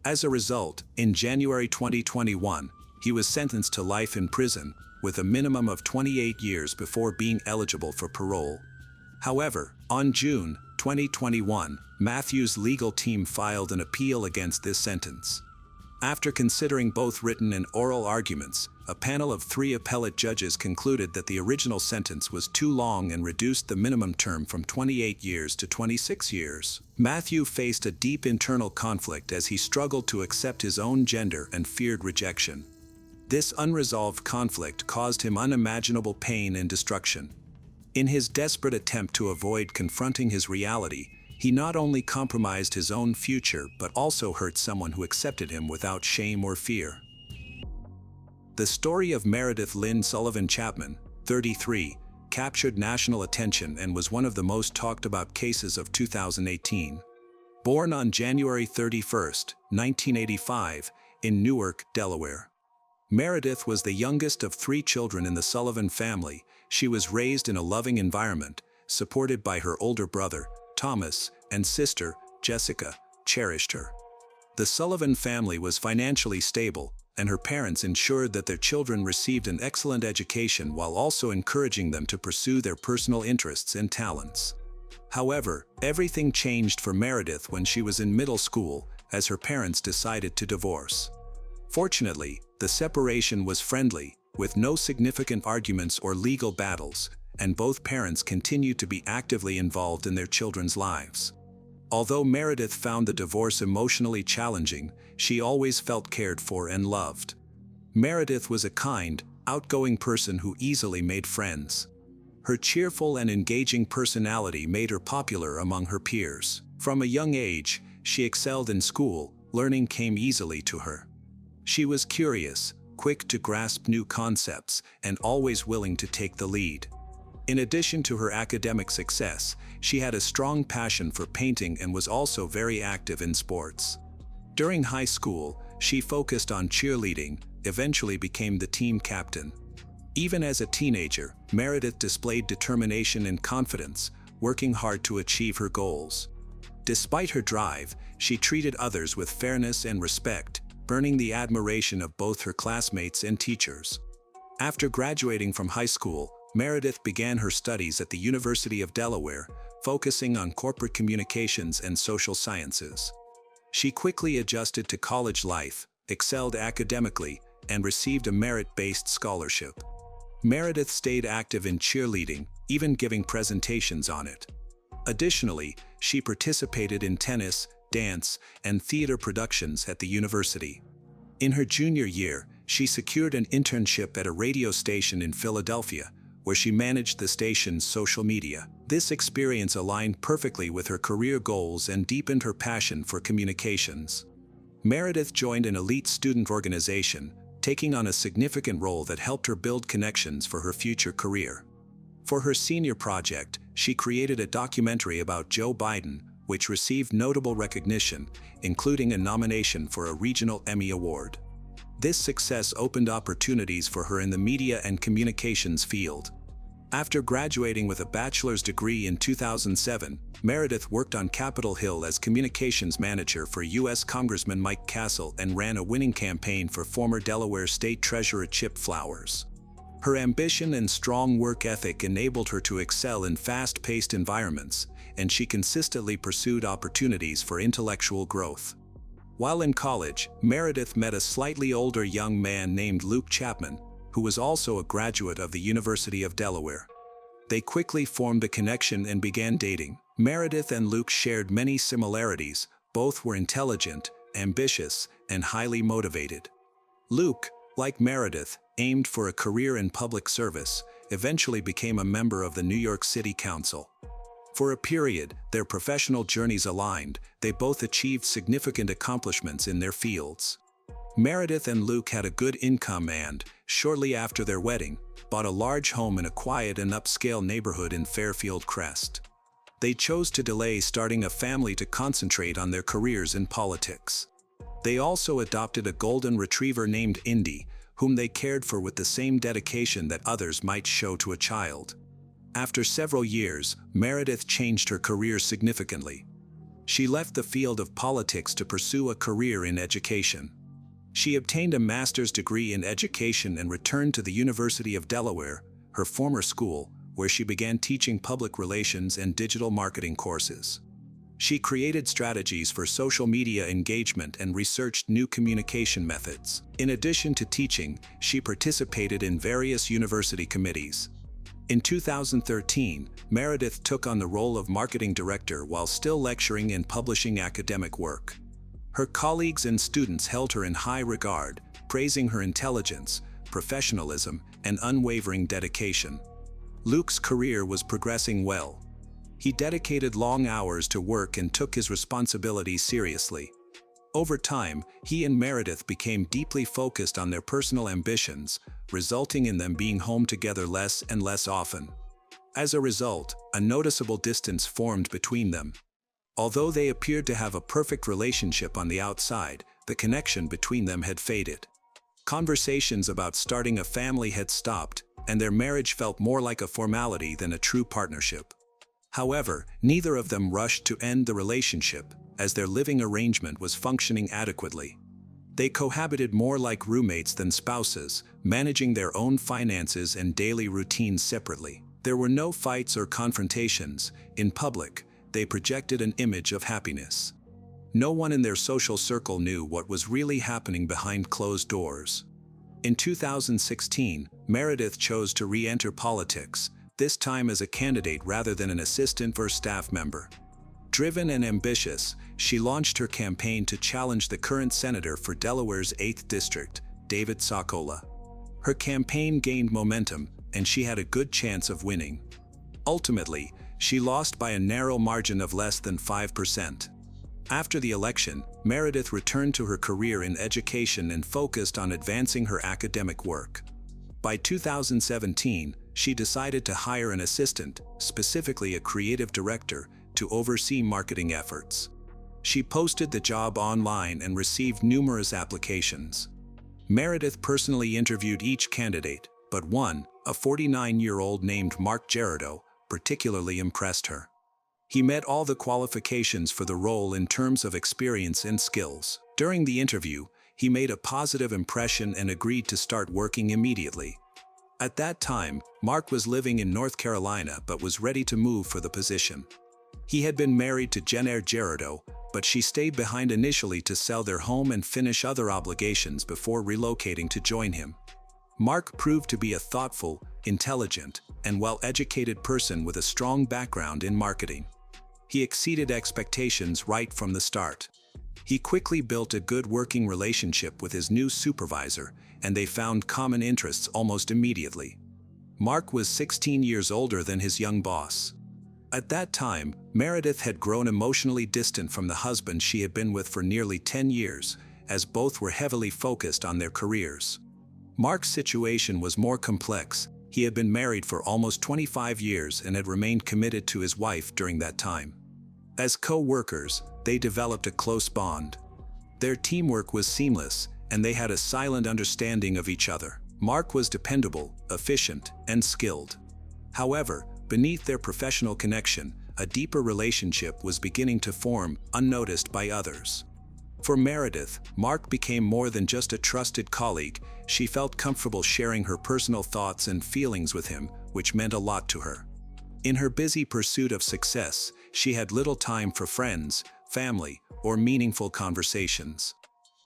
As a result, in January 2021, he was sentenced to life in prison, with a minimum of 28 years before being eligible for parole. However, on June 2021, Matthew's legal team filed an appeal against this sentence. After considering both written and oral arguments, a panel of 3 appellate judges concluded that the original sentence was too long and reduced the minimum term from 28 years to 26 years. Matthew faced a deep internal conflict as he struggled to accept his own gender and feared rejection. This unresolved conflict caused him unimaginable pain and destruction. In his desperate attempt to avoid confronting his reality, he not only compromised his own future but also hurt someone who accepted him without shame or fear. The story of Meredith Lynn Sullivan Chapman, 33, captured national attention and was one of the most talked about cases of 2018. Born on January 31, 1985, in Newark, Delaware. Meredith was the youngest of 3 children in the Sullivan family. She was raised in a loving environment, supported by her older brother, Thomas, and sister, Jessica, cherished her. The Sullivan family was financially stable, and her parents ensured that their children received an excellent education while also encouraging them to pursue their personal interests and talents. However, everything changed for Meredith when she was in middle school, as her parents decided to divorce. Fortunately, the separation was friendly, with no significant arguments or legal battles, and both parents continued to be actively involved in their children's lives. Although Meredith found the divorce emotionally challenging, she always felt cared for and loved. Meredith was a kind, outgoing person who easily made friends. Her cheerful and engaging personality made her popular among her peers. From a young age, she excelled in school. Learning came easily to her. She was curious, quick to grasp new concepts, and always willing to take the lead. In addition to her academic success, she had a strong passion for painting and was also very active in sports. During high school, she focused on cheerleading, eventually became the team captain. Even as a teenager, Meredith displayed determination and confidence, working hard to achieve her goals. Despite her drive, she treated others with fairness and respect, earning the admiration of both her classmates and teachers. After graduating from high school, Meredith began her studies at the University of Delaware, focusing on corporate communications and social sciences. She quickly adjusted to college life, excelled academically, and received a merit-based scholarship. Meredith stayed active in cheerleading, even giving presentations on it. Additionally, she participated in tennis, dance, and theater productions at the university. In her junior year, she secured an internship at a radio station in Philadelphia, where she managed the station's social media. This experience aligned perfectly with her career goals and deepened her passion for communications. Meredith joined an elite student organization, taking on a significant role that helped her build connections for her future career. For her senior project, she created a documentary about Joe Biden, which received notable recognition, including a nomination for a regional Emmy Award. This success opened opportunities for her in the media and communications field. After graduating with a bachelor's degree in 2007, Meredith worked on Capitol Hill as communications manager for U.S. Congressman Mike Castle and ran a winning campaign for former Delaware State Treasurer Chip Flowers. Her ambition and strong work ethic enabled her to excel in fast-paced environments, and she consistently pursued opportunities for intellectual growth. While in college, Meredith met a slightly older young man named Luke Chapman, who was also a graduate of the University of Delaware. They quickly formed a connection and began dating. Meredith and Luke shared many similarities. Both were intelligent, ambitious, and highly motivated. Luke, like Meredith, aimed for a career in public service, eventually became a member of the New York City Council. For a period, their professional journeys aligned. They both achieved significant accomplishments in their fields. Meredith and Luke had a good income and, shortly after their wedding, bought a large home in a quiet and upscale neighborhood in Fairfield Crest. they chose to delay starting a family to concentrate on their careers in politics. They also adopted a golden retriever named Indy, whom they cared for with the same dedication that others might show to a child. After several years, Meredith changed her career significantly. She left the field of politics to pursue a career in education. She obtained a master's degree in education and returned to the University of Delaware, her former school, where she began teaching public relations and digital marketing courses. She created strategies for social media engagement and researched new communication methods. In addition to teaching, she participated in various university committees. In 2013, Meredith took on the role of marketing director while still lecturing and publishing academic work. Her colleagues and students held her in high regard, praising her intelligence, professionalism, and unwavering dedication. Luke's career was progressing well. He dedicated long hours to work and took his responsibilities seriously. Over time, he and Meredith became deeply focused on their personal ambitions, resulting in them being home together less and less often. As a result, a noticeable distance formed between them. Although they appeared to have a perfect relationship on the outside, the connection between them had faded. Conversations about starting a family had stopped, and their marriage felt more like a formality than a true partnership. However, neither of them rushed to end the relationship, as their living arrangement was functioning adequately. They cohabited more like roommates than spouses, managing their own finances and daily routines separately. There were no fights or confrontations. In public, they projected an image of happiness. No one in their social circle knew what was really happening behind closed doors. In 2016, Meredith chose to re-enter politics, this time as a candidate rather than an assistant or staff member. Driven and ambitious, she launched her campaign to challenge the current senator for Delaware's 8th District, David Sokolow. Her campaign gained momentum, and she had a good chance of winning. Ultimately, she lost by a narrow margin of less than 5%. After the election, Meredith returned to her career in education and focused on advancing her academic work. By 2017, she decided to hire an assistant, specifically a creative director, to oversee marketing efforts. She posted the job online and received numerous applications. Meredith personally interviewed each candidate, but one, a 49-year-old named Mark Gerardo, particularly impressed her. He met all the qualifications for the role in terms of experience and skills. During the interview, he made a positive impression and agreed to start working immediately. At that time, Mark was living in North Carolina but was ready to move for the position. He had been married to Jenner Gerardo, but she stayed behind initially to sell their home and finish other obligations before relocating to join him. Mark proved to be a thoughtful, intelligent, and well-educated person with a strong background in marketing. He exceeded expectations right from the start. He quickly built a good working relationship with his new supervisor, and they found common interests almost immediately. Mark was 16 years older than his young boss. At that time, Meredith had grown emotionally distant from the husband she had been with for nearly 10 years, as both were heavily focused on their careers. Mark's situation was more complex. He had been married for almost 25 years and had remained committed to his wife during that time. As co-workers, they developed a close bond. Their teamwork was seamless, and they had a silent understanding of each other. Mark was dependable, efficient, and skilled. However, beneath their professional connection, a deeper relationship was beginning to form, unnoticed by others. For Meredith, Mark became more than just a trusted colleague. She felt comfortable sharing her personal thoughts and feelings with him, which meant a lot to her. In her busy pursuit of success, she had little time for friends, family, or meaningful conversations.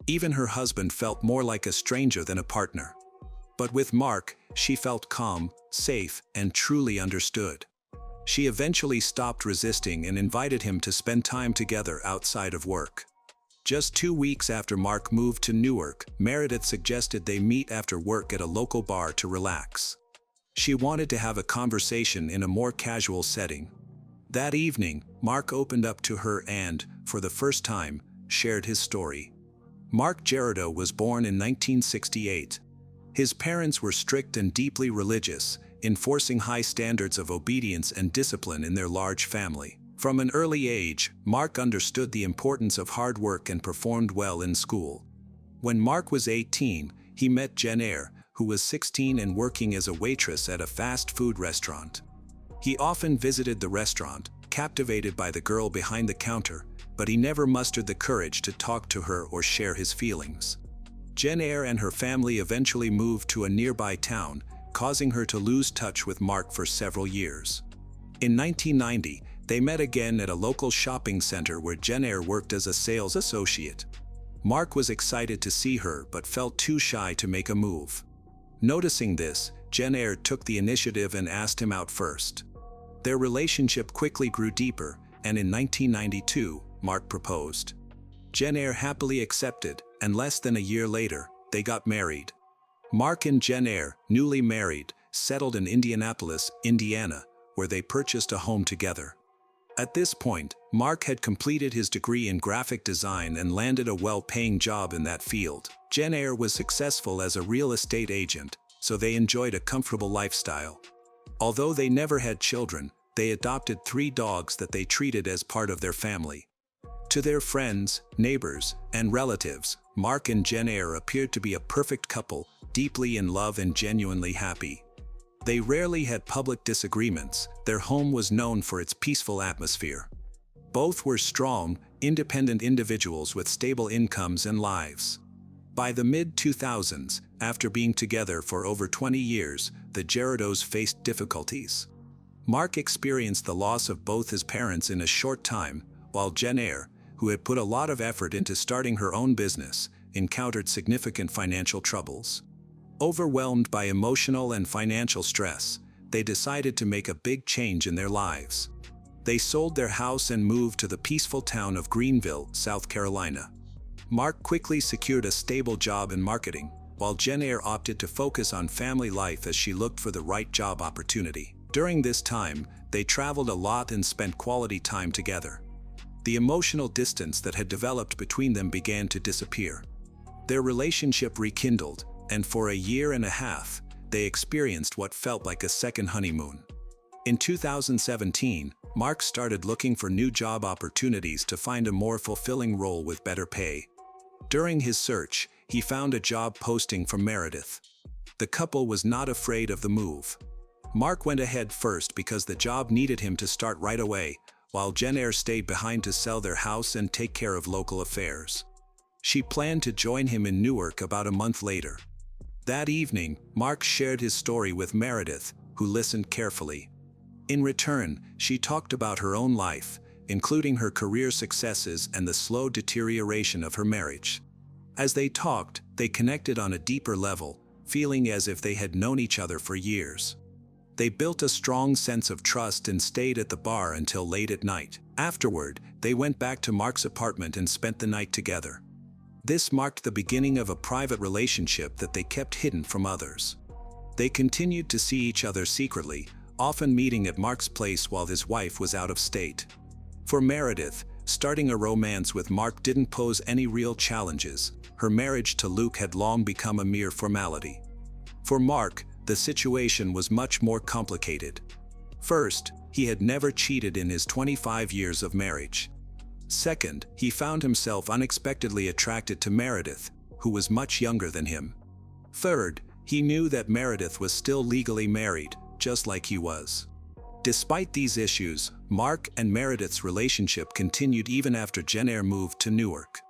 Even her husband felt more like a stranger than a partner. But with Mark, she felt calm, safe, and truly understood. She eventually stopped resisting and invited him to spend time together outside of work. Just 2 weeks after Mark moved to Newark, Meredith suggested they meet after work at a local bar to relax. She wanted to have a conversation in a more casual setting. That evening, Mark opened up to her and, for the first time, shared his story. Mark Gerardo was born in 1968. His parents were strict and deeply religious, enforcing high standards of obedience and discipline in their large family. From an early age, Mark understood the importance of hard work and performed well in school. When Mark was 18, he met Jen Eyre, who was 16 and working as a waitress at a fast food restaurant. He often visited the restaurant, captivated by the girl behind the counter, but he never mustered the courage to talk to her or share his feelings. Jen Eyre and her family eventually moved to a nearby town, causing her to lose touch with Mark for several years. In 1990, they met again at a local shopping center where Jen Eyre worked as a sales associate. Mark was excited to see her but felt too shy to make a move. Noticing this, Jen Eyre took the initiative and asked him out first. Their relationship quickly grew deeper, and in 1992, Mark proposed. Jen Eyre happily accepted, and less than a year later, they got married. Mark and Jen Eyre, newly married, settled in Indianapolis, Indiana, where they purchased a home together. At this point, Mark had completed his degree in graphic design and landed a well-paying job in that field. Jen Eyre was successful as a real estate agent, so they enjoyed a comfortable lifestyle. Although they never had children, they adopted 3 dogs that they treated as part of their family. To their friends, neighbors, and relatives, Mark and Jen Eyre appeared to be a perfect couple, deeply in love and genuinely happy. They rarely had public disagreements. Their home was known for its peaceful atmosphere. Both were strong, independent individuals with stable incomes and lives. By the mid-2000s, after being together for over 20 years, the Gerardos faced difficulties. Mark experienced the loss of both his parents in a short time, while Jen Eyre, who had put a lot of effort into starting her own business, encountered significant financial troubles. Overwhelmed by emotional and financial stress, they decided to make a big change in their lives. They sold their house and moved to the peaceful town of Greenville, South Carolina. Mark quickly secured a stable job in marketing, while Jen Eyre opted to focus on family life as she looked for the right job opportunity. During this time, they traveled a lot and spent quality time together. The emotional distance that had developed between them began to disappear. Their relationship rekindled, and for a year and a half, they experienced what felt like a second honeymoon. In 2017, Mark started looking for new job opportunities to find a more fulfilling role with better pay. During his search, he found a job posting from Meredith. The couple was not afraid of the move. Mark went ahead first because the job needed him to start right away, while Jen Eyre stayed behind to sell their house and take care of local affairs. She planned to join him in Newark about a month later. That evening, Mark shared his story with Meredith, who listened carefully. In return, she talked about her own life, including her career successes and the slow deterioration of her marriage. As they talked, they connected on a deeper level, feeling as if they had known each other for years. They built a strong sense of trust and stayed at the bar until late at night. Afterward, they went back to Mark's apartment and spent the night together. This marked the beginning of a private relationship that they kept hidden from others. They continued to see each other secretly, often meeting at Mark's place while his wife was out of state. For Meredith, starting a romance with Mark didn't pose any real challenges. Her marriage to Luke had long become a mere formality. For Mark, the situation was much more complicated. First, he had never cheated in his 25 years of marriage. Second, he found himself unexpectedly attracted to Meredith, who was much younger than him. Third, he knew that Meredith was still legally married, just like he was. Despite these issues, Mark and Meredith's relationship continued even after Jen Eyre moved to Newark.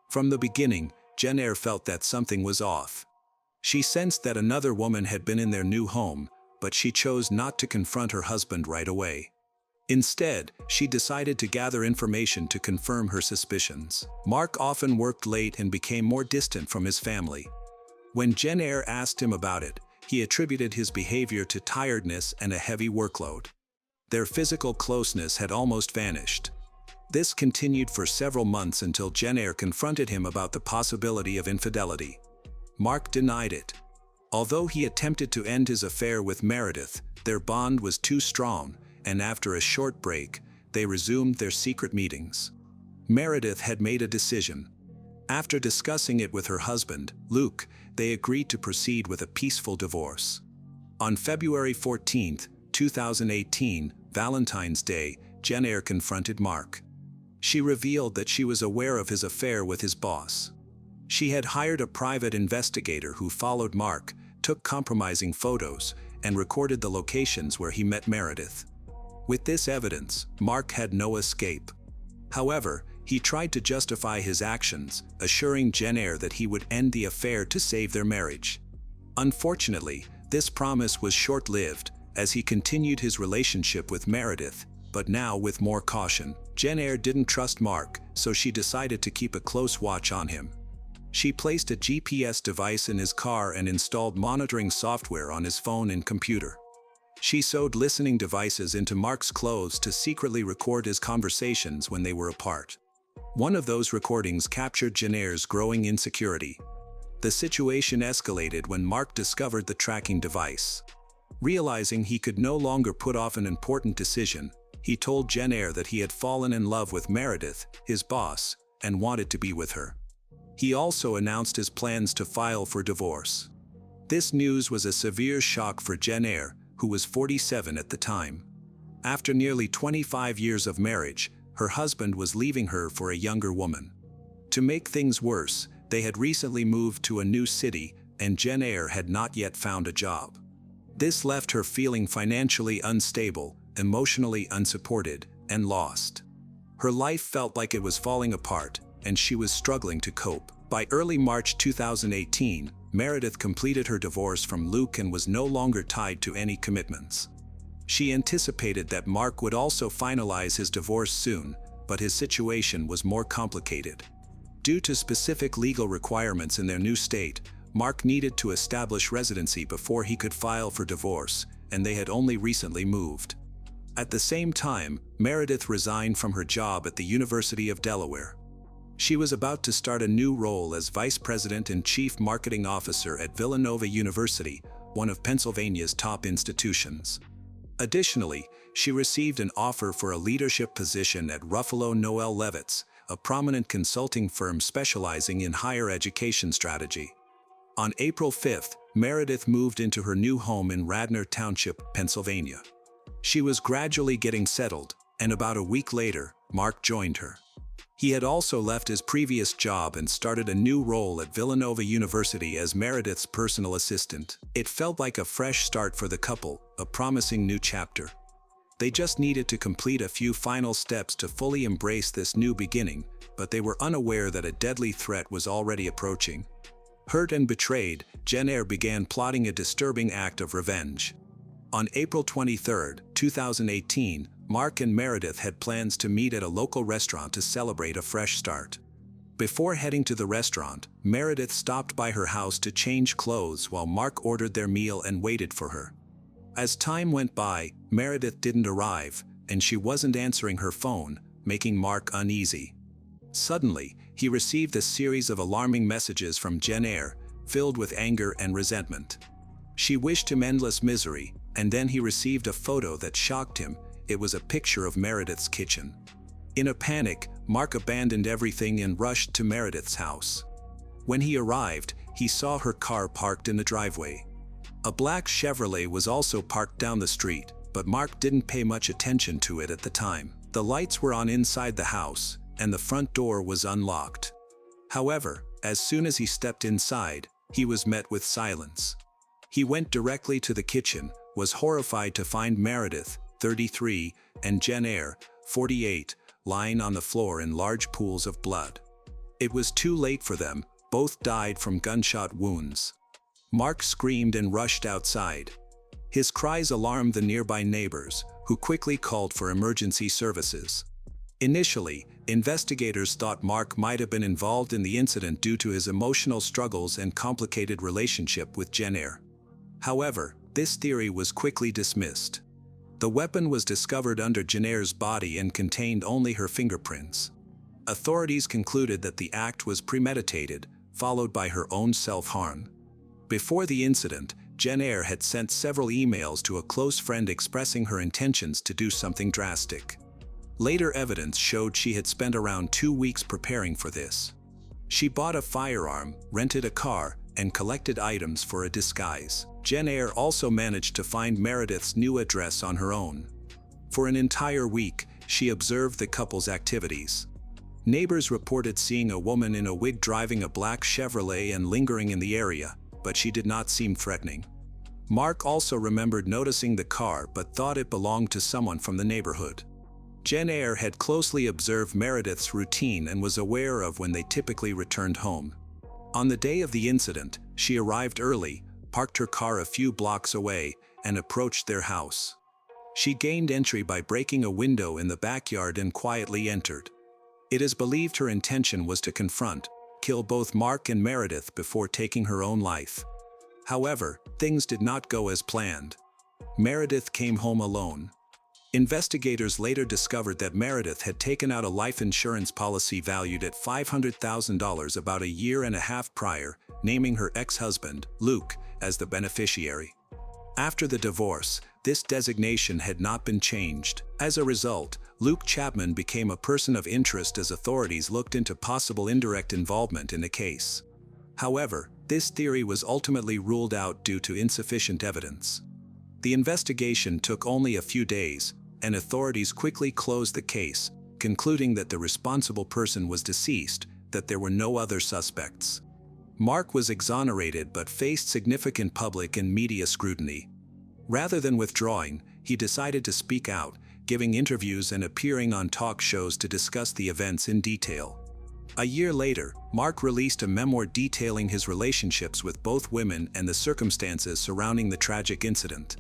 From the beginning, Jen Eyre felt that something was off. She sensed that another woman had been in their new home, but she chose not to confront her husband right away. Instead, she decided to gather information to confirm her suspicions. Mark often worked late and became more distant from his family. When Jen Eyre asked him about it, he attributed his behavior to tiredness and a heavy workload. Their physical closeness had almost vanished. This continued for several months until Jen Eyre confronted him about the possibility of infidelity. Mark denied it. Although he attempted to end his affair with Meredith, their bond was too strong, and after a short break, they resumed their secret meetings. Meredith had made a decision. After discussing it with her husband, Luke, they agreed to proceed with a peaceful divorce. On February 14, 2018, Valentine's Day, Jenner confronted Mark. She revealed that she was aware of his affair with his boss. She had hired a private investigator who followed Mark, took compromising photos, and recorded the locations where he met Meredith. With this evidence, Mark had no escape. However, he tried to justify his actions, assuring Jenner that he would end the affair to save their marriage. Unfortunately, this promise was short-lived, as he continued his relationship with Meredith, but now with more caution. Jenner didn't trust Mark, so she decided to keep a close watch on him. She placed a GPS device in his car and installed monitoring software on his phone and computer. She sewed listening devices into Mark's clothes to secretly record his conversations when they were apart. One of those recordings captured Jenner's growing insecurity. The situation escalated when Mark discovered the tracking device. Realizing he could no longer put off an important decision, he told Jenner that he had fallen in love with Meredith, his boss, and wanted to be with her. He also announced his plans to file for divorce. This news was a severe shock for Jenner, who was 47 at the time. After nearly 25 years of marriage, her husband was leaving her for a younger woman. To make things worse, they had recently moved to a new city, and Jenner had not yet found a job. This left her feeling financially unstable, emotionally unsupported, and lost. Her life felt like it was falling apart, and she was struggling to cope. By early March 2018, Meredith completed her divorce from Luke and was no longer tied to any commitments. She anticipated that Mark would also finalize his divorce soon, but his situation was more complicated. Due to specific legal requirements in their new state, Mark needed to establish residency before he could file for divorce, and they had only recently moved. At the same time, Meredith resigned from her job at the University of Delaware. She was about to start a new role as Vice President and Chief Marketing Officer at Villanova University, one of Pennsylvania's top institutions. Additionally, she received an offer for a leadership position at Ruffalo Noel Levitz, a prominent consulting firm specializing in higher education strategy. On April 5th, Meredith moved into her new home in Radnor Township, Pennsylvania. She was gradually getting settled, and about a week later, Mark joined her. He had also left his previous job and started a new role at Villanova University as Meredith's personal assistant. It felt like a fresh start for the couple, a promising new chapter. They just needed to complete a few final steps to fully embrace this new beginning, but they were unaware that a deadly threat was already approaching. Hurt and betrayed, Jenner began plotting a disturbing act of revenge. On April 23, 2018, Mark and Meredith had plans to meet at a local restaurant to celebrate a fresh start. Before heading to the restaurant, Meredith stopped by her house to change clothes while Mark ordered their meal and waited for her. As time went by, Meredith didn't arrive, and she wasn't answering her phone, making Mark uneasy. Suddenly, he received a series of alarming messages from Jenner, filled with anger and resentment. She wished him endless misery, and then he received a photo that shocked him. It was a picture of Meredith's kitchen. In a panic, Mark abandoned everything and rushed to Meredith's house. When he arrived, he saw her car parked in the driveway. A black Chevrolet was also parked down the street, but Mark didn't pay much attention to it at the time. The lights were on inside the house, and the front door was unlocked. However, as soon as he stepped inside, he was met with silence. He went directly to the kitchen, was horrified to find Meredith, 33, and Jenner, 48, lying on the floor in large pools of blood. It was too late for them, both died from gunshot wounds. Mark screamed and rushed outside. His cries alarmed the nearby neighbors, who quickly called for emergency services. Initially, investigators thought Mark might have been involved in the incident due to his emotional struggles and complicated relationship with Jenner. However, this theory was quickly dismissed. The weapon was discovered under Jenner's body and contained only her fingerprints. Authorities concluded that the act was premeditated, followed by her own self-harm. Before the incident, Jenner had sent several emails to a close friend expressing her intentions to do something drastic. Later evidence showed she had spent around 2 weeks preparing for this. She bought a firearm, rented a car, and collected items for a disguise. Jen Eyre also managed to find Meredith's new address on her own. For an entire week, she observed the couple's activities. Neighbors reported seeing a woman in a wig driving a black Chevrolet and lingering in the area, but she did not seem threatening. Mark also remembered noticing the car but thought it belonged to someone from the neighborhood. Jen Eyre had closely observed Meredith's routine and was aware of when they typically returned home. On the day of the incident, she arrived early, parked her car a few blocks away, and approached their house. She gained entry by breaking a window in the backyard and quietly entered. It is believed her intention was to confront, kill both Mark and Meredith before taking her own life. However, things did not go as planned. Meredith came home alone. Investigators later discovered that Meredith had taken out a life insurance policy valued at $500,000 about a year and a half prior, naming her ex-husband, Luke, as the beneficiary. After the divorce, this designation had not been changed. As a result, Luke Chapman became a person of interest as authorities looked into possible indirect involvement in the case. However, this theory was ultimately ruled out due to insufficient evidence. The investigation took only a few days, and authorities quickly closed the case, concluding that the responsible person was deceased, that there were no other suspects. Mark was exonerated but faced significant public and media scrutiny. Rather than withdrawing, he decided to speak out, giving interviews and appearing on talk shows to discuss the events in detail. A year later, Mark released a memoir detailing his relationships with both women and the circumstances surrounding the tragic incident.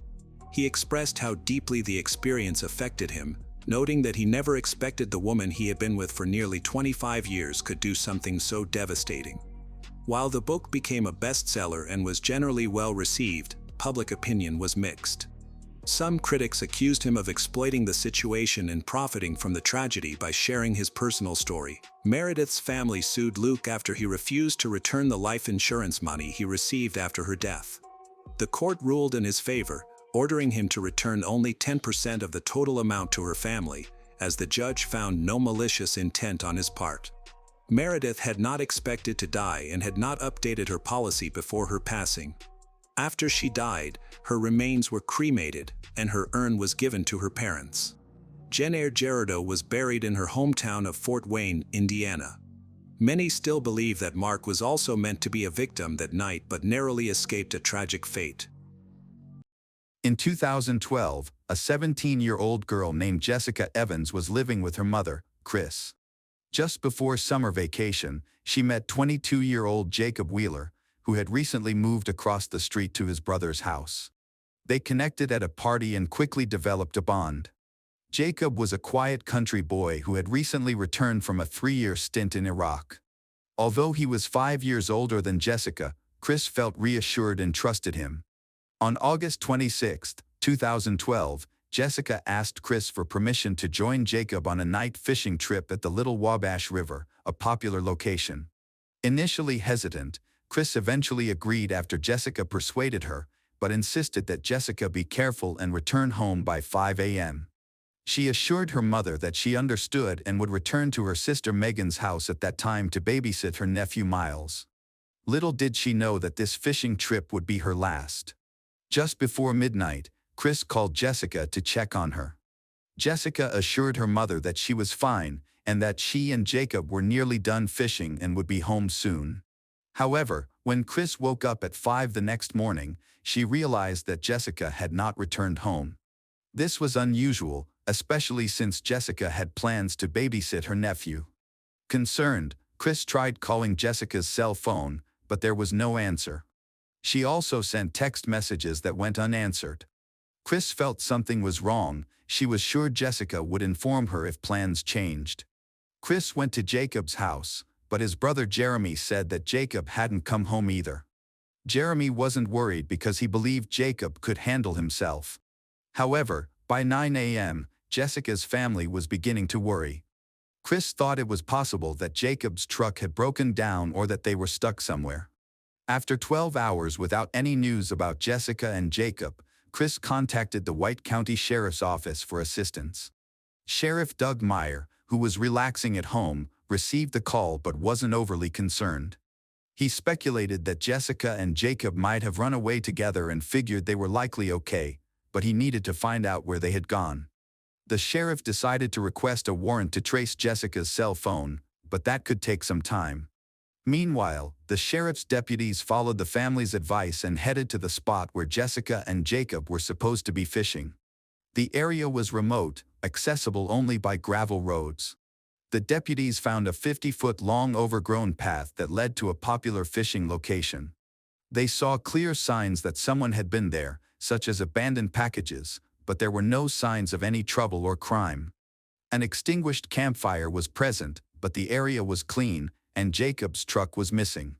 He expressed how deeply the experience affected him, noting that he never expected the woman he had been with for nearly 25 years could do something so devastating. While the book became a bestseller and was generally well received, public opinion was mixed. Some critics accused him of exploiting the situation and profiting from the tragedy by sharing his personal story. Meredith's family sued Luke after he refused to return the life insurance money he received after her death. The court ruled in his favor, ordering him to return only 10% of the total amount to her family, as the judge found no malicious intent on his part. Meredith had not expected to die and had not updated her policy before her passing. After she died, her remains were cremated, and her urn was given to her parents. Jen Eyre Gerardo was buried in her hometown of Fort Wayne, Indiana. Many still believe that Mark was also meant to be a victim that night but narrowly escaped a tragic fate.
In 2012, a 17-year-old girl named Jessica Evans was living with her mother, Chris. Just before summer vacation, she met 22-year-old Jacob Wheeler, who had recently moved across the street to his brother's house. They connected at a party and quickly developed a bond. Jacob was a quiet country boy who had recently returned from a 3-year stint in Iraq. Although he was 5 years older than Jessica, Chris felt reassured and trusted him. On August 26, 2012, Jessica asked Chris for permission to join Jacob on a night fishing trip at the Little Wabash River, a popular location. Initially hesitant, Chris eventually agreed after Jessica persuaded her, but insisted that Jessica be careful and return home by 5 a.m. She assured her mother that she understood and would return to her sister Megan's house at that time to babysit her nephew Miles. Little did she know that this fishing trip would be her last. Just before midnight, Chris called Jessica to check on her. Jessica assured her mother that she was fine and that she and Jacob were nearly done fishing and would be home soon. However, when Chris woke up at 5 the next morning, she realized that Jessica had not returned home. This was unusual, especially since Jessica had plans to babysit her nephew. Concerned, Chris tried calling Jessica's cell phone, but there was no answer. She also sent text messages that went unanswered. Chris felt something was wrong. She was sure Jessica would inform her if plans changed. Chris went to Jacob's house, but his brother Jeremy said that Jacob hadn't come home either. Jeremy wasn't worried because he believed Jacob could handle himself. However, by 9 a.m., Jessica's family was beginning to worry. Chris thought it was possible that Jacob's truck had broken down or that they were stuck somewhere. After 12 hours without any news about Jessica and Jacob, Chris contacted the White County Sheriff's Office for assistance. Sheriff Doug Meyer, who was relaxing at home, received the call but wasn't overly concerned. He speculated that Jessica and Jacob might have run away together and figured they were likely okay, but he needed to find out where they had gone. The sheriff decided to request a warrant to trace Jessica's cell phone, but that could take some time. Meanwhile, the sheriff's deputies followed the family's advice and headed to the spot where Jessica and Jacob were supposed to be fishing. The area was remote, accessible only by gravel roads. The deputies found a 50-foot-long overgrown path that led to a popular fishing location. They saw clear signs that someone had been there, such as abandoned packages, but there were no signs of any trouble or crime. An extinguished campfire was present, but the area was clean, and Jacob's truck was missing.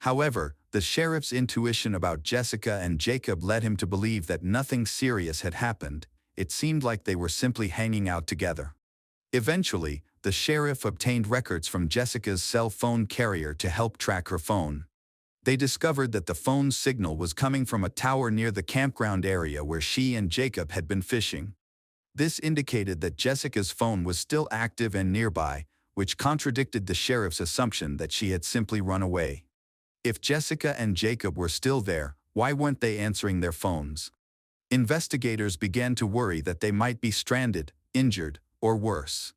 However, the sheriff's intuition about Jessica and Jacob led him to believe that nothing serious had happened. It seemed like they were simply hanging out together. Eventually, the sheriff obtained records from Jessica's cell phone carrier to help track her phone. They discovered that the phone's signal was coming from a tower near the campground area where she and Jacob had been fishing. This indicated that Jessica's phone was still active and nearby, which contradicted the sheriff's assumption that she had simply run away. If Jessica and Jacob were still there, why weren't they answering their phones? Investigators began to worry that they might be stranded, injured, or worse.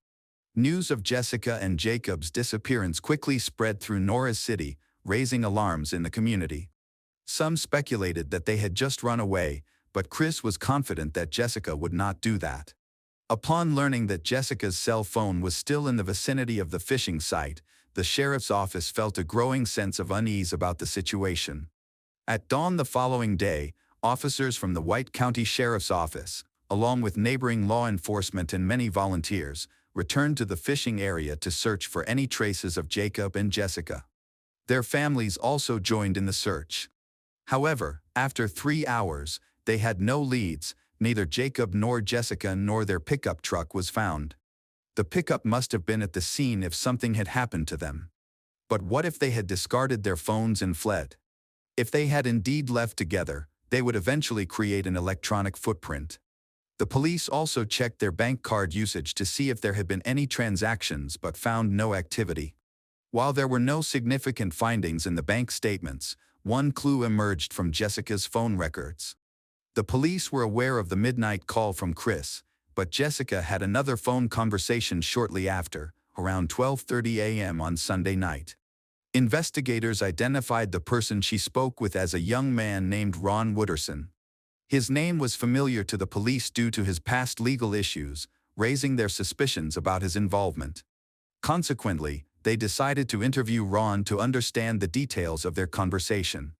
News of Jessica and Jacob's disappearance quickly spread through Norris City, raising alarms in the community. Some speculated that they had just run away, but Chris was confident that Jessica would not do that. Upon learning that Jessica's cell phone was still in the vicinity of the fishing site, the sheriff's office felt a growing sense of unease about the situation. At dawn the following day, officers from the White County Sheriff's Office, along with neighboring law enforcement and many volunteers, returned to the fishing area to search for any traces of Jacob and Jessica. Their families also joined in the search. However, after 3 hours, they had no leads. Neither Jacob nor Jessica nor their pickup truck was found. The pickup must have been at the scene if something had happened to them. But what if they had discarded their phones and fled? If they had indeed left together, they would eventually create an electronic footprint. The police also checked their bank card usage to see if there had been any transactions but found no activity. While there were no significant findings in the bank statements, one clue emerged from Jessica's phone records. The police were aware of the midnight call from Chris, but Jessica had another phone conversation shortly after, around 12:30 a.m. on Sunday night. Investigators identified the person she spoke with as a young man named Ron Wooderson. His name was familiar to the police due to his past legal issues, raising their suspicions about his involvement. Consequently, they decided to interview Ron to understand the details of their conversation.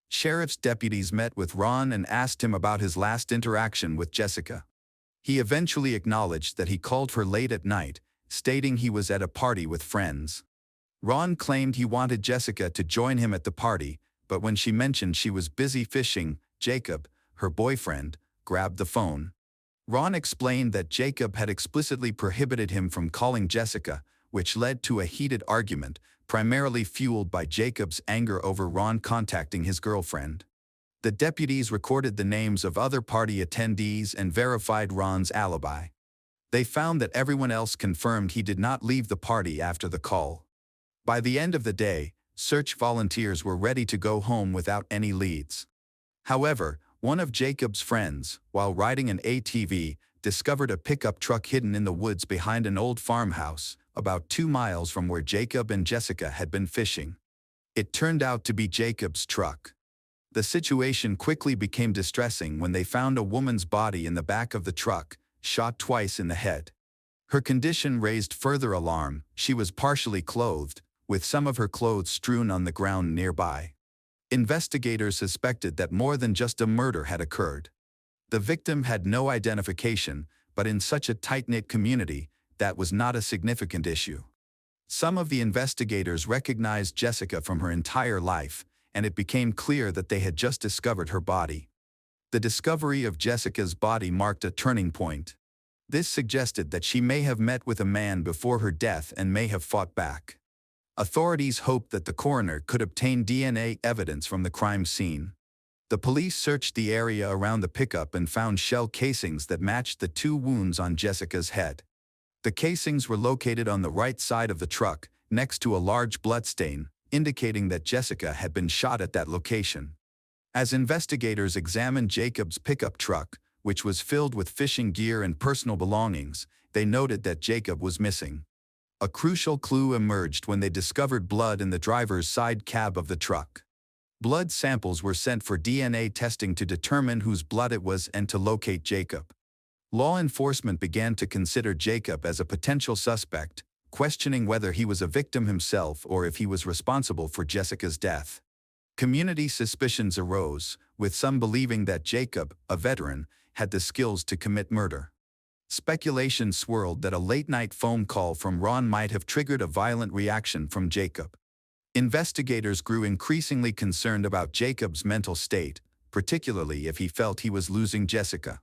Sheriff's deputies met with Ron and asked him about his last interaction with Jessica. He eventually acknowledged that he called her late at night, stating he was at a party with friends. Ron claimed he wanted Jessica to join him at the party, but when she mentioned she was busy fishing, Jacob, her boyfriend, grabbed the phone. Ron explained that Jacob had explicitly prohibited him from calling Jessica, which led to a heated argument, primarily fueled by Jacob's anger over Ron contacting his girlfriend. The deputies recorded the names of other party attendees and verified Ron's alibi. They found that everyone else confirmed he did not leave the party after the call. By the end of the day, search volunteers were ready to go home without any leads. However, one of Jacob's friends, while riding an ATV, discovered a pickup truck hidden in the woods behind an old farmhouse, about 2 miles from where Jacob and Jessica had been fishing. It turned out to be Jacob's truck. The situation quickly became distressing when they found a woman's body in the back of the truck, shot twice in the head. Her condition raised further alarm. She was partially clothed, with some of her clothes strewn on the ground nearby. Investigators suspected that more than just a murder had occurred. The victim had no identification, but in such a tight-knit community, that was not a significant issue. Some of the investigators recognized Jessica from her entire life, and it became clear that they had just discovered her body. The discovery of Jessica's body marked a turning point. This suggested that she may have met with a man before her death and may have fought back. Authorities hoped that the coroner could obtain DNA evidence from the crime scene. The police searched the area around the pickup and found shell casings that matched the 2 wounds on Jessica's head. The casings were located on the right side of the truck, next to a large bloodstain, indicating that Jessica had been shot at that location. As investigators examined Jacob's pickup truck, which was filled with fishing gear and personal belongings, they noted that Jacob was missing. A crucial clue emerged when they discovered blood in the driver's side cab of the truck. Blood samples were sent for DNA testing to determine whose blood it was and to locate Jacob. Law enforcement began to consider Jacob as a potential suspect, questioning whether he was a victim himself or if he was responsible for Jessica's death. Community suspicions arose, with some believing that Jacob, a veteran, had the skills to commit murder. Speculation swirled that a late-night phone call from Ron might have triggered a violent reaction from Jacob. Investigators grew increasingly concerned about Jacob's mental state, particularly if he felt he was losing Jessica.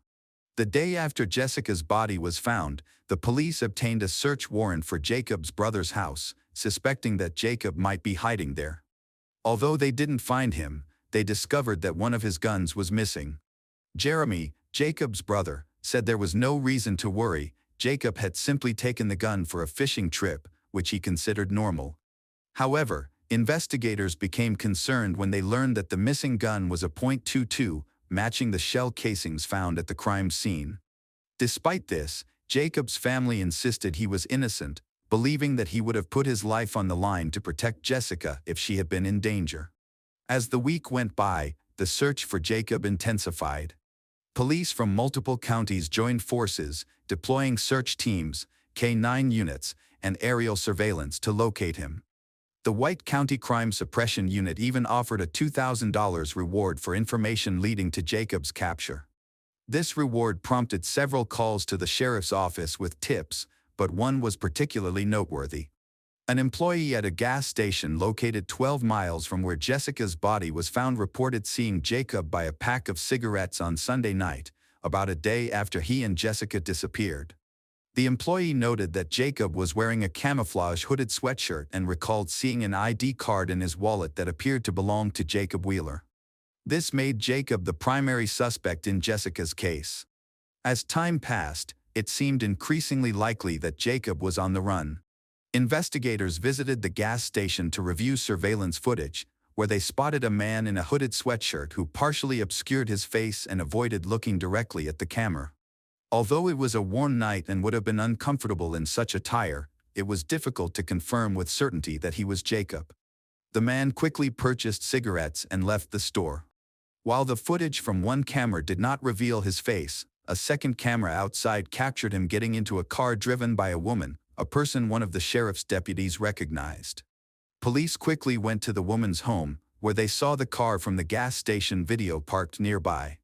The day after Jessica's body was found, the police obtained a search warrant for Jacob's brother's house, suspecting that Jacob might be hiding there. Although they didn't find him, they discovered that one of his guns was missing. Jeremy, Jacob's brother, said there was no reason to worry. Jacob had simply taken the gun for a fishing trip, which he considered normal. However, investigators became concerned when they learned that the missing gun was a .22, matching the shell casings found at the crime scene. Despite this, Jacob's family insisted he was innocent, believing that he would have put his life on the line to protect Jessica if she had been in danger. As the week went by, the search for Jacob intensified. Police from multiple counties joined forces, deploying search teams, K-9 units, and aerial surveillance to locate him. The White County Crime Suppression Unit even offered a $2,000 reward for information leading to Jacob's capture. This reward prompted several calls to the sheriff's office with tips, but one was particularly noteworthy. An employee at a gas station located 12 miles from where Jessica's body was found reported seeing Jacob buy a pack of cigarettes on Sunday night, about a day after he and Jessica disappeared. The employee noted that Jacob was wearing a camouflage hooded sweatshirt and recalled seeing an ID card in his wallet that appeared to belong to Jacob Wheeler. This made Jacob the primary suspect in Jessica's case. As time passed, it seemed increasingly likely that Jacob was on the run. Investigators visited the gas station to review surveillance footage, where they spotted a man in a hooded sweatshirt who partially obscured his face and avoided looking directly at the camera. Although it was a warm night and would have been uncomfortable in such attire, it was difficult to confirm with certainty that he was Jacob. The man quickly purchased cigarettes and left the store. While the footage from one camera did not reveal his face, a second camera outside captured him getting into a car driven by a woman, a person one of the sheriff's deputies recognized. Police quickly went to the woman's home, where they saw the car from the gas station video parked nearby.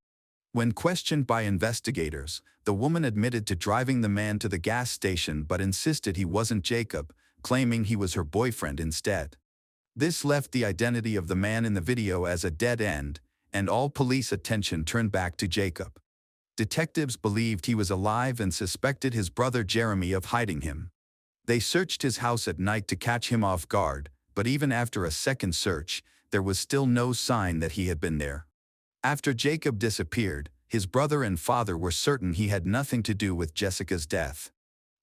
When questioned by investigators, the woman admitted to driving the man to the gas station but insisted he wasn't Jacob, claiming he was her boyfriend instead. This left the identity of the man in the video as a dead end, and all police attention turned back to Jacob. Detectives believed he was alive and suspected his brother Jeremy of hiding him. They searched his house at night to catch him off guard, but even after a second search, there was still no sign that he had been there. After Jacob disappeared, his brother and father were certain he had nothing to do with Jessica's death.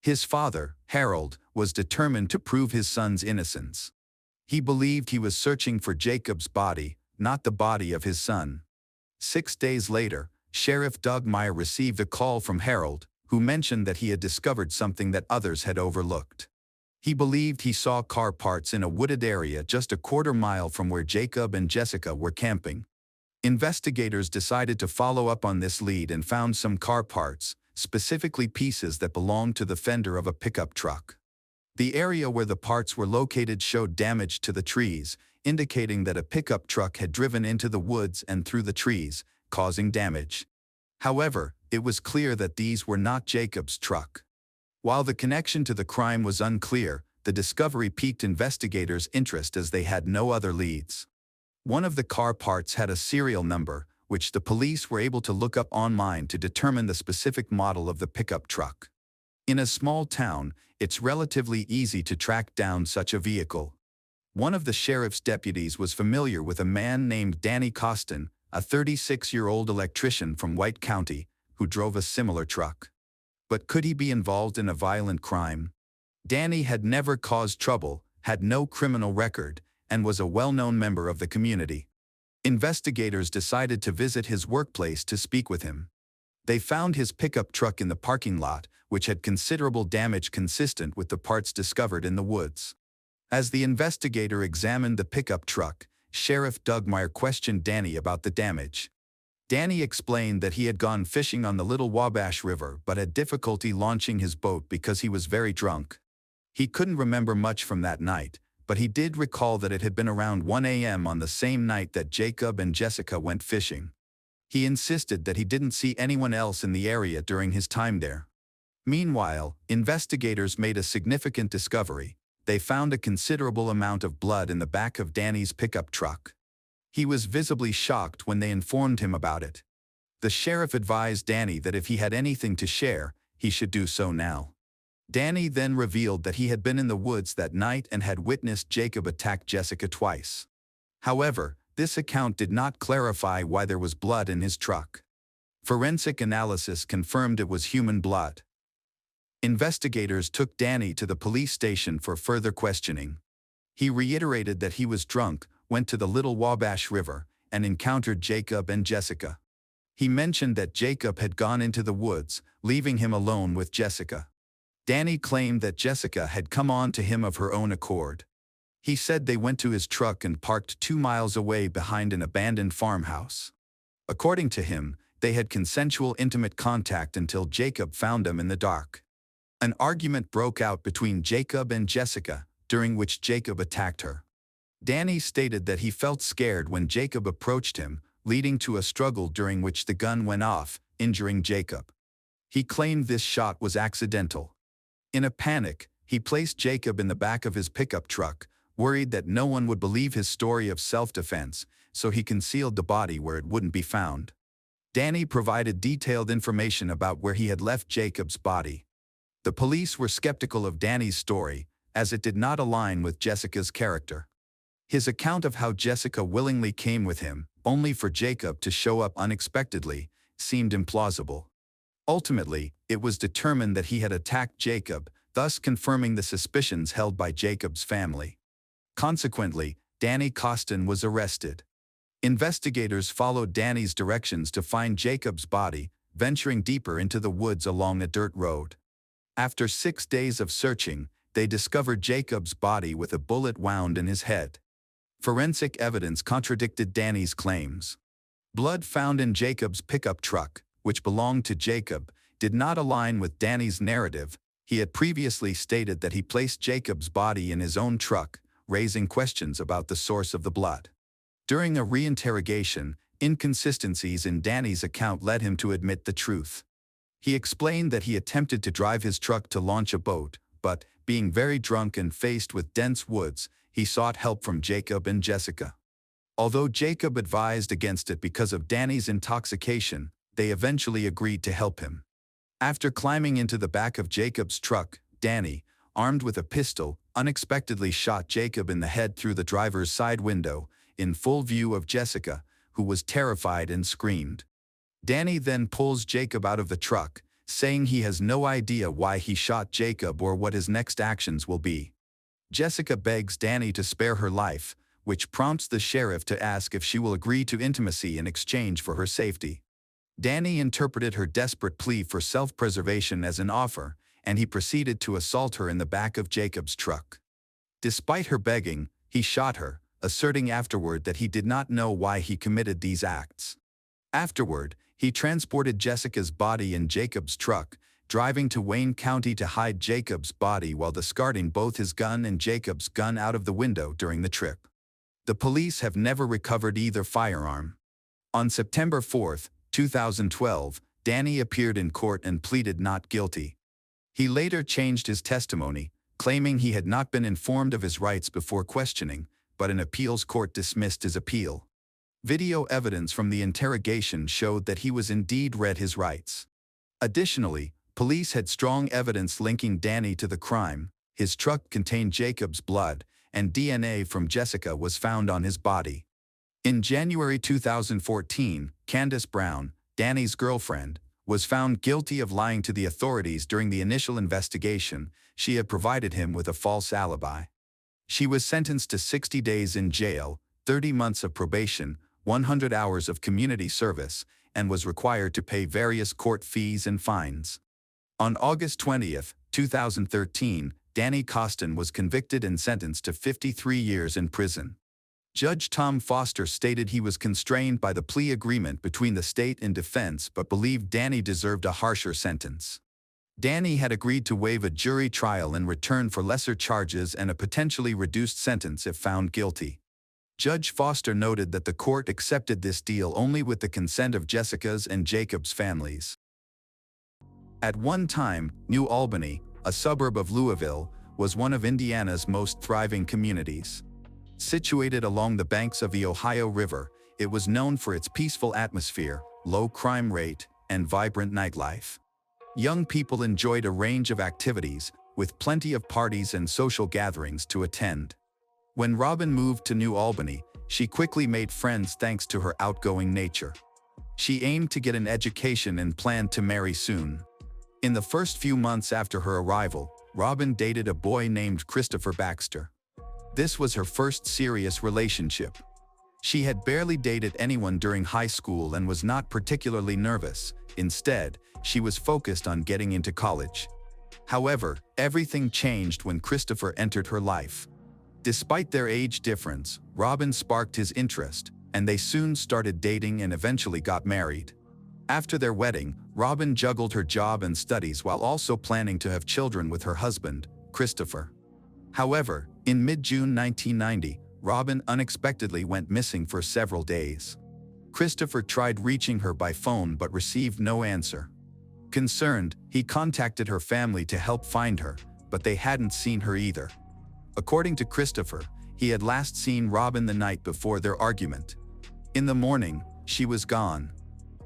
His father, Harold, was determined to prove his son's innocence. He believed he was searching for Jacob's body, not the body of his son. 6 days later, Sheriff Doug Meyer received a call from Harold, who mentioned that he had discovered something that others had overlooked. He believed he saw car parts in a wooded area just a quarter-mile from where Jacob and Jessica were camping. Investigators decided to follow up on this lead and found some car parts, specifically pieces that belonged to the fender of a pickup truck. The area where the parts were located showed damage to the trees, indicating that a pickup truck had driven into the woods and through the trees, causing damage. However, it was clear that these were not Jacob's truck. While the connection to the crime was unclear, the discovery piqued investigators' interest as they had no other leads. One of the car parts had a serial number, which the police were able to look up online to determine the specific model of the pickup truck. In a small town, it's relatively easy to track down such a vehicle. One of the sheriff's deputies was familiar with a man named Danny Costin, a 36-year-old electrician from White County, who drove a similar truck. But could he be involved in a violent crime? Danny had never caused trouble, had no criminal record, and was a well-known member of the community. Investigators decided to visit his workplace to speak with him. They found his pickup truck in the parking lot, which had considerable damage consistent with the parts discovered in the woods. As the investigator examined the pickup truck, Sheriff Doug Meyer questioned Danny about the damage. Danny explained that he had gone fishing on the Little Wabash River but had difficulty launching his boat because he was very drunk. He couldn't remember much from that night, but he did recall that it had been around 1 a.m. on the same night that Jacob and Jessica went fishing. He insisted that he didn't see anyone else in the area during his time there. Meanwhile, investigators made a significant discovery. They found a considerable amount of blood in the back of Danny's pickup truck. He was visibly shocked when they informed him about it. The sheriff advised Danny that if he had anything to share, he should do so now. Danny then revealed that he had been in the woods that night and had witnessed Jacob attack Jessica twice. However, this account did not clarify why there was blood in his truck. Forensic analysis confirmed it was human blood. Investigators took Danny to the police station for further questioning. He reiterated that he was drunk, went to the Little Wabash River, and encountered Jacob and Jessica. He mentioned that Jacob had gone into the woods, leaving him alone with Jessica. Danny claimed that Jessica had come on to him of her own accord. He said they went to his truck and parked 2 miles away behind an abandoned farmhouse. According to him, they had consensual intimate contact until Jacob found them in the dark. An argument broke out between Jacob and Jessica, during which Jacob attacked her. Danny stated that he felt scared when Jacob approached him, leading to a struggle during which the gun went off, injuring Jacob. He claimed this shot was accidental. In a panic, he placed Jacob in the back of his pickup truck, worried that no one would believe his story of self-defense, so he concealed the body where it wouldn't be found. Danny provided detailed information about where he had left Jacob's body. The police were skeptical of Danny's story, as it did not align with Jessica's character. His account of how Jessica willingly came with him, only for Jacob to show up unexpectedly, seemed implausible. Ultimately, it was determined that he had attacked Jacob, thus confirming the suspicions held by Jacob's family. Consequently, Danny Costin was arrested. Investigators followed Danny's directions to find Jacob's body, venturing deeper into the woods along a dirt road. After 6 days of searching, they discovered Jacob's body with a bullet wound in his head. Forensic evidence contradicted Danny's claims. Blood found in Jacob's pickup truck, which belonged to Jacob, did not align with Danny's narrative. He had previously stated that he placed Jacob's body in his own truck, raising questions about the source of the blood. During a reinterrogation, inconsistencies in Danny's account led him to admit the truth. He explained that he attempted to drive his truck to launch a boat, but, being very drunk and faced with dense woods, he sought help from Jacob and Jessica. Although Jacob advised against it because of Danny's intoxication, they eventually agreed to help him. After climbing into the back of Jacob's truck, Danny, armed with a pistol, unexpectedly shot Jacob in the head through the driver's side window, in full view of Jessica, who was terrified and screamed. Danny then pulls Jacob out of the truck, saying he has no idea why he shot Jacob or what his next actions will be. Jessica begs Danny to spare her life, which prompts the sheriff to ask if she will agree to intimacy in exchange for her safety. Danny interpreted her desperate plea for self-preservation as an offer, and he proceeded to assault her in the back of Jacob's truck. Despite her begging, he shot her, asserting afterward that he did not know why he committed these acts. Afterward, he transported Jessica's body in Jacob's truck, driving to Wayne County to hide Jacob's body while discarding both his gun and Jacob's gun out of the window during the trip. The police have never recovered either firearm. On September 4, 2012, Danny appeared in court and pleaded not guilty. He later changed his testimony, claiming he had not been informed of his rights before questioning, but an appeals court dismissed his appeal. Video evidence from the interrogation showed that he was indeed read his rights. Additionally, police had strong evidence linking Danny to the crime. His truck contained Jacob's blood, and DNA from Jessica was found on his body. In January 2014, Candace Brown, Danny's girlfriend, was found guilty of lying to the authorities during the initial investigation. She had provided him with a false alibi. She was sentenced to 60 days in jail, 30 months of probation, 100 hours of community service, and was required to pay various court fees and fines. On August 20, 2013, Danny Costin was convicted and sentenced to 53 years in prison. Judge Tom Foster stated he was constrained by the plea agreement between the state and defense but believed Danny deserved a harsher sentence. Danny had agreed to waive a jury trial in return for lesser charges and a potentially reduced sentence if found guilty. Judge Foster noted that the court accepted this deal only with the consent of Jessica's and Jacob's families. At one time, New Albany, a suburb of Louisville, was one of Indiana's most thriving communities. Situated along the banks of the Ohio River, it was known for its peaceful atmosphere, low crime rate, and vibrant nightlife. Young people enjoyed a range of activities, with plenty of parties and social gatherings to attend. When Robin moved to New Albany, she quickly made friends thanks to her outgoing nature. She aimed to get an education and planned to marry soon. In the first few months after her arrival, Robin dated a boy named Christopher Baxter. This was her first serious relationship. She had barely dated anyone during high school and was not particularly nervous. Instead, she was focused on getting into college. However, everything changed when Christopher entered her life. Despite their age difference, Robin sparked his interest, and they soon started dating and eventually got married. After their wedding, Robin juggled her job and studies while also planning to have children with her husband, Christopher. However, in mid-June 1990, Robin unexpectedly went missing for several days. Christopher tried reaching her by phone but received no answer. Concerned, he contacted her family to help find her, but they hadn't seen her either. According to Christopher, he had last seen Robin the night before their argument. In the morning, she was gone.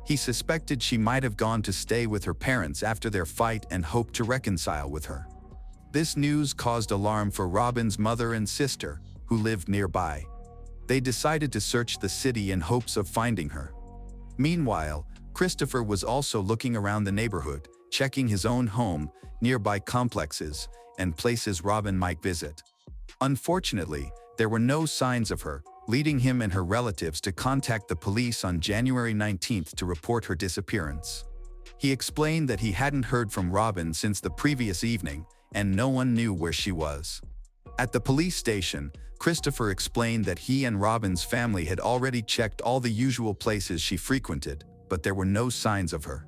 He suspected she might have gone to stay with her parents after their fight and hoped to reconcile with her. This news caused alarm for Robin's mother and sister, who lived nearby. They decided to search the city in hopes of finding her. Meanwhile, Christopher was also looking around the neighborhood, checking his own home, nearby complexes, and places Robin might visit. Unfortunately, there were no signs of her, leading him and her relatives to contact the police on January 19th to report her disappearance. He explained that he hadn't heard from Robin since the previous evening, and no one knew where she was. At the police station, Christopher explained that he and Robin's family had already checked all the usual places she frequented, but there were no signs of her.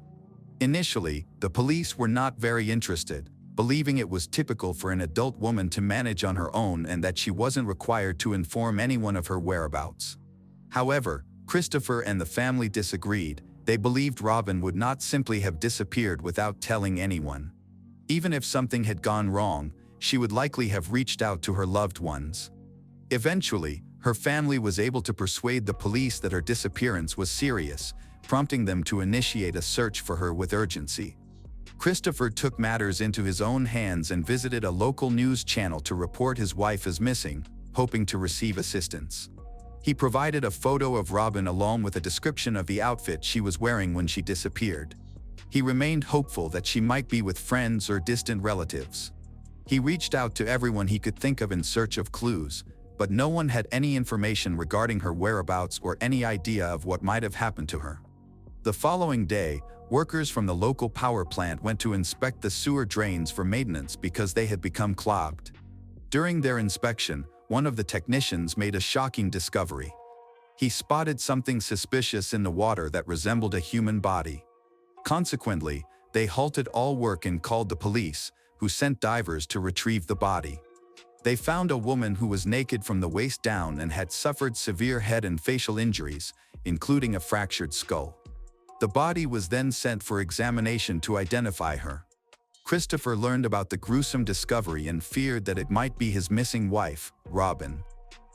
Initially, the police were not very interested, believing it was typical for an adult woman to manage on her own and that she wasn't required to inform anyone of her whereabouts. However, Christopher and the family disagreed. They believed Robin would not simply have disappeared without telling anyone. Even if something had gone wrong, she would likely have reached out to her loved ones. Eventually, her family was able to persuade the police that her disappearance was serious, prompting them to initiate a search for her with urgency. Christopher took matters into his own hands and visited a local news channel to report his wife as missing, hoping to receive assistance. He provided a photo of Robin along with a description of the outfit she was wearing when she disappeared. He remained hopeful that she might be with friends or distant relatives. He reached out to everyone he could think of in search of clues, but no one had any information regarding her whereabouts or any idea of what might have happened to her. The following day, workers from the local power plant went to inspect the sewer drains for maintenance because they had become clogged. During their inspection, one of the technicians made a shocking discovery. He spotted something suspicious in the water that resembled a human body. Consequently, they halted all work and called the police, who sent divers to retrieve the body. They found a woman who was naked from the waist down and had suffered severe head and facial injuries, including a fractured skull. The body was then sent for examination to identify her. Christopher learned about the gruesome discovery and feared that it might be his missing wife, Robin.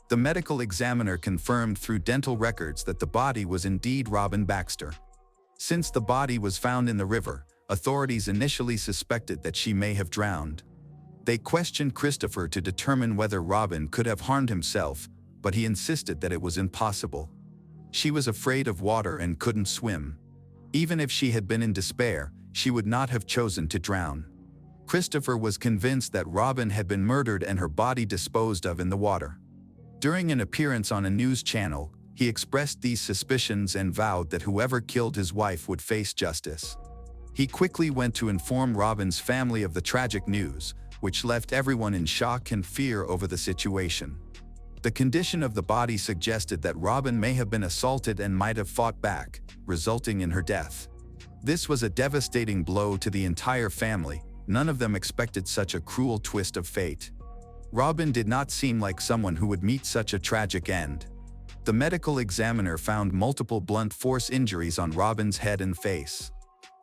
The medical examiner confirmed through dental records that the body was indeed Robin Baxter. Since the body was found in the river, authorities initially suspected that she may have drowned. They questioned Christopher to determine whether Robin could have harmed himself, but he insisted that it was impossible. She was afraid of water and couldn't swim. Even if she had been in despair, she would not have chosen to drown. Christopher was convinced that Robin had been murdered and her body disposed of in the water. During an appearance on a news channel, he expressed these suspicions and vowed that whoever killed his wife would face justice. He quickly went to inform Robin's family of the tragic news, which left everyone in shock and fear over the situation. The condition of the body suggested that Robin may have been assaulted and might have fought back, resulting in her death. This was a devastating blow to the entire family. None of them expected such a cruel twist of fate. Robin did not seem like someone who would meet such a tragic end. The medical examiner found multiple blunt force injuries on Robin's head and face.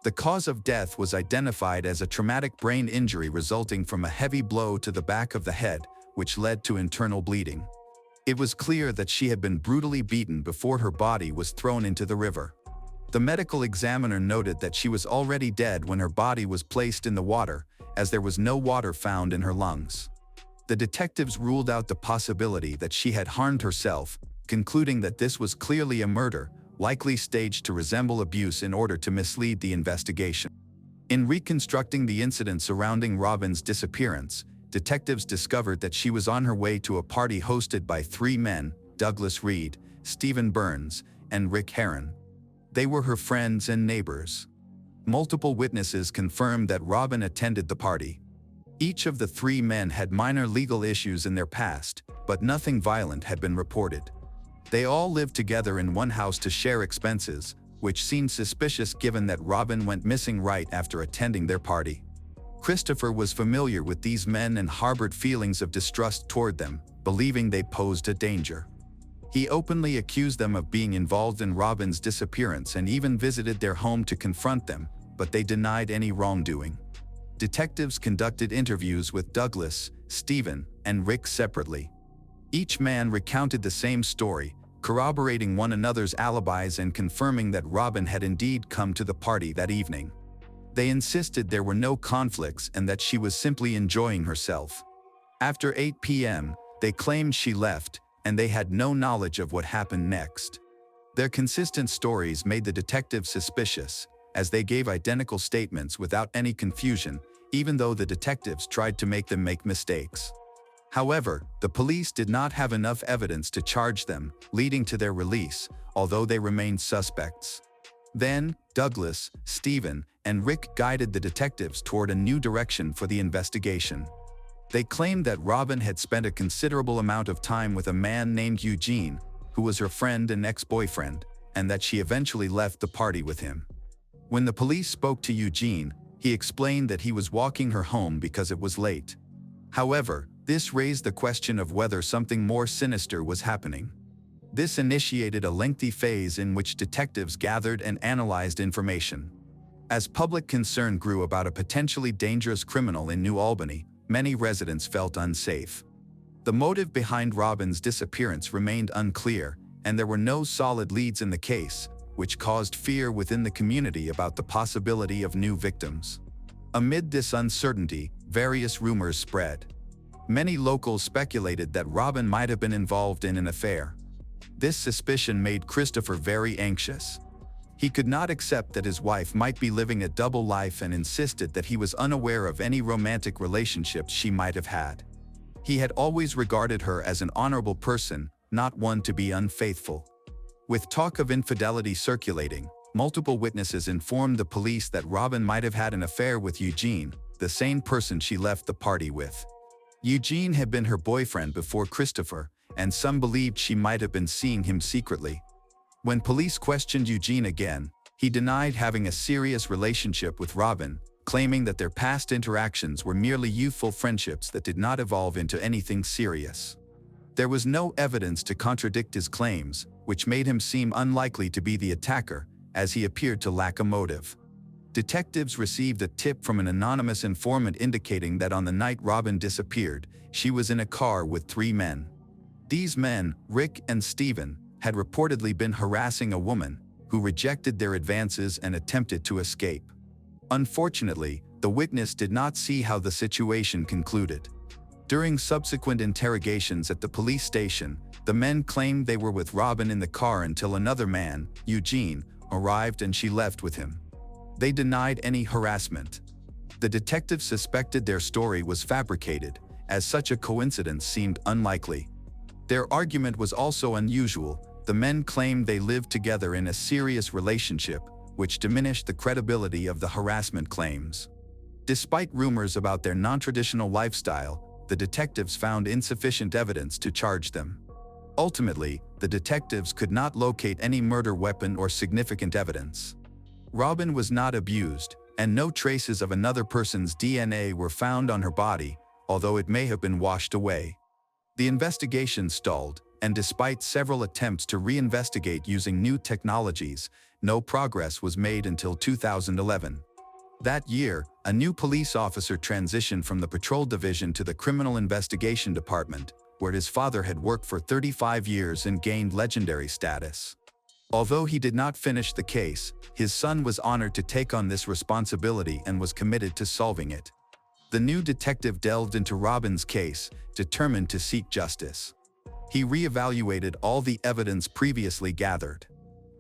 The cause of death was identified as a traumatic brain injury resulting from a heavy blow to the back of the head, which led to internal bleeding. It was clear that she had been brutally beaten before her body was thrown into the river. The medical examiner noted that she was already dead when her body was placed in the water, as there was no water found in her lungs. The detectives ruled out the possibility that she had harmed herself, concluding that this was clearly a murder, likely staged to resemble abuse in order to mislead the investigation. In reconstructing the incident surrounding Robin's disappearance, detectives discovered that she was on her way to a party hosted by three men, Douglas Reed, Stephen Burns, and Rick Herron. They were her friends and neighbors. Multiple witnesses confirmed that Robin attended the party. Each of the three men had minor legal issues in their past, but nothing violent had been reported. They all lived together in one house to share expenses, which seemed suspicious given that Robin went missing right after attending their party. Christopher was familiar with these men and harbored feelings of distrust toward them, believing they posed a danger. He openly accused them of being involved in Robin's disappearance and even visited their home to confront them, but they denied any wrongdoing. Detectives conducted interviews with Douglas, Stephen, and Rick separately. Each man recounted the same story, corroborating one another's alibis and confirming that Robin had indeed come to the party that evening. They insisted there were no conflicts and that she was simply enjoying herself. After 8 p.m., they claimed she left, and they had no knowledge of what happened next. Their consistent stories made the detectives suspicious, as they gave identical statements without any confusion, even though the detectives tried to make them make mistakes. However, the police did not have enough evidence to charge them, leading to their release, although they remained suspects. Then, Douglas, Stephen, and Rick guided the detectives toward a new direction for the investigation. They claimed that Robin had spent a considerable amount of time with a man named Eugene, who was her friend and ex-boyfriend, and that she eventually left the party with him. When the police spoke to Eugene, he explained that he was walking her home because it was late. However, this raised the question of whether something more sinister was happening. This initiated a lengthy phase in which detectives gathered and analyzed information. As public concern grew about a potentially dangerous criminal in New Albany, many residents felt unsafe. The motive behind Robin's disappearance remained unclear, and there were no solid leads in the case, which caused fear within the community about the possibility of new victims. Amid this uncertainty, various rumors spread. Many locals speculated that Robin might have been involved in an affair. This suspicion made Christopher very anxious. He could not accept that his wife might be living a double life and insisted that he was unaware of any romantic relationships she might have had. He had always regarded her as an honorable person, not one to be unfaithful. With talk of infidelity circulating, multiple witnesses informed the police that Robin might have had an affair with Eugene, the same person she left the party with. Eugene had been her boyfriend before Christopher, and some believed she might have been seeing him secretly. When police questioned Eugene again, he denied having a serious relationship with Robin, claiming that their past interactions were merely youthful friendships that did not evolve into anything serious. There was no evidence to contradict his claims, which made him seem unlikely to be the attacker, as he appeared to lack a motive. Detectives received a tip from an anonymous informant indicating that on the night Robin disappeared, she was in a car with three men. These men, Rick and Stephen, had reportedly been harassing a woman, who rejected their advances and attempted to escape. Unfortunately, the witness did not see how the situation concluded. During subsequent interrogations at the police station, the men claimed they were with Robin in the car until another man, Eugene, arrived and she left with him. They denied any harassment. The detectives suspected their story was fabricated, as such a coincidence seemed unlikely. Their argument was also unusual. The men claimed they lived together in a serious relationship, which diminished the credibility of the harassment claims. Despite rumors about their non-traditional lifestyle, the detectives found insufficient evidence to charge them. Ultimately, the detectives could not locate any murder weapon or significant evidence. Robin was not abused, and no traces of another person's DNA were found on her body, although it may have been washed away. The investigation stalled, and despite several attempts to reinvestigate using new technologies, no progress was made until 2011. That year, a new police officer transitioned from the patrol division to the criminal investigation department, where his father had worked for 35 years and gained legendary status. Although he did not finish the case, his son was honored to take on this responsibility and was committed to solving it. The new detective delved into Robin's case, determined to seek justice. He reevaluated all the evidence previously gathered.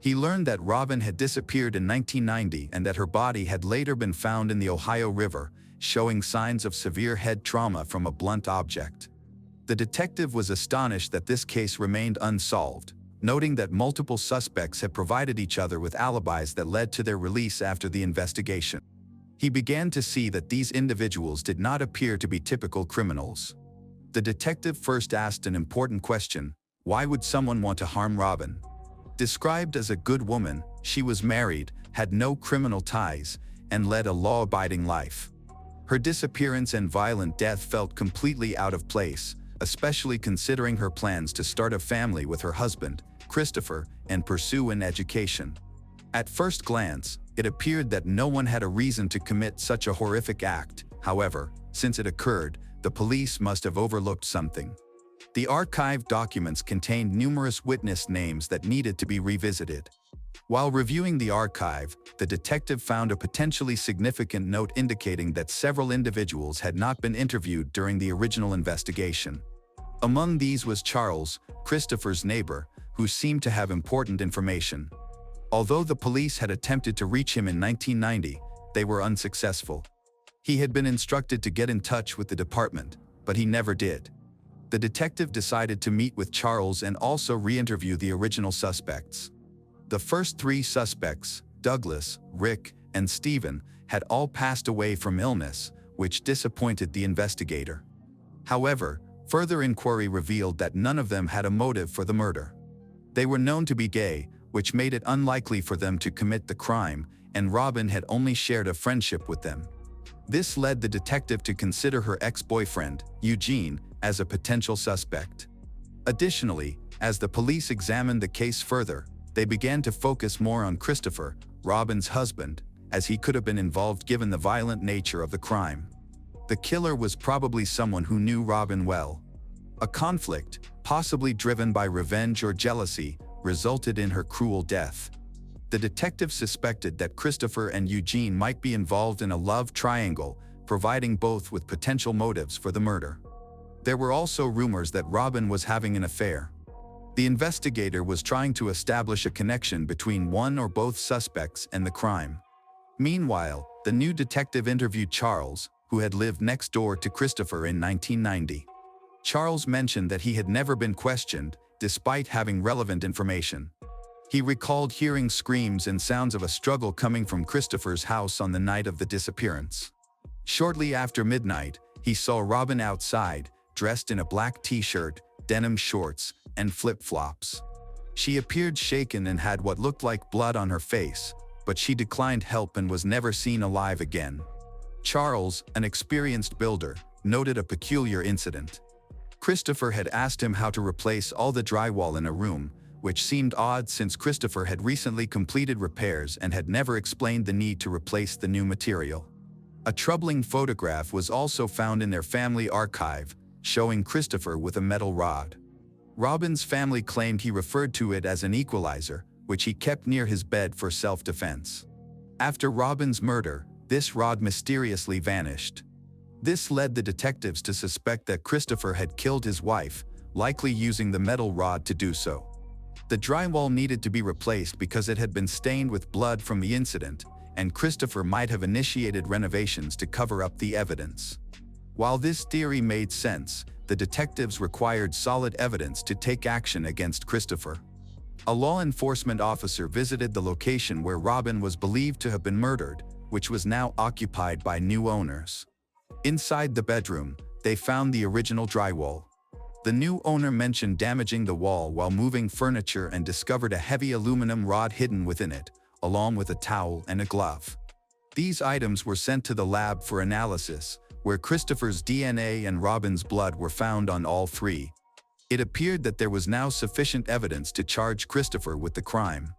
He learned that Robin had disappeared in 1990 and that her body had later been found in the Ohio River, showing signs of severe head trauma from a blunt object. The detective was astonished that this case remained unsolved, noting that multiple suspects had provided each other with alibis that led to their release after the investigation. He began to see that these individuals did not appear to be typical criminals. The detective first asked an important question: why would someone want to harm Robin? Described as a good woman, she was married, had no criminal ties, and led a law-abiding life. Her disappearance and violent death felt completely out of place, especially considering her plans to start a family with her husband, Christopher, and pursue an education. At first glance, it appeared that no one had a reason to commit such a horrific act. However, since it occurred, the police must have overlooked something. The archived documents contained numerous witness names that needed to be revisited. While reviewing the archive, the detective found a potentially significant note indicating that several individuals had not been interviewed during the original investigation. Among these was Charles, Christopher's neighbor, who seemed to have important information. Although the police had attempted to reach him in 1990, they were unsuccessful. He had been instructed to get in touch with the department, but he never did. The detective decided to meet with Charles and also re-interview the original suspects. The first three suspects, Douglas, Rick, and Stephen, had all passed away from illness, which disappointed the investigator. However, further inquiry revealed that none of them had a motive for the murder. They were known to be gay, which made it unlikely for them to commit the crime, and Robin had only shared a friendship with them. This led the detective to consider her ex-boyfriend, Eugene, as a potential suspect. Additionally, as the police examined the case further, they began to focus more on Christopher, Robin's husband, as he could have been involved given the violent nature of the crime. The killer was probably someone who knew Robin well. A conflict, possibly driven by revenge or jealousy, resulted in her cruel death. The detective suspected that Christopher and Eugene might be involved in a love triangle, providing both with potential motives for the murder. There were also rumors that Robin was having an affair. The investigator was trying to establish a connection between one or both suspects and the crime. Meanwhile, the new detective interviewed Charles, who had lived next door to Christopher in 1990. Charles mentioned that he had never been questioned, despite having relevant information. He recalled hearing screams and sounds of a struggle coming from Christopher's house on the night of the disappearance. Shortly after midnight, he saw Robin outside, dressed in a black t-shirt, denim shorts, and flip-flops. She appeared shaken and had what looked like blood on her face, but she declined help and was never seen alive again. Charles, an experienced builder, noted a peculiar incident. Christopher had asked him how to replace all the drywall in a room, which seemed odd since Christopher had recently completed repairs and had never explained the need to replace the new material. A troubling photograph was also found in their family archive, showing Christopher with a metal rod. Robin's family claimed he referred to it as an equalizer, which he kept near his bed for self-defense. After Robin's murder, this rod mysteriously vanished. This led the detectives to suspect that Christopher had killed his wife, likely using the metal rod to do so. The drywall needed to be replaced because it had been stained with blood from the incident, and Christopher might have initiated renovations to cover up the evidence. While this theory made sense, the detectives required solid evidence to take action against Christopher. A law enforcement officer visited the location where Robin was believed to have been murdered, which was now occupied by new owners. Inside the bedroom, they found the original drywall. The new owner mentioned damaging the wall while moving furniture and discovered a heavy aluminum rod hidden within it, along with a towel and a glove. These items were sent to the lab for analysis, where Christopher's DNA and Robin's blood were found on all three. It appeared that there was now sufficient evidence to charge Christopher with the crime.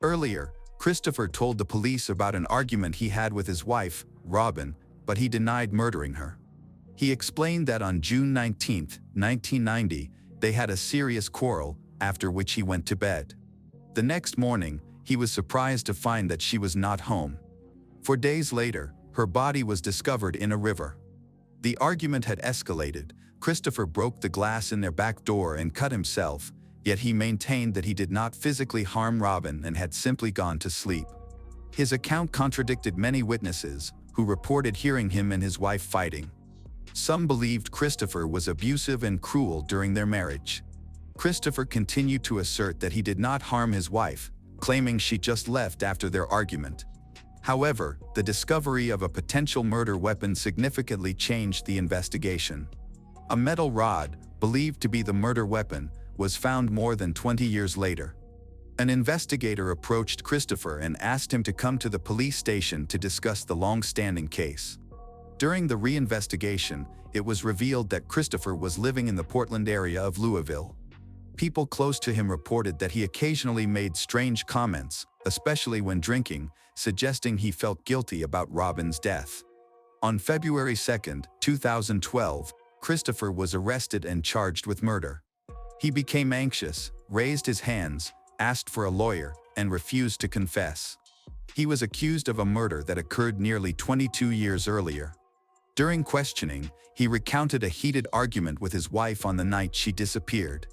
Earlier, Christopher told the police about an argument he had with his wife, Robin, but he denied murdering her. He explained that on June 19, 1990, they had a serious quarrel, after which he went to bed. The next morning, he was surprised to find that she was not home. 4 days later, her body was discovered in a river. The argument had escalated. Christopher broke the glass in their back door and cut himself, yet he maintained that he did not physically harm Robin and had simply gone to sleep. His account contradicted many witnesses, who reported hearing him and his wife fighting. Some believed Christopher was abusive and cruel during their marriage. Christopher continued to assert that he did not harm his wife, claiming she just left after their argument. However, the discovery of a potential murder weapon significantly changed the investigation. A metal rod, believed to be the murder weapon, was found more than 20 years later. An investigator approached Christopher and asked him to come to the police station to discuss the long-standing case. During the reinvestigation, it was revealed that Christopher was living in the Portland area of Louisville. People close to him reported that he occasionally made strange comments, especially when drinking, suggesting he felt guilty about Robin's death. On February 2, 2012, Christopher was arrested and charged with murder. He became anxious, raised his hands, asked for a lawyer, and refused to confess. He was accused of a murder that occurred nearly 22 years earlier. During questioning, he recounted a heated argument with his wife on the night she disappeared.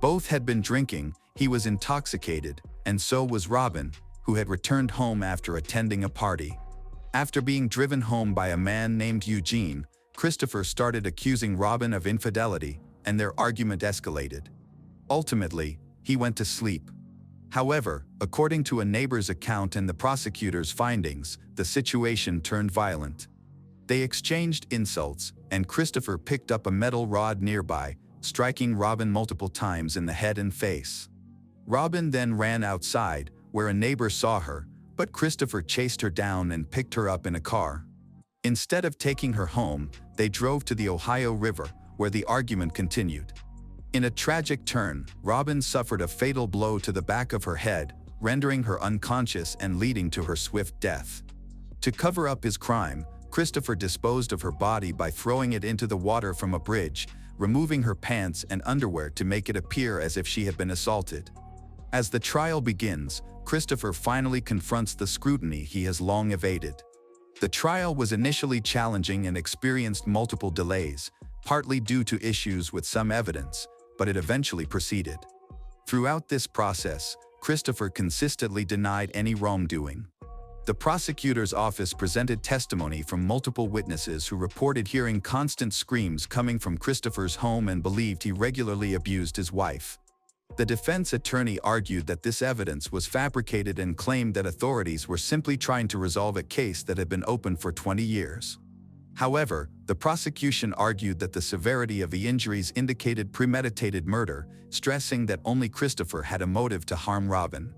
Both had been drinking, he was intoxicated, and so was Robin, who had returned home after attending a party. After being driven home by a man named Eugene, Christopher started accusing Robin of infidelity, and their argument escalated. Ultimately, he went to sleep. However, according to a neighbor's account and the prosecutor's findings, the situation turned violent. They exchanged insults, and Christopher picked up a metal rod nearby, striking Robin multiple times in the head and face. Robin then ran outside, where a neighbor saw her, but Christopher chased her down and picked her up in a car. Instead of taking her home, they drove to the Ohio River, where the argument continued. In a tragic turn, Robin suffered a fatal blow to the back of her head, rendering her unconscious and leading to her swift death. To cover up his crime, Christopher disposed of her body by throwing it into the water from a bridge, removing her pants and underwear to make it appear as if she had been assaulted. As the trial begins, Christopher finally confronts the scrutiny he has long evaded. The trial was initially challenging and experienced multiple delays, partly due to issues with some evidence, but it eventually proceeded. Throughout this process, Christopher consistently denied any wrongdoing. The prosecutor's office presented testimony from multiple witnesses who reported hearing constant screams coming from Christopher's home and believed he regularly abused his wife. The defense attorney argued that this evidence was fabricated and claimed that authorities were simply trying to resolve a case that had been open for 20 years. However, the prosecution argued that the severity of the injuries indicated premeditated murder, stressing that only Christopher had a motive to harm Robin.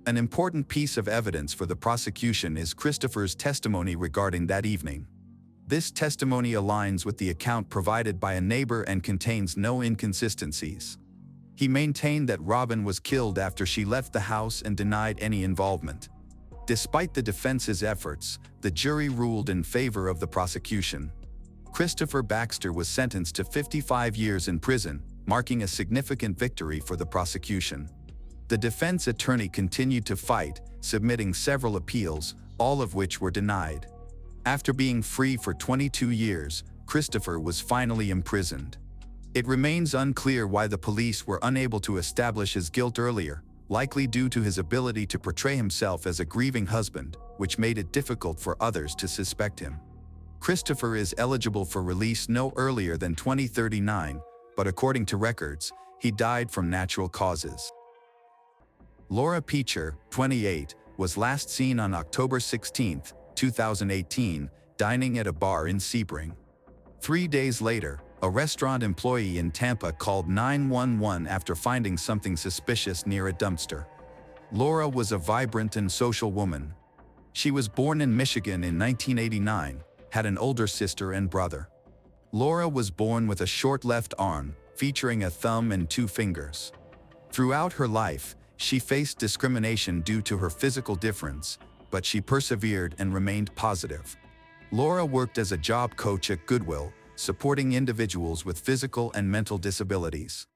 An important piece of evidence for the prosecution is Christopher's testimony regarding that evening. This testimony aligns with the account provided by a neighbor and contains no inconsistencies. He maintained that Robin was killed after she left the house and denied any involvement. Despite the defense's efforts, the jury ruled in favor of the prosecution. Christopher Baxter was sentenced to 55 years in prison, marking a significant victory for the prosecution. The defense attorney continued to fight, submitting several appeals, all of which were denied. After being free for 22 years, Christopher was finally imprisoned. It remains unclear why the police were unable to establish his guilt earlier, likely due to his ability to portray himself as a grieving husband, which made it difficult for others to suspect him. Christopher is eligible for release no earlier than 2039, but according to records, he died from natural causes. Laura Peacher, 28, was last seen on October 16, 2018, dining at a bar in Sebring. 3 days later, a restaurant employee in Tampa called 911 after finding something suspicious near a dumpster. Laura was a vibrant and social woman. She was born in Michigan in 1989, had an older sister and brother. Laura was born with a short left arm, featuring a thumb and 2 fingers. Throughout her life, she faced discrimination due to her physical difference, but she persevered and remained positive. Laura worked as a job coach at Goodwill, supporting individuals with physical and mental disabilities.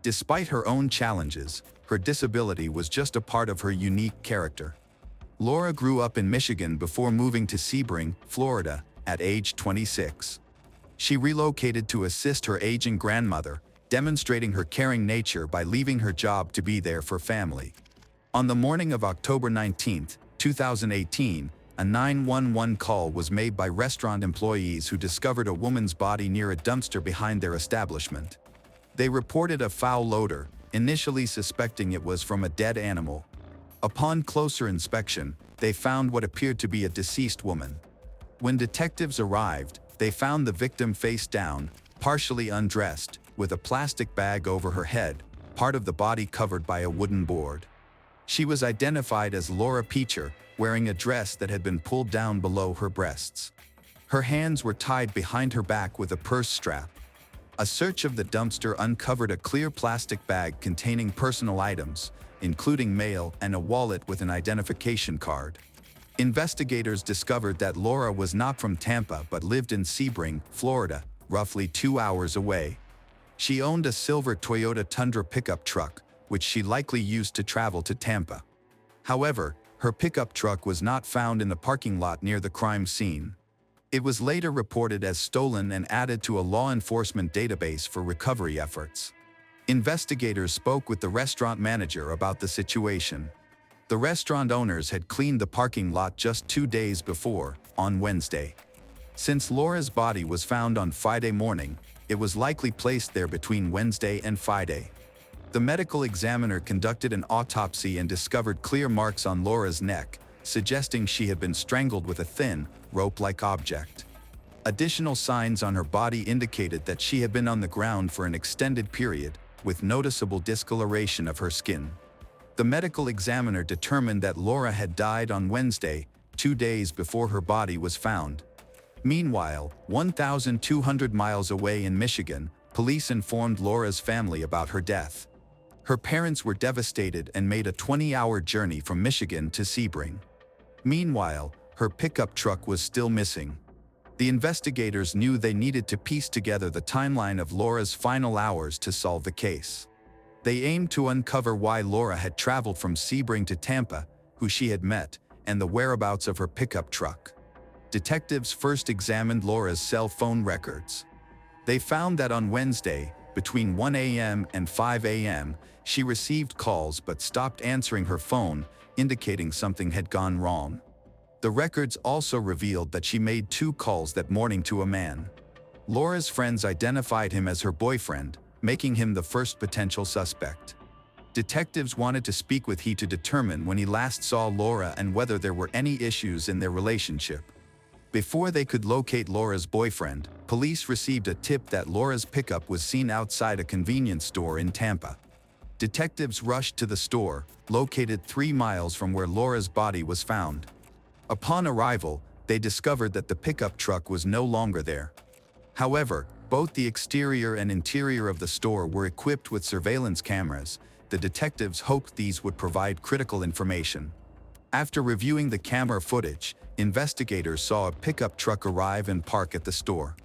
Despite her own challenges, her disability was just a part of her unique character. Laura grew up in Michigan before moving to Sebring, Florida, at age 26. She relocated to assist her aging grandmother, demonstrating her caring nature by leaving her job to be there for family. On the morning of October 19, 2018, a 911 call was made by restaurant employees who discovered a woman's body near a dumpster behind their establishment. They reported a foul odor, initially suspecting it was from a dead animal. Upon closer inspection, they found what appeared to be a deceased woman. When detectives arrived, they found the victim face down, partially undressed, with a plastic bag over her head, part of the body covered by a wooden board. She was identified as Laura Peacher, wearing a dress that had been pulled down below her breasts. Her hands were tied behind her back with a purse strap. A search of the dumpster uncovered a clear plastic bag containing personal items, including mail and a wallet with an identification card. Investigators discovered that Laura was not from Tampa but lived in Sebring, Florida, roughly 2 hours away. She owned a silver Toyota Tundra pickup truck, which she likely used to travel to Tampa. However, her pickup truck was not found in the parking lot near the crime scene. It was later reported as stolen and added to a law enforcement database for recovery efforts. Investigators spoke with the restaurant manager about the situation. The restaurant owners had cleaned the parking lot just 2 days before, on Wednesday. Since Laura's body was found on Friday morning, it was likely placed there between Wednesday and Friday. The medical examiner conducted an autopsy and discovered clear marks on Laura's neck, suggesting she had been strangled with a thin, rope-like object. Additional signs on her body indicated that she had been on the ground for an extended period, with noticeable discoloration of her skin. The medical examiner determined that Laura had died on Wednesday, 2 days before her body was found. Meanwhile, 1,200 miles away in Michigan, police informed Laura's family about her death. Her parents were devastated and made a 20-hour journey from Michigan to Sebring. Meanwhile, her pickup truck was still missing. The investigators knew they needed to piece together the timeline of Laura's final hours to solve the case. They aimed to uncover why Laura had traveled from Sebring to Tampa, who she had met, and the whereabouts of her pickup truck. Detectives first examined Laura's cell phone records. They found that on Wednesday, between 1 a.m. and 5 a.m., she received calls but stopped answering her phone, indicating something had gone wrong. The records also revealed that she made 2 calls that morning to a man. Laura's friends identified him as her boyfriend, making him the first potential suspect. Detectives wanted to speak with he to determine when he last saw Laura and whether there were any issues in their relationship. Before they could locate Laura's boyfriend, police received a tip that Laura's pickup was seen outside a convenience store in Tampa. Detectives rushed to the store, located 3 miles from where Laura's body was found. Upon arrival, they discovered that the pickup truck was no longer there. However, both the exterior and interior of the store were equipped with surveillance cameras. The detectives hoped these would provide critical information. After reviewing the camera footage, investigators saw a pickup truck arrive and park at the store.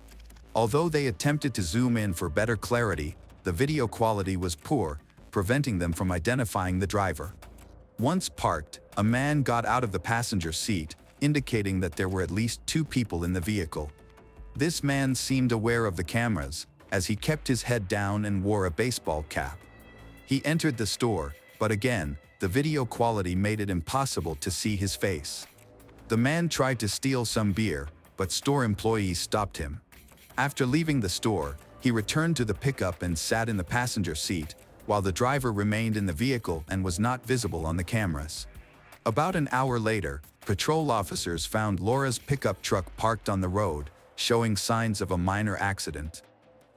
Although they attempted to zoom in for better clarity, the video quality was poor, preventing them from identifying the driver. Once parked, a man got out of the passenger seat, indicating that there were at least 2 people in the vehicle. This man seemed aware of the cameras, as he kept his head down and wore a baseball cap. He entered the store, but again, the video quality made it impossible to see his face. The man tried to steal some beer, but store employees stopped him. After leaving the store, he returned to the pickup and sat in the passenger seat, while the driver remained in the vehicle and was not visible on the cameras. About an hour later, patrol officers found Laura's pickup truck parked on the road, showing signs of a minor accident.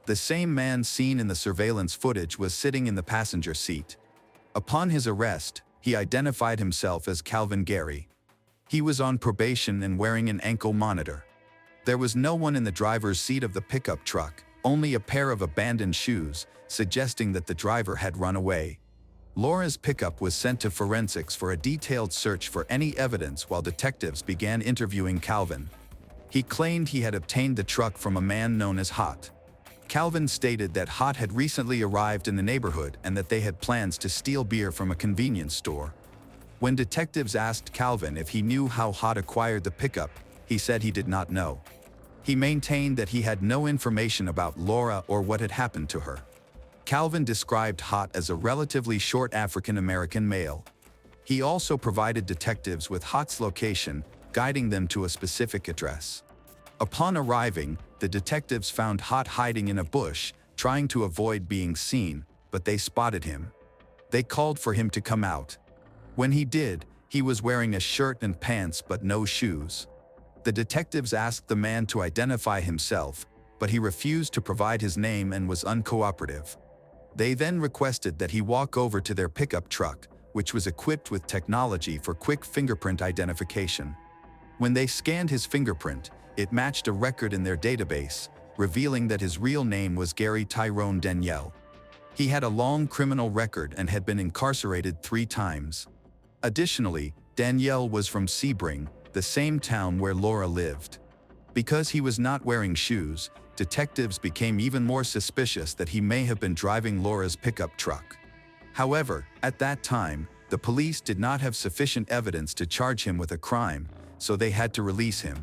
The same man seen in the surveillance footage was sitting in the passenger seat. Upon his arrest, he identified himself as Calvin Gary. He was on probation and wearing an ankle monitor. There was no one in the driver's seat of the pickup truck, only a pair of abandoned shoes, suggesting that the driver had run away. Laura's pickup was sent to forensics for a detailed search for any evidence while detectives began interviewing Calvin. He claimed he had obtained the truck from a man known as Hot. Calvin stated that Hot had recently arrived in the neighborhood and that they had plans to steal beer from a convenience store. When detectives asked Calvin if he knew how Hot acquired the pickup, he said he did not know. He maintained that he had no information about Laura or what had happened to her. Calvin described Hot as a relatively short African-American male. He also provided detectives with Hot's location, guiding them to a specific address. Upon arriving, the detectives found Hot hiding in a bush, trying to avoid being seen, but they spotted him. They called for him to come out. When he did, he was wearing a shirt and pants but no shoes. The detectives asked the man to identify himself, but he refused to provide his name and was uncooperative. They then requested that he walk over to their pickup truck, which was equipped with technology for quick fingerprint identification. When they scanned his fingerprint, it matched a record in their database, revealing that his real name was Gary Tyrone Danielle. He had a long criminal record and had been incarcerated 3 times. Additionally, Danielle was from Sebring, the same town where Laura lived. Because he was not wearing shoes, detectives became even more suspicious that he may have been driving Laura's pickup truck. However, at that time, the police did not have sufficient evidence to charge him with a crime, so they had to release him.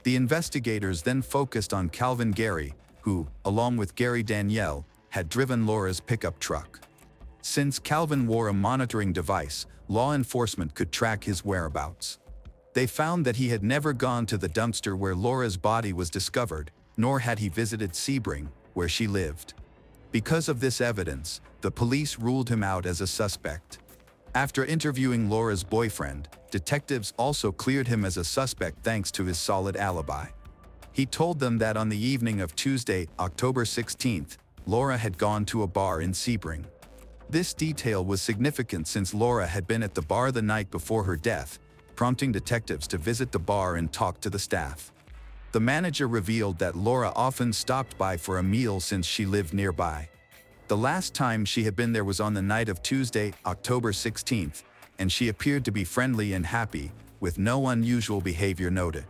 The investigators then focused on Calvin Gary, who, along with Gary Danielle, had driven Laura's pickup truck. Since Calvin wore a monitoring device, law enforcement could track his whereabouts. They found that he had never gone to the dumpster where Laura's body was discovered, nor had he visited Sebring, where she lived. Because of this evidence, the police ruled him out as a suspect. After interviewing Laura's boyfriend, detectives also cleared him as a suspect thanks to his solid alibi. He told them that on the evening of Tuesday, October 16th, Laura had gone to a bar in Sebring. This detail was significant since Laura had been at the bar the night before her death, prompting detectives to visit the bar and talk to the staff. The manager revealed that Laura often stopped by for a meal since she lived nearby. The last time she had been there was on the night of Tuesday, October 16th, and she appeared to be friendly and happy, with no unusual behavior noted.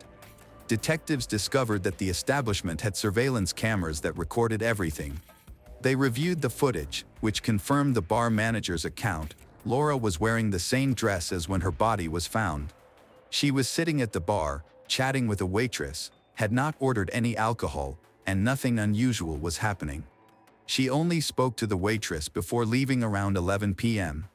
Detectives discovered that the establishment had surveillance cameras that recorded everything. They reviewed the footage, which confirmed the bar manager's account. Laura was wearing the same dress as when her body was found. She was sitting at the bar, chatting with a waitress, had not ordered any alcohol, and nothing unusual was happening. She only spoke to the waitress before leaving around 11 p.m.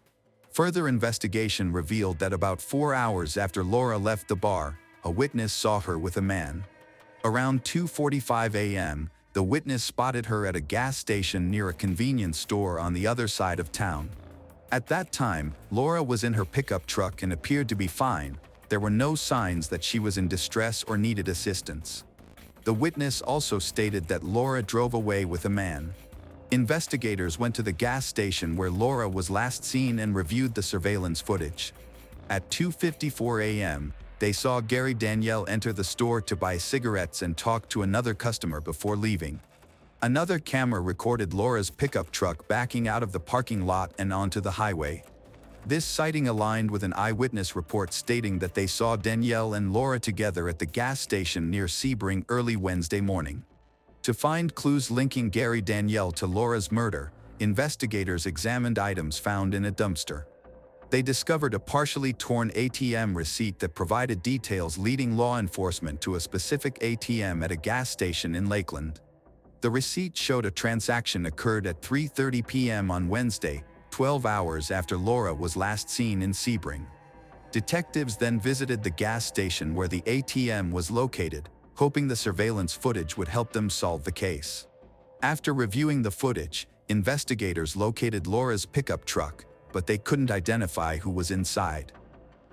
Further investigation revealed that about 4 hours after Laura left the bar, a witness saw her with a man. Around 2:45 a.m., the witness spotted her at a gas station near a convenience store on the other side of town. At that time, Laura was in her pickup truck and appeared to be fine. There were no signs that she was in distress or needed assistance. The witness also stated that Laura drove away with a man. Investigators went to the gas station where Laura was last seen and reviewed the surveillance footage. At 2:54 a.m., they saw Gary Danielle enter the store to buy cigarettes and talk to another customer before leaving. Another camera recorded Laura's pickup truck backing out of the parking lot and onto the highway. This sighting aligned with an eyewitness report stating that they saw Danielle and Laura together at the gas station near Sebring early Wednesday morning. To find clues linking Gary Danielle to Laura's murder, investigators examined items found in a dumpster. They discovered a partially torn ATM receipt that provided details leading law enforcement to a specific ATM at a gas station in Lakeland. The receipt showed a transaction occurred at 3:30 p.m. on Wednesday, 12 hours after Laura was last seen in Sebring. Detectives then visited the gas station where the ATM was located, hoping the surveillance footage would help them solve the case. After reviewing the footage, investigators located Laura's pickup truck, but they couldn't identify who was inside.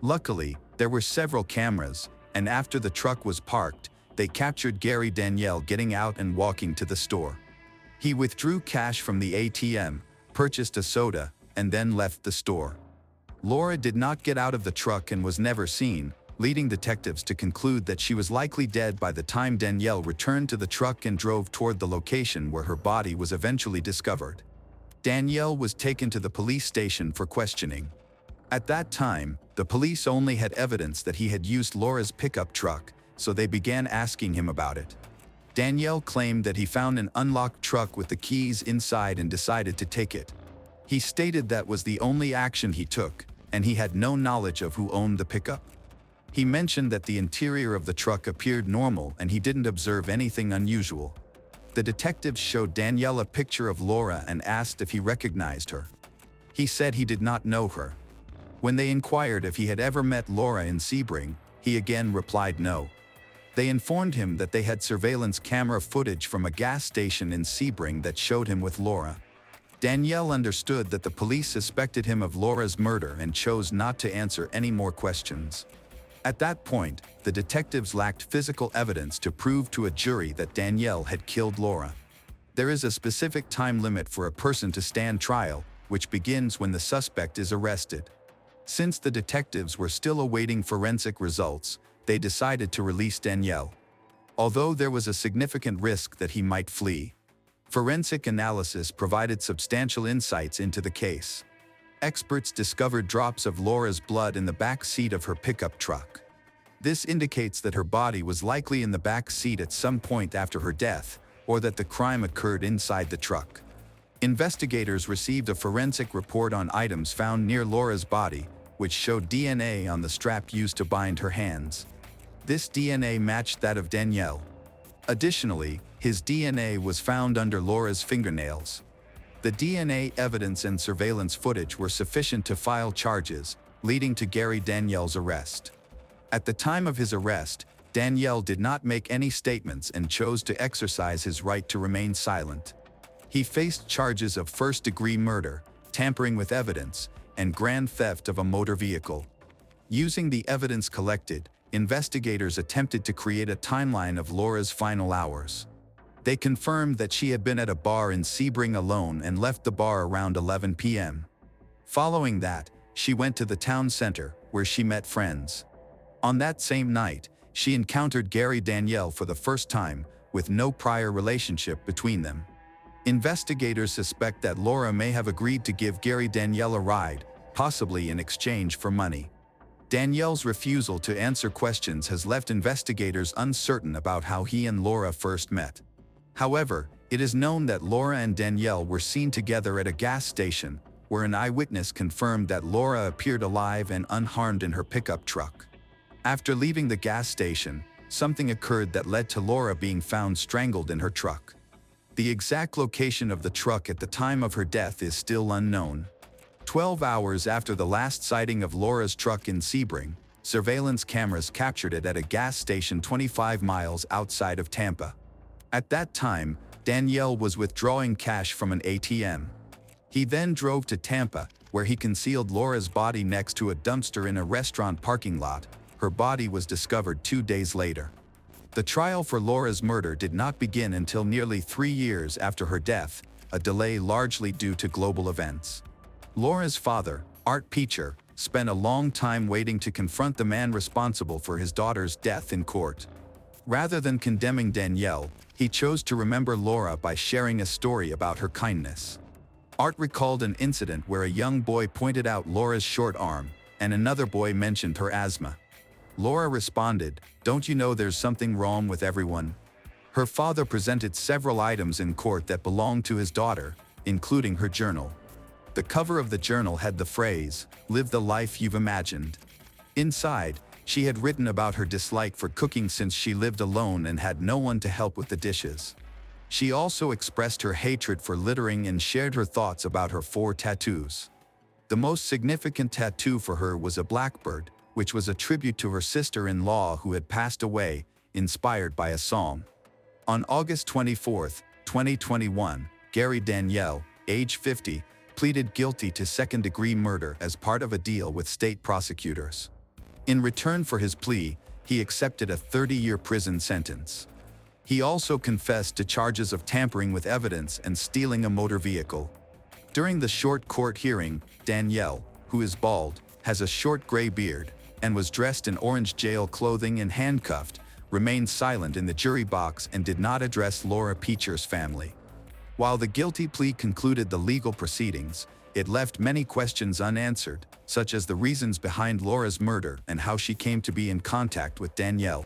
Luckily, there were several cameras, and after the truck was parked, they captured Gary Danielle getting out and walking to the store. He withdrew cash from the ATM, purchased a soda, and then left the store. Laura did not get out of the truck and was never seen, leading detectives to conclude that she was likely dead by the time Danielle returned to the truck and drove toward the location where her body was eventually discovered. Danielle was taken to the police station for questioning. At that time, the police only had evidence that he had used Laura's pickup truck, so they began asking him about it. Danielle claimed that he found an unlocked truck with the keys inside and decided to take it. He stated that was the only action he took, and he had no knowledge of who owned the pickup. He mentioned that the interior of the truck appeared normal and he didn't observe anything unusual. The detectives showed Danielle a picture of Laura and asked if he recognized her. He said he did not know her. When they inquired if he had ever met Laura in Sebring, he again replied no. They informed him that they had surveillance camera footage from a gas station in Sebring that showed him with Laura. Danielle understood that the police suspected him of Laura's murder and chose not to answer any more questions. At that point, the detectives lacked physical evidence to prove to a jury that Danielle had killed Laura. There is a specific time limit for a person to stand trial, which begins when the suspect is arrested. Since the detectives were still awaiting forensic results, they decided to release Danielle. Although there was a significant risk that he might flee, forensic analysis provided substantial insights into the case. Experts discovered drops of Laura's blood in the back seat of her pickup truck. This indicates that her body was likely in the back seat at some point after her death, or that the crime occurred inside the truck. Investigators received a forensic report on items found near Laura's body, which showed DNA on the strap used to bind her hands. This DNA matched that of Danielle. Additionally, his DNA was found under Laura's fingernails. The DNA evidence and surveillance footage were sufficient to file charges, leading to Gary Danielle's arrest. At the time of his arrest, Danielle did not make any statements and chose to exercise his right to remain silent. He faced charges of first-degree murder, tampering with evidence, and grand theft of a motor vehicle. Using the evidence collected, investigators attempted to create a timeline of Laura's final hours. They confirmed that she had been at a bar in Sebring alone and left the bar around 11 p.m. Following that, she went to the town center, where she met friends. On that same night, she encountered Gary Danielle for the first time, with no prior relationship between them. Investigators suspect that Laura may have agreed to give Gary Danielle a ride, possibly in exchange for money. Danielle's refusal to answer questions has left investigators uncertain about how he and Laura first met. However, it is known that Laura and Danielle were seen together at a gas station, where an eyewitness confirmed that Laura appeared alive and unharmed in her pickup truck. After leaving the gas station, something occurred that led to Laura being found strangled in her truck. The exact location of the truck at the time of her death is still unknown. 12 hours after the last sighting of Laura's truck in Sebring, surveillance cameras captured it at a gas station 25 miles outside of Tampa. At that time, Danielle was withdrawing cash from an ATM. He then drove to Tampa, where he concealed Laura's body next to a dumpster in a restaurant parking lot. Her body was discovered 2 days later. The trial for Laura's murder did not begin until nearly 3 years after her death, a delay largely due to global events. Laura's father, Art Peacher, spent a long time waiting to confront the man responsible for his daughter's death in court. Rather than condemning Danielle, he chose to remember Laura by sharing a story about her kindness. Art recalled an incident where a young boy pointed out Laura's short arm, and another boy mentioned her asthma. Laura responded, "Don't you know there's something wrong with everyone?" Her father presented several items in court that belonged to his daughter, including her journal. The cover of the journal had the phrase, "Live the life you've imagined." Inside, she had written about her dislike for cooking since she lived alone and had no one to help with the dishes. She also expressed her hatred for littering and shared her thoughts about her 4 tattoos. The most significant tattoo for her was a blackbird, which was a tribute to her sister-in-law who had passed away, inspired by a song. On August 24, 2021, Gary Danielle, age 50, pleaded guilty to second-degree murder as part of a deal with state prosecutors. In return for his plea, he accepted a 30-year prison sentence. He also confessed to charges of tampering with evidence and stealing a motor vehicle. During the short court hearing, Danielle, who is bald, has a short gray beard, and was dressed in orange jail clothing and handcuffed, remained silent in the jury box and did not address Laura Peacher's family. While the guilty plea concluded the legal proceedings, it left many questions unanswered, such as the reasons behind Laura's murder and how she came to be in contact with Danielle.